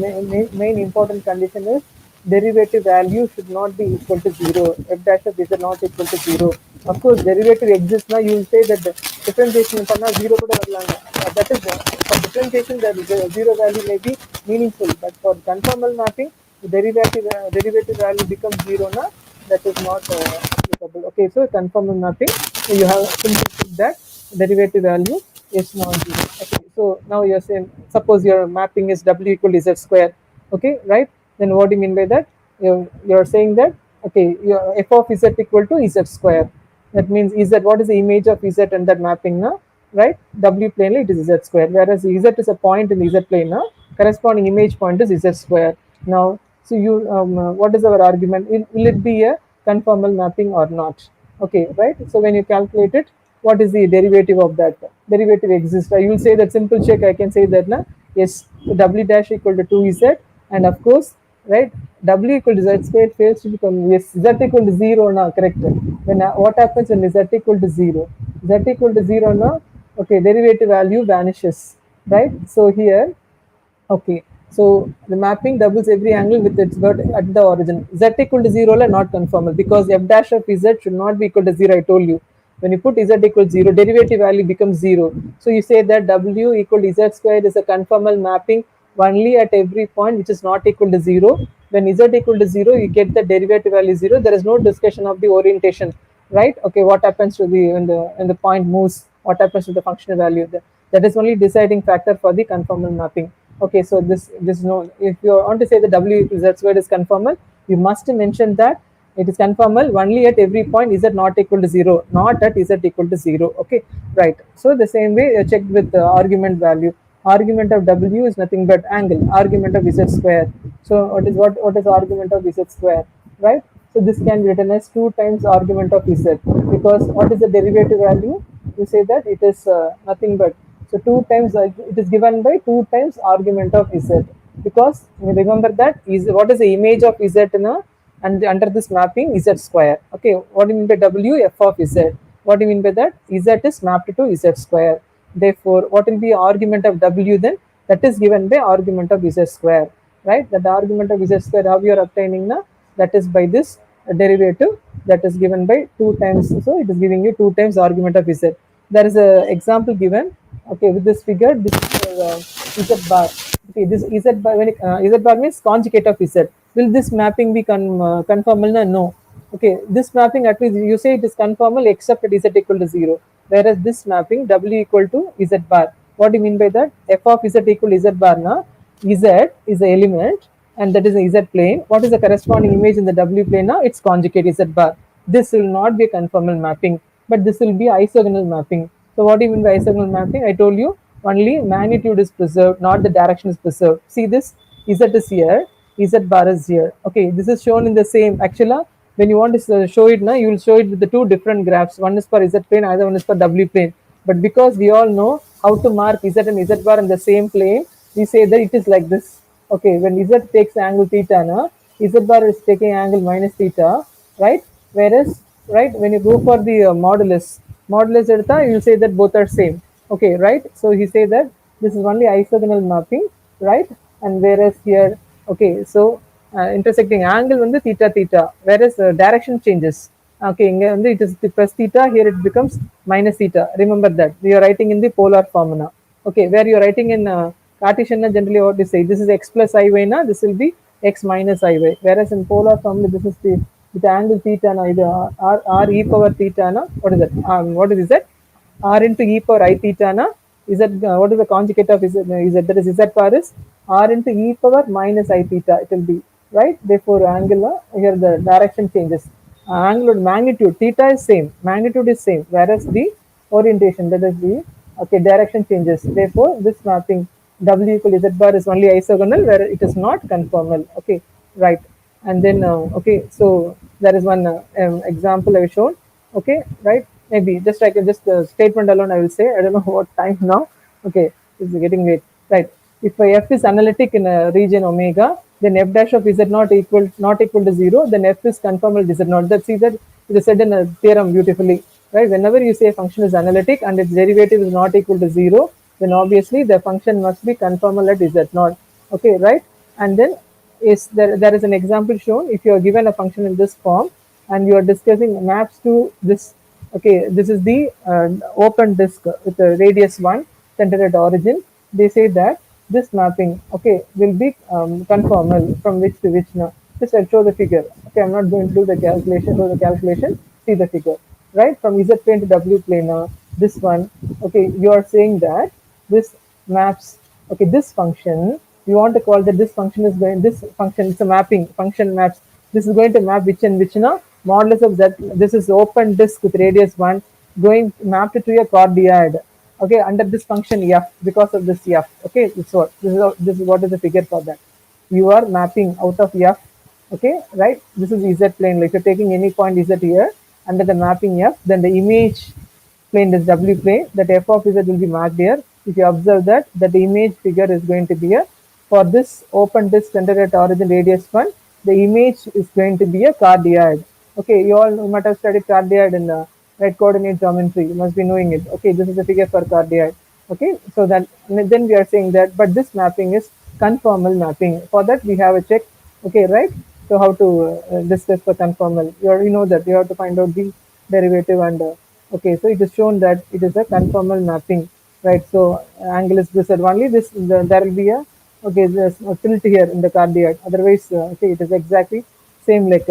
main important condition is derivative value should not be equal to 0. F dash of is not equal to 0. Of course, derivative exists now. You will say that the differentiation panna 0 kuda varalanga. That is for differentiation the 0 value may be meaningful, but for conformal mapping, the derivative value becomes 0 na. That is not applicable. Okay, so conformal mapping, so you have simply put that derivative value is not 0. Okay, so now you're saying, suppose your mapping is W equal to Z square. Okay, right? Then what do you mean by that? You're saying that, okay, your f of Z equal to Z square. That means Z, what is the image of Z in that mapping now? Right? W plane it is Z square, whereas Z is a point in the Z plane now. Corresponding image point is Z square. Now, so you, what is our argument? Will it be a conformal mapping or not? Okay, right? So when you calculate it, what is the derivative of that? Derivative exists. You will say that simple check. I can say that now. Yes, W dash equal to 2Z, and of course, right, W equal to Z square fails to become, yes, Z equal to 0 now, correct? When what happens when Z equal to 0? Z equal to 0 now, okay, derivative value vanishes, right? So here, okay, so the mapping doubles every angle with its vert at the origin. Z equal to 0 la not conformal because f dash of Z should not be equal to 0. I told you. When you put Z equals 0, derivative value becomes 0. So you say that W equal to Z squared is a conformal mapping only at every point which is not equal to 0. When Z equal to 0, you get the derivative value 0. There is no discussion of the orientation, right? Okay, what happens to the when the point moves? What happens to the functional value? That is only deciding factor for the conformal mapping. Okay, so this no. If you want to say the W equals Z squared is conformal, you must mention that it is conformal only at every point Z not equal to 0, not at Z equal to 0. Okay, right. So the same way checked with the argument value. Argument of W is nothing but angle. Argument of Z square. So what is argument of Z square? Right. So this can be written as 2 times argument of Z, because what is the derivative value? You say that it is nothing but, so 2 times it is given by 2 times argument of Z, because remember that is what is the image of Z in a, and under this mapping Z square. Okay, what do you mean by W? F of Z. What do you mean by that? Z is mapped to Z square. Therefore, what will be argument of W then? That is given by argument of Z square, right? That the argument of Z square, how you are obtaining now? That is by this derivative that is given by 2 times. So it is giving you 2 times argument of Z. There is a example given. Okay, with this figure, this is Z bar. Okay, this Z bar, when Z bar means conjugate of Z. Will this mapping be conformal? No. Okay, this mapping at least you say it is conformal except at Z equal to 0. Whereas this mapping W equal to Z bar. What do you mean by that? F of Z equal to Z bar now. Z is the element and that is a Z plane. What is the corresponding image in the W plane now? It's conjugate Z bar. This will not be a conformal mapping, but this will be isogonal mapping. So what do you mean by isogonal mapping? I told you only magnitude is preserved, not the direction is preserved. See this, Z is here, Z bar is here. Okay, this is shown in the same. Actually, when you want to show it now, you will show it with the 2 different graphs. One is for Z plane, other one is for W plane. But because we all know how to mark Z and Z bar in the same plane, we say that it is like this. Okay, when Z takes angle theta, na, Z bar is taking angle minus theta, right? Whereas, right, when you go for the modulus edutha, you will say that both are same. Okay, right? So he say that this is only isogonal mapping, right? And whereas here, okay, so intersecting angle வந்து theta, whereas direction changes. Okay, it is plus theta, here it becomes minus theta. Remember that we are writing in the polar form now. Okay, where you are writing in Cartesian, generally what you say, this is x plus iy na, this will be x minus iy. Whereas in polar form, this is the angle theta na, r e power theta na. What is that? What is that? R into e power I theta na. Is that what is the conjugate of z? That is z bar is r into e power minus I theta. It will be right. Therefore, angle here the direction changes. Angular magnitude theta is same. Magnitude is same. Whereas the orientation, that is the, okay, direction changes. Therefore, this mapping W equal Z bar is only isogonal where it is not conformal. Okay, right. And then, okay, so there is one example I shown. Okay, right. Maybe just like just the statement alone, I will say. I don't know what time now. Okay, it's getting late. Right. If f is analytic in a region omega, then f dash of z not equal to 0, then f is conformal to z naught. That's either it is said in a theorem beautifully, right? Whenever you say a function is analytic and its derivative is not equal to 0, then obviously the function must be conformal at z naught. Okay, right? And then is there is an example shown. If you are given a function in this form and you are discussing maps to this. Okay, this is the open disk with the radius 1 centered at origin. They say that this mapping, okay, will be conformal from which to which now. Just I'll show the figure. Okay, I'm not going to do the calculation. Do the calculation. See the figure, right? From Z plane to W plane. This one, okay, you are saying that this maps. Okay, this function you want to call that this function is going. This function it's a mapping function maps. This is going to map which and which now modulus of z. This is open disk with radius 1 going mapped to a chordioid. Okay, under this function f because of this f. Okay, this is what is the figure for that. You are mapping out of f. Okay, right. This is z plane. Like you're taking any point z here under the mapping f, then the image plane is w plane. That f of z will be marked here. If you observe that the image figure is going to be a for this open disk centered at origin radius 1, the image is going to be a cardioid. Okay, you all might have studied cardioid in the right coordinate geometry. You must be knowing it. Okay, this is a figure for cardioid. Okay, so that then we are saying that, but this mapping is conformal mapping. For that we have a check. Okay, right. So how to discuss for conformal? You know that you have to find out the derivative and okay. So it is shown that it is a conformal mapping, right? So angle is this only. There will be a okay, there's a tilt here in the cardioid. Otherwise, okay, it is exactly same like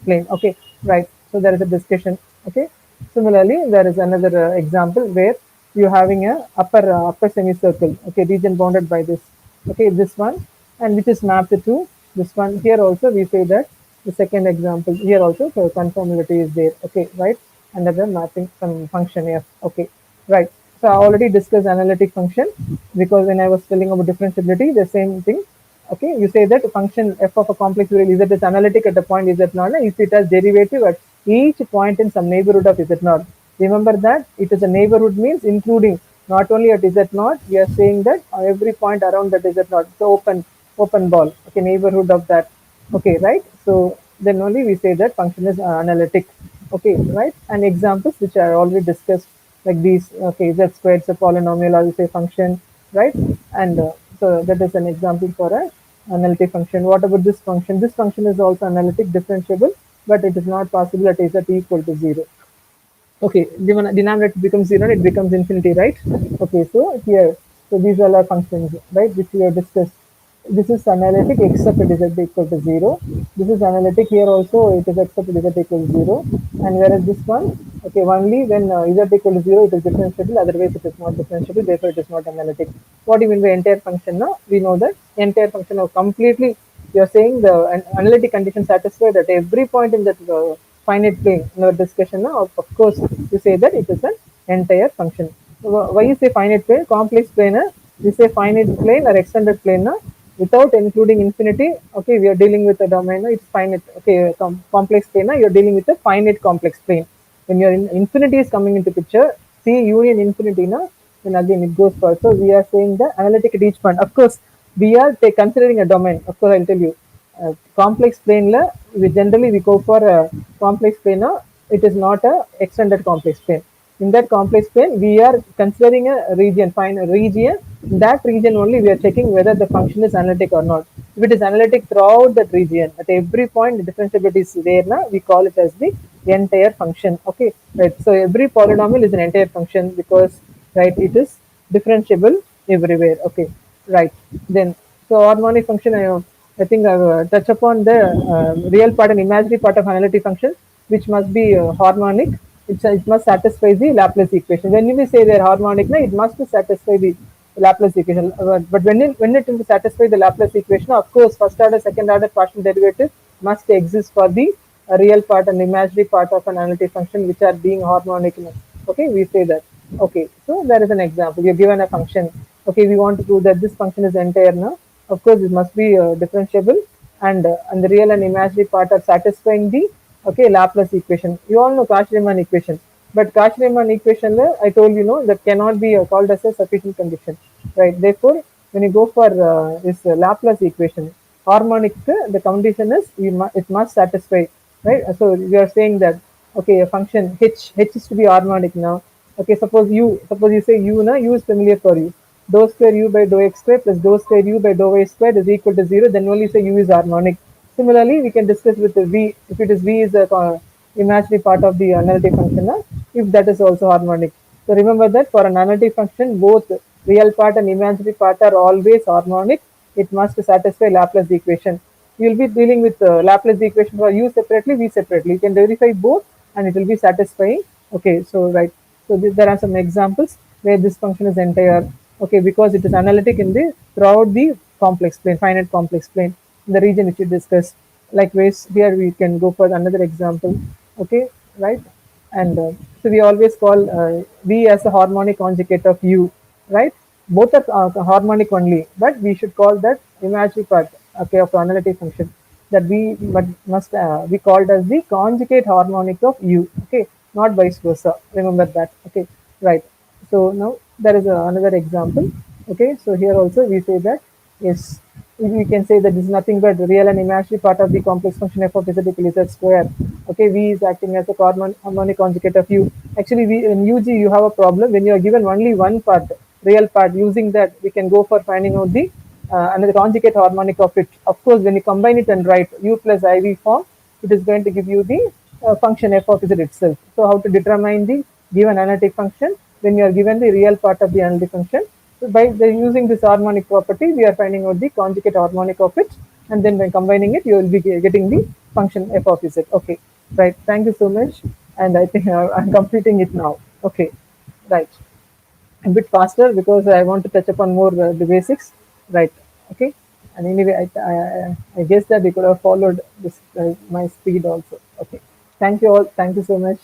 plane. Okay, right. So there is a discussion. Okay. Similarly, there is another example where you're having a upper semicircle. Okay, region bounded by this. Okay, this one, and which is mapped to this one. Here also we say that the second example here also so conformality is there. Okay, right. Another mapping function f. Okay, right. So I already discussed analytic function because when I was telling about differentiability, the same thing. Okay, you say that function f of a complex variable z is analytic at a point z naught if it has derivative at each point in some neighborhood of z naught. Remember that it is a neighborhood means including not only at z naught, we are saying that every point around that z naught. So open ball. Okay, neighborhood of that. Okay, right. So then only we say that function is analytic. Okay, right. And examples which I already discussed like these. Okay, z squared is a polynomial or we say function, right? And so that is an example for a analytic function. What about this function? This function is also analytic differentiable, but it is not possible at z equal to 0. Okay, denominator becomes 0, it becomes infinity, right? Okay, so here, so these are our functions, right, which we have discussed. This is analytic except it is z equal to 0. This is analytic here also, it is except it is z equal to 0. And whereas this one, okay, only when z equal to 0, it is differentiable, otherwise it is not differentiable, therefore it is not analytic. What do you mean by entire function now? We know that entire function of completely, you are saying the analytic condition satisfied at every point in that finite plane in our discussion now, of course, you say that it is an entire function. So, why you say finite plane? Complex plane, we say finite plane or extended plane without including infinity. Okay, we are dealing with a domain, it's finite. Okay, complex plane, you're dealing with a finite complex plane. When your infinity is coming into picture, see union infinity, then again it goes for. So we are saying the analytic at each point. Of course, we are considering a domain. Of course, I'll tell you. Complex plane we generally we go for a complex plane. It is not a extended complex plane. In that complex plane, we are considering a region, find a region. In that region only, we are checking whether the function is analytic or not. If it is analytic throughout that region, at every point the differentiability is there, we call it as the entire function. Okay, right. So every polynomial is an entire function because right it is differentiable everywhere. Okay, right. Then so harmonic function. I think I will touch upon the real part and imaginary part of analytic function, which must be harmonic. It must satisfy the Laplace equation. When we say they are harmonic, it must satisfy the Laplace equation. But when it will satisfy the Laplace equation, of course, first order, second order partial derivative must exist for the real part and imaginary part of an analytic function, which are being harmonic. Okay, we say that. Okay, so there is an example. You're given a function. Okay, we want to prove that this function is entire now. Of course, it must be differentiable, and the real and imaginary part are satisfying the Laplace equation. You all know Cauchy-Riemann equation, but Cauchy-Riemann equation, I told you know that cannot be called as a sufficient condition, right? Therefore, when you go for this Laplace equation, harmonic, the condition is it must satisfy, right? So we are saying that okay, a function h is to be harmonic now. Okay, suppose you say u na, u is familiar for you. Dou square u by dou x square plus dou square u by dou y square is equal to 0, then only say u is harmonic. Similarly, we can discuss with the v, if it is v is a imaginary part of the analytic function, if that is also harmonic. So remember that for an analytic function, both real part and imaginary part are always harmonic. It must satisfy Laplace equation. You will be dealing with Laplace equation for u separately, v separately. You can verify both and it will be satisfying. Okay, so right. So there are some examples where this function is entire. Okay, because it is analytic in the throughout the complex plane, finite complex plane, in the region which we discussed. Likewise, here we can go for another example. Okay, right? And so we always call v as a harmonic conjugate of u, right? Both are harmonic only, but we should call that imaginary part, okay, of the analytic function, that we must be called as the conjugate harmonic of u, okay, not vice versa. Remember that, okay, right? So now there is another example. Okay, so here also we say that yes, we can say that this is nothing but the real and imaginary part of the complex function f of z equal z square. Okay, v is acting as a harmonic conjugate of u. Actually, in UG you have a problem when you are given only one part, real part. Using that, we can go for finding out the another conjugate harmonic of it. Of course, when you combine it and write u plus iv form, it is going to give you the function f of z itself. So how to determine the given analytic function when you are given the real part of the analytic function? So by using this harmonic property, we are finding out the conjugate harmonic of it, and then when combining it, you will be getting the function f of z. Okay, right. Thank you so much, and I think I'm completing it now. Okay, right. A bit faster because I want to touch upon more the basics, right? Okay, and anyway, I guess that we could have followed this my speed also. Okay, thank you all. Thank you so much.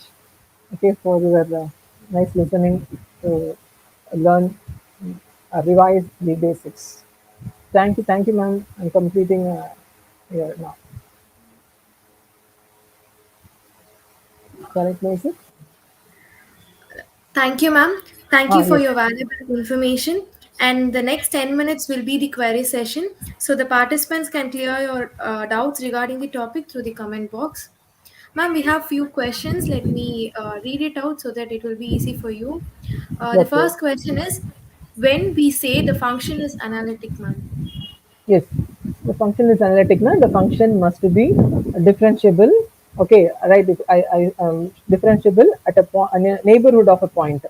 Okay, for your nice listening to learn, revise the basics. Thank you, ma'am. I'm completing here now. Shall I close it? Thank you, ma'am. Thank you for Yes. your valuable information. And the next 10 minutes will be the query session. So the participants can clear your doubts regarding the topic through the comment box. Ma'am, we have few questions. Let me read it out so that it will be easy for you. The Okay. first question is, when we say the function is analytic, ma'am? Yes, the function is analytic. Now the function must be differentiable. Okay, right. If I differentiable at a neighborhood of a point.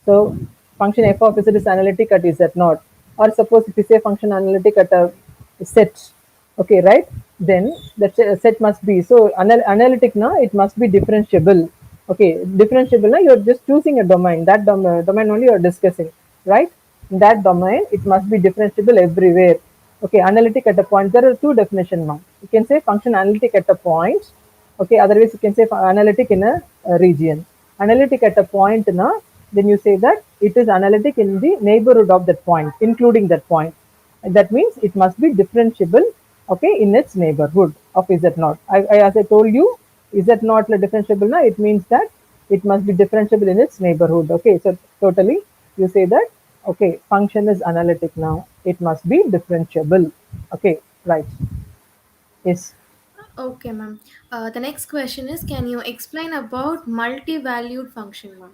So function f of z is analytic at z naught. Or suppose if you say function analytic at a set, okay, right? Then the set must be so analytic. Now it must be differentiable. Okay, differentiable. Now you're just choosing a domain. That domain only you're discussing, right? In that domain, it must be differentiable everywhere. Okay, analytic at a point. There are two definitions now. You can say function analytic at a point. Okay, otherwise you can say analytic in a region. Analytic at a point now, then you say that it is analytic in the neighborhood of that point, including that point. And that means it must be differentiable, okay, in its neighborhood of z naught. As I told you, z naught differentiable now, it means that it must be differentiable in its neighborhood. Okay, so totally you say that okay, function is analytic now, it must be differentiable. Okay, right. Yes, Okay, ma'am. The next question is, can you explain about multi-valued function, ma'am?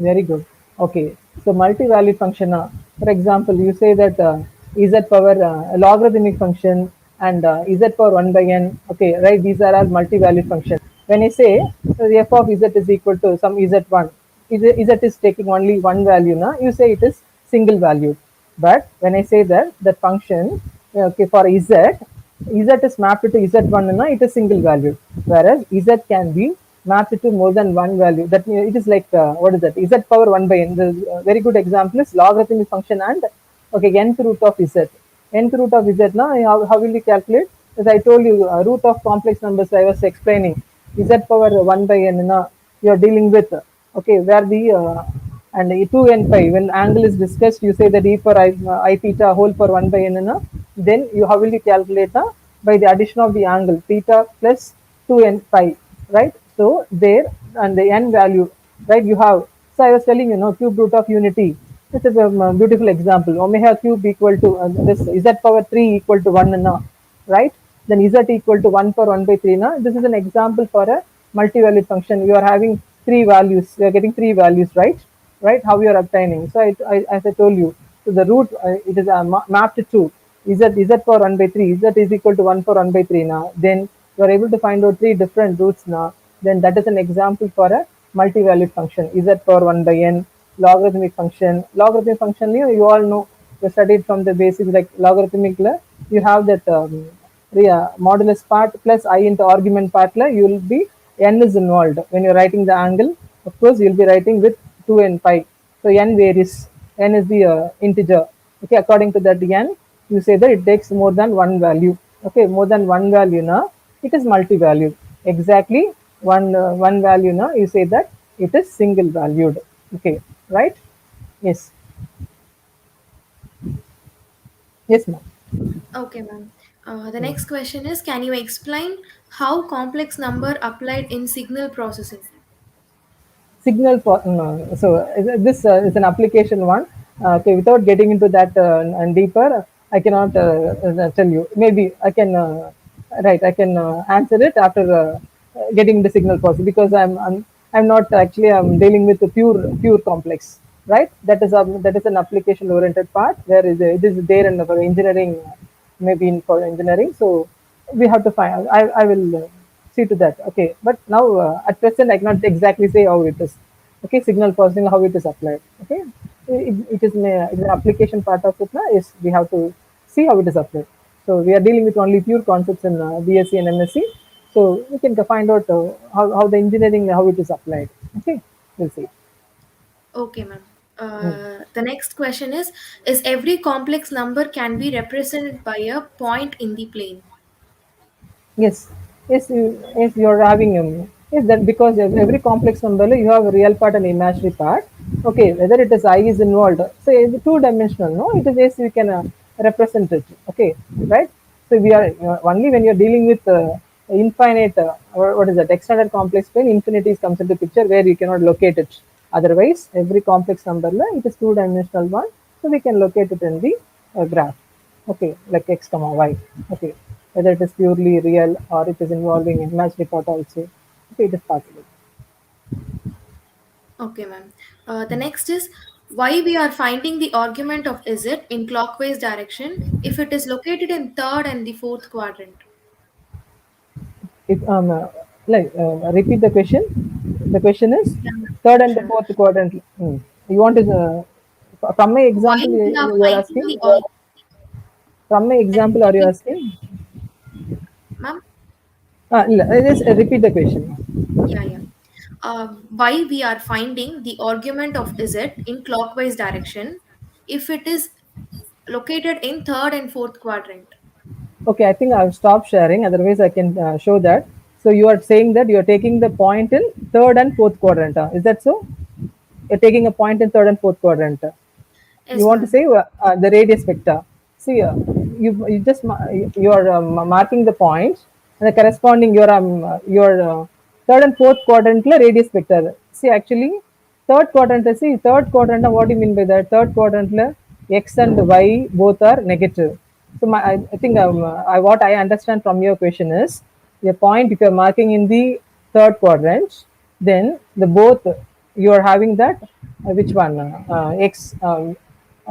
very good. Okay, so multi-valued function. For example, you say that z power logarithmic function and z power 1 by n. Okay, right? These are all multi-valued functions. When I say the f of z is equal to some z1, z is taking only one value. Now you say it is single valued. But when I say that the function okay for z is mapped to z1 na, it is single value, whereas z can be mapped to more than one value. That means it is like what is that? Z power 1 by n. The very good example is logarithmic function and okay nth root of z. Nth root of z now how will you calculate? As I told you, root of complex numbers I was explaining. Z power 1 by n now you are dealing with okay where the And 2 and pi, when angle is discussed, you say that e for I theta whole for 1 by n, then you how will you calculate by the addition of the angle theta plus 2 n pi, right? So there, and the n value, right, you have, so I was telling you, cube root of unity. This is a beautiful example. Omega cube equal to this z power 3 equal to 1 now, right? Then z equal to 1 for 1 by 3 now. This is an example for a multi-valued function. You are having three values. You are getting three values, right? Right? How you are obtaining. So as I told you, so the root it is mapped to z for 1 by 3. Z is equal to 1 for 1 by 3 now. Then you are able to find out three different roots now. Then that is an example for a multi-valued function. Z for 1 by n, logarithmic function. Logarithmic function, you all know, you studied from the basics like logarithmic. You have that modulus part plus I into argument part. You will be n is involved when you're writing the angle. Of course, you'll be writing with 2 and pi. So n varies. N is the integer. Okay, according to that n, you say that it takes more than one value. Okay, more than one value now, it is multi-valued. Exactly one value now, you say that it is single valued. Okay, right? Yes. Yes, ma'am. Okay, ma'am. The next question is, can you explain how complex number applied in signal processing? Signal for so this is an application one. Okay, without getting into that and deeper, I cannot tell you. Maybe I can right, I can answer it after getting the signal process, because I'm not actually, I'm dealing with the pure complex, right? That is an application oriented part where it is there in for engineering, maybe for engineering. So we have to find, I will see to that. Okay, but now at present I cannot exactly say how it is. Okay, signal processing, how it is applied. Okay, it is it's an application part of it now, is we have to see how it is applied. So we are dealing with only pure concepts in BSc and MSc. So we can find out how the engineering, how it is applied. Okay, we'll see. Okay, ma'am. The next question is every complex number can be represented by a point in the plane? Yes, yes, you are having yes, that because every complex number you have a real part and imaginary part. Okay, whether it is I is involved, so it's two dimensional. No, it is, yes, we can represent it. Okay, right. So we are only when you are dealing with infinite. What is that? Extended complex plane. Infinities comes into picture where you cannot locate it. Otherwise, every complex number it is two dimensional one, so we can locate it in the graph. Okay, like x comma y. Okay, whether it is purely real or it is involving imaginary part also. Okay, it is possible. Okay, ma'am. The next is why we are finding the argument of z in clockwise direction if it is located in third and the fourth quadrant? If like repeat the question. The question is Yeah, ma'am. third and the Sure. fourth quadrant. You want to from my Why example we are you are finding asking? the argument? From my Can you example are you repeat, asking? ma'am? Just repeat the question. Yeah, yeah. Why we are finding the argument of z in clockwise direction if it is located in third and fourth quadrant? Okay, I think I've stopped sharing. Otherwise, I can show that. So you are saying that you are taking the point in third and fourth quadrant. Is that so? You're taking a point in third and fourth quadrant. You Yes, want to ma'am. say the radius vector. See, you just you are marking the points and the corresponding your third and fourth quadrant radius vector. See, actually, third quadrant. See, third quadrant. What do you mean by that? Third quadrant, x and y both are negative. So I think what I understand from your question is your point. If you are marking in the third quadrant, then the both you are having that which one x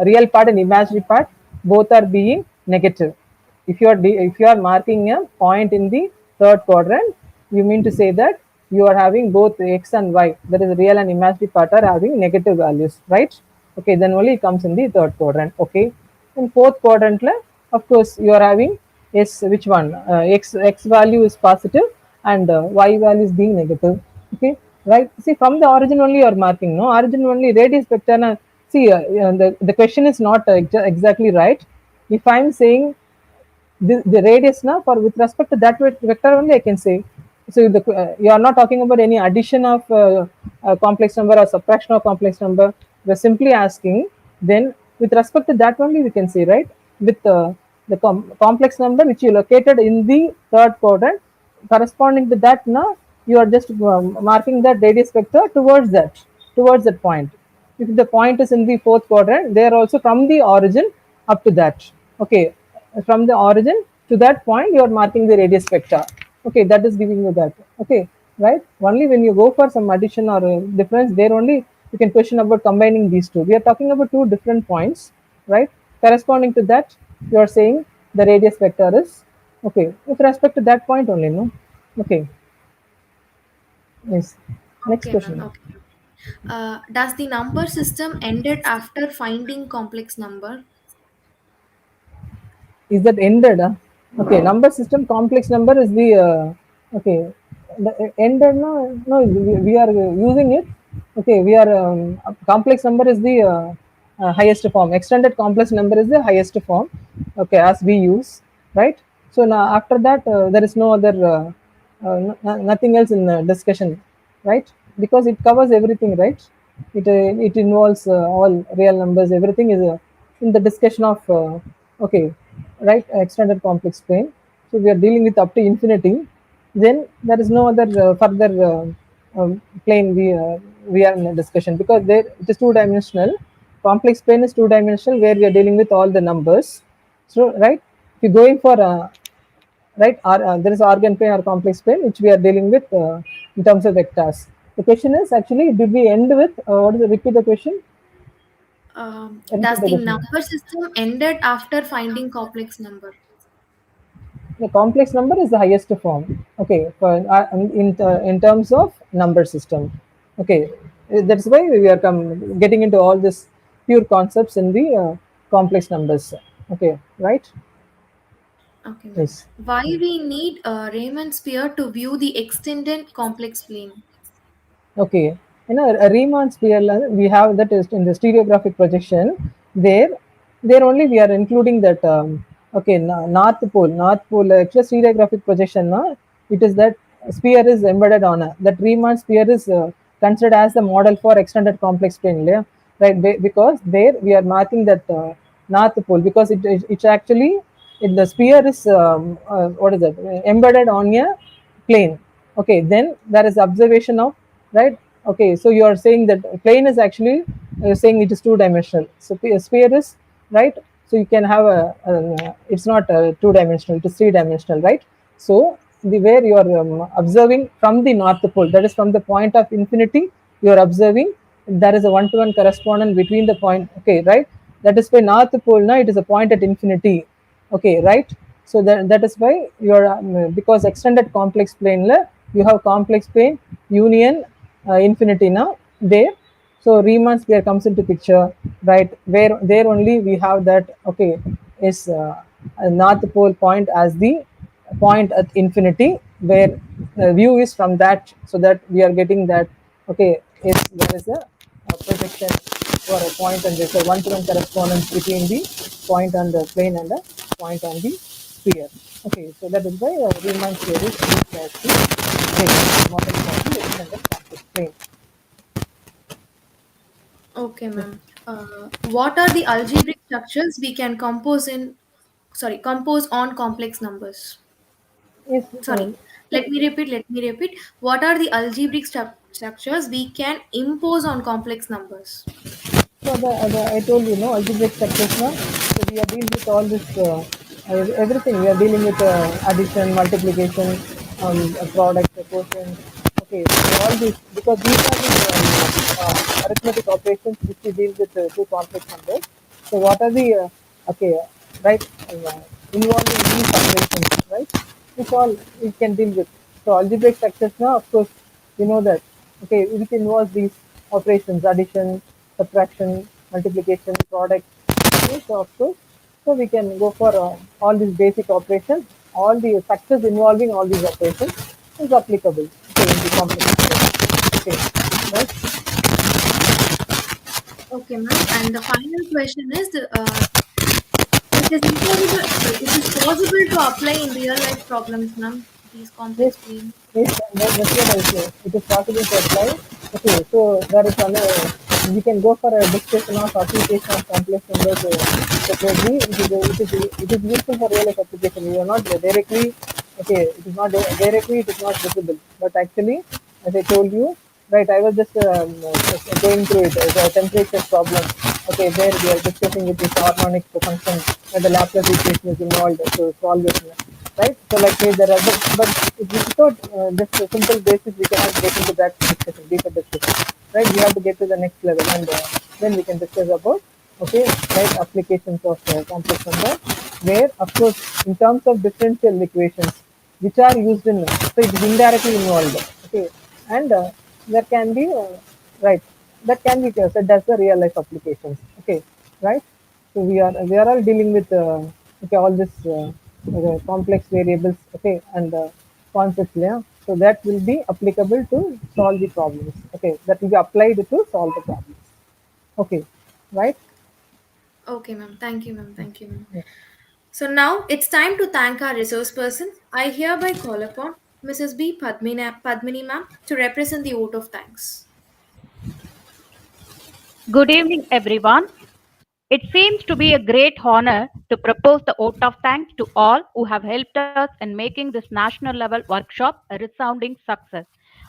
real part and imaginary part both are being negative. If you are marking a point in the third quadrant, you mean to say that you are having both x and y, that is real and imaginary part, are having negative values, right? Okay, then only it comes in the third quadrant. Okay, in fourth quadrant of course you are having yes, which one x value is positive and y value is being negative. Okay, right. See, from the origin only you are marking, no, origin only radius vector. See, the question is not exactly right. If I'm saying the radius now for with respect to that vector only I can say. So you are not talking about any addition of complex number or subtraction of complex number. We're simply asking, then with respect to that only we can say, right, with the complex number which you located in the third quadrant, corresponding to that now you are just marking that radius vector towards that point. If the point is in the fourth quadrant, they are also from the origin up to that. Okay, from the origin to that point you are marking the radius vector. Okay, that is giving you that. Okay, right, only when you go for some addition or difference, there only you can question about combining these two. We are talking about two different points, right? Corresponding to that you are saying the radius vector is okay with respect to that point only, no? Okay, yes. Next Okay, ma'am. question. Okay. Does the number system ended after finding complex number? Is that ended? Okay, number system complex number is the okay. The ended, no, we are using it. Okay, we are complex number is the highest form. Extended complex number is the highest form. Okay, as we use, right? So now after that there is no other nothing else in discussion, right? Because it covers everything, right? It involves all real numbers. Everything is in the discussion of okay, right? Extended complex plane. So we are dealing with up to infinity. Then there is no other further plane we are in a discussion, because there it is two dimensional. Complex plane is two dimensional where we are dealing with all the numbers. So right, if you're going for right, there is organ plane or complex plane which we are dealing with in terms of vectors. The question is actually, did we end with what is the, repeat the question? Does Repeat the the question. number system ended after finding complex number? The complex number is the highest form. Okay, for in terms of number system. Okay, that's why we are getting into all this pure concepts in the complex numbers. Okay, right? Okay, ma'am. Yes. Why we need a Riemann sphere to view the extended complex plane? Okay, a Riemann sphere we have that is in the stereographic projection. There only we are including that. Okay, north pole. Actually, stereographic projection. It is that sphere is embedded on that Riemann sphere is considered as the model for extended complex plane, yeah? Right? Because there we are marking that north pole, because it's actually the sphere is what is that, embedded on a plane. Okay, then there is observation of, right? Okay, so you are saying that plane is actually saying it is two dimensional. So sphere is, right? So you can have it's not two dimensional, it is three dimensional, right? So the where you are observing from the north pole, that is from the point of infinity, you are observing there is a one-to-one correspondence between the point. Okay, right? That is why north pole now it is a point at infinity. Okay, right? So that is why you are because extended complex plane you have complex plane union infinity now there. So Riemann sphere comes into picture, right? Where there only we have that. Okay, is a north pole point as the point at infinity, where view is from that, so that we are getting that. Okay, if there is a projection for a point, and there's a one-to-one correspondence between the point on the plane and the point on the sphere. Okay, so that is why Riemann sphere is used as the model for the extended complex plane. Okay, ma'am. What are the algebraic structures we can compose on complex numbers? Yes, Sorry, let me repeat. What are the algebraic structures we can impose on complex numbers? so I told you, no, algebraic structures now. So we are dealing with all this, everything. We are dealing with addition, multiplication, product, quotient. Okay, so all this, because these are the arithmetic operations which we deal with two complex numbers. So what are the okay, right, involving these operations, right? It's all we can deal with. So algebraic structures now, of course, you know that. Okay, which involves these operations: addition, subtraction, multiplication, product. Okay, so of course, so we can go for all these basic operations. All the factors involving all these operations is applicable. Okay, in the complex numbers. Okay, right? Okay, ma'am. And the final question is it is possible to apply in real life problems, ma'am, these Yes, complex plane. yes, that's what I say. It is possible to apply. Okay, so there is another. we can go for a discussion of application of complex numbers separately. It is useful for real life application. We are not directly, okay, it is not directly, it is not visible. But actually, as I told you, right, I was just going through it, the temperature problem, okay, where we are discussing with this harmonic function, where the Laplace equation is involved to solve it, right? So like say there are, but without just a simple basis, we cannot get into that discussion, deeper discussion, right? We have to get to the next level, and then we can discuss about, okay, right, applications of complex number, where of course in terms of differential equations, which are used in, so it is indirectly involved, okay, and there can be right, that can be said as the real life applications, okay, right? So we are all dealing with okay, all this complex variables, okay, and concepts, yeah. So that will be applicable to solve the problems, okay, that will be applied to solve the problems, okay, right? Okay, ma'am. Thank you, ma'am. Thank you, ma'am. So now it's time to thank our resource person. I hereby call upon Mrs. B. Padmini ma'am to represent the vote of thanks. Good evening, everyone. It seems to be a great honor to propose the vote of thanks to all who have helped us in making this national level workshop a resounding success.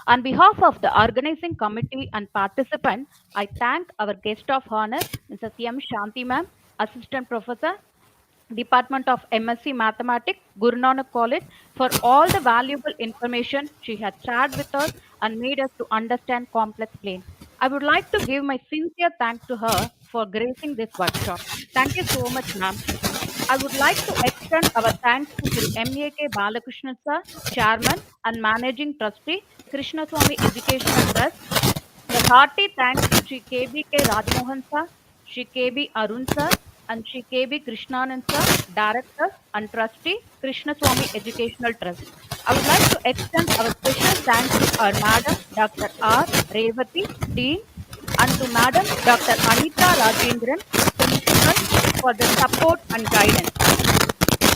On behalf of the organizing committee and participants, I thank our guest of honor, Mrs. M. Shanti ma'am, Assistant Professor, Department of MSc Mathematics, Guru Nanak College, for all the valuable information she has shared with us and made us to understand complex plane. I would like to give my sincere thanks to her for gracing this workshop. Thank you so much, ma'am. I would like to extend our thanks to Sri M.A.K. Balakrishnan sir, Chairman and Managing Trustee, Krishnaswamy Educational Trust. A hearty thanks to Sri K.B.K. Rajmohan sir, Sri K.B. Arun sir, and Sri K.B. Krishnanand sir, Director and Trustee, Krishnaswamy Educational Trust. I would like to extend our special thanks to our Madam Dr. R. Revati, Dean, and to Madam Dr. Anita Rajendran, Principal, for the support and guidance.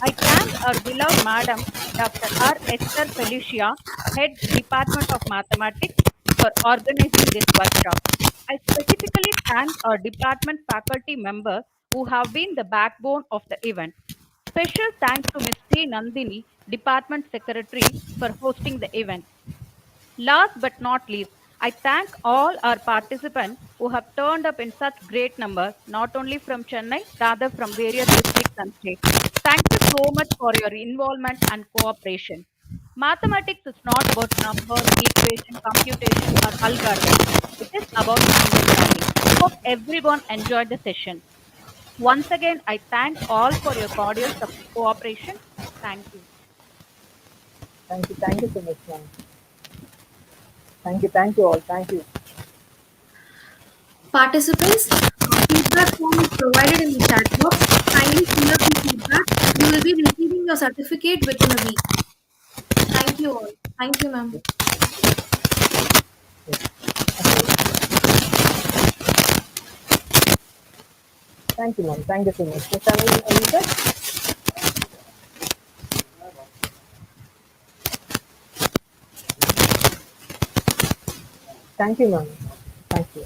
I thank our beloved Madam Dr. R. Esther Felicia, Head Department of Mathematics, for organizing this workshop. I specifically thank our department faculty members who have been the backbone of the event. Special thanks to Ms. T. Nandini, Department Secretary, for hosting the event. Last but not least, I thank all our participants who have turned up in such great numbers, not only from Chennai, rather from various districts and states. Thank you so much for your involvement and cooperation. Mathematics is not about numbers, equation, computation, or algorithms. It is about understanding. Hope everyone enjoyed the session. Once again, I thank all for your cordial cooperation. Thank you. Thank you so much, ma'am. Thank you all, thank you. Participants, feedback form is provided in the chat box. Kindly fill up the feedback. You will be receiving your certificate within a week. Thank you all. Thank you, ma'am. Thank you, ma'am. Thank you so much. Yes, Anita? Thank you, ma'am. Thank you.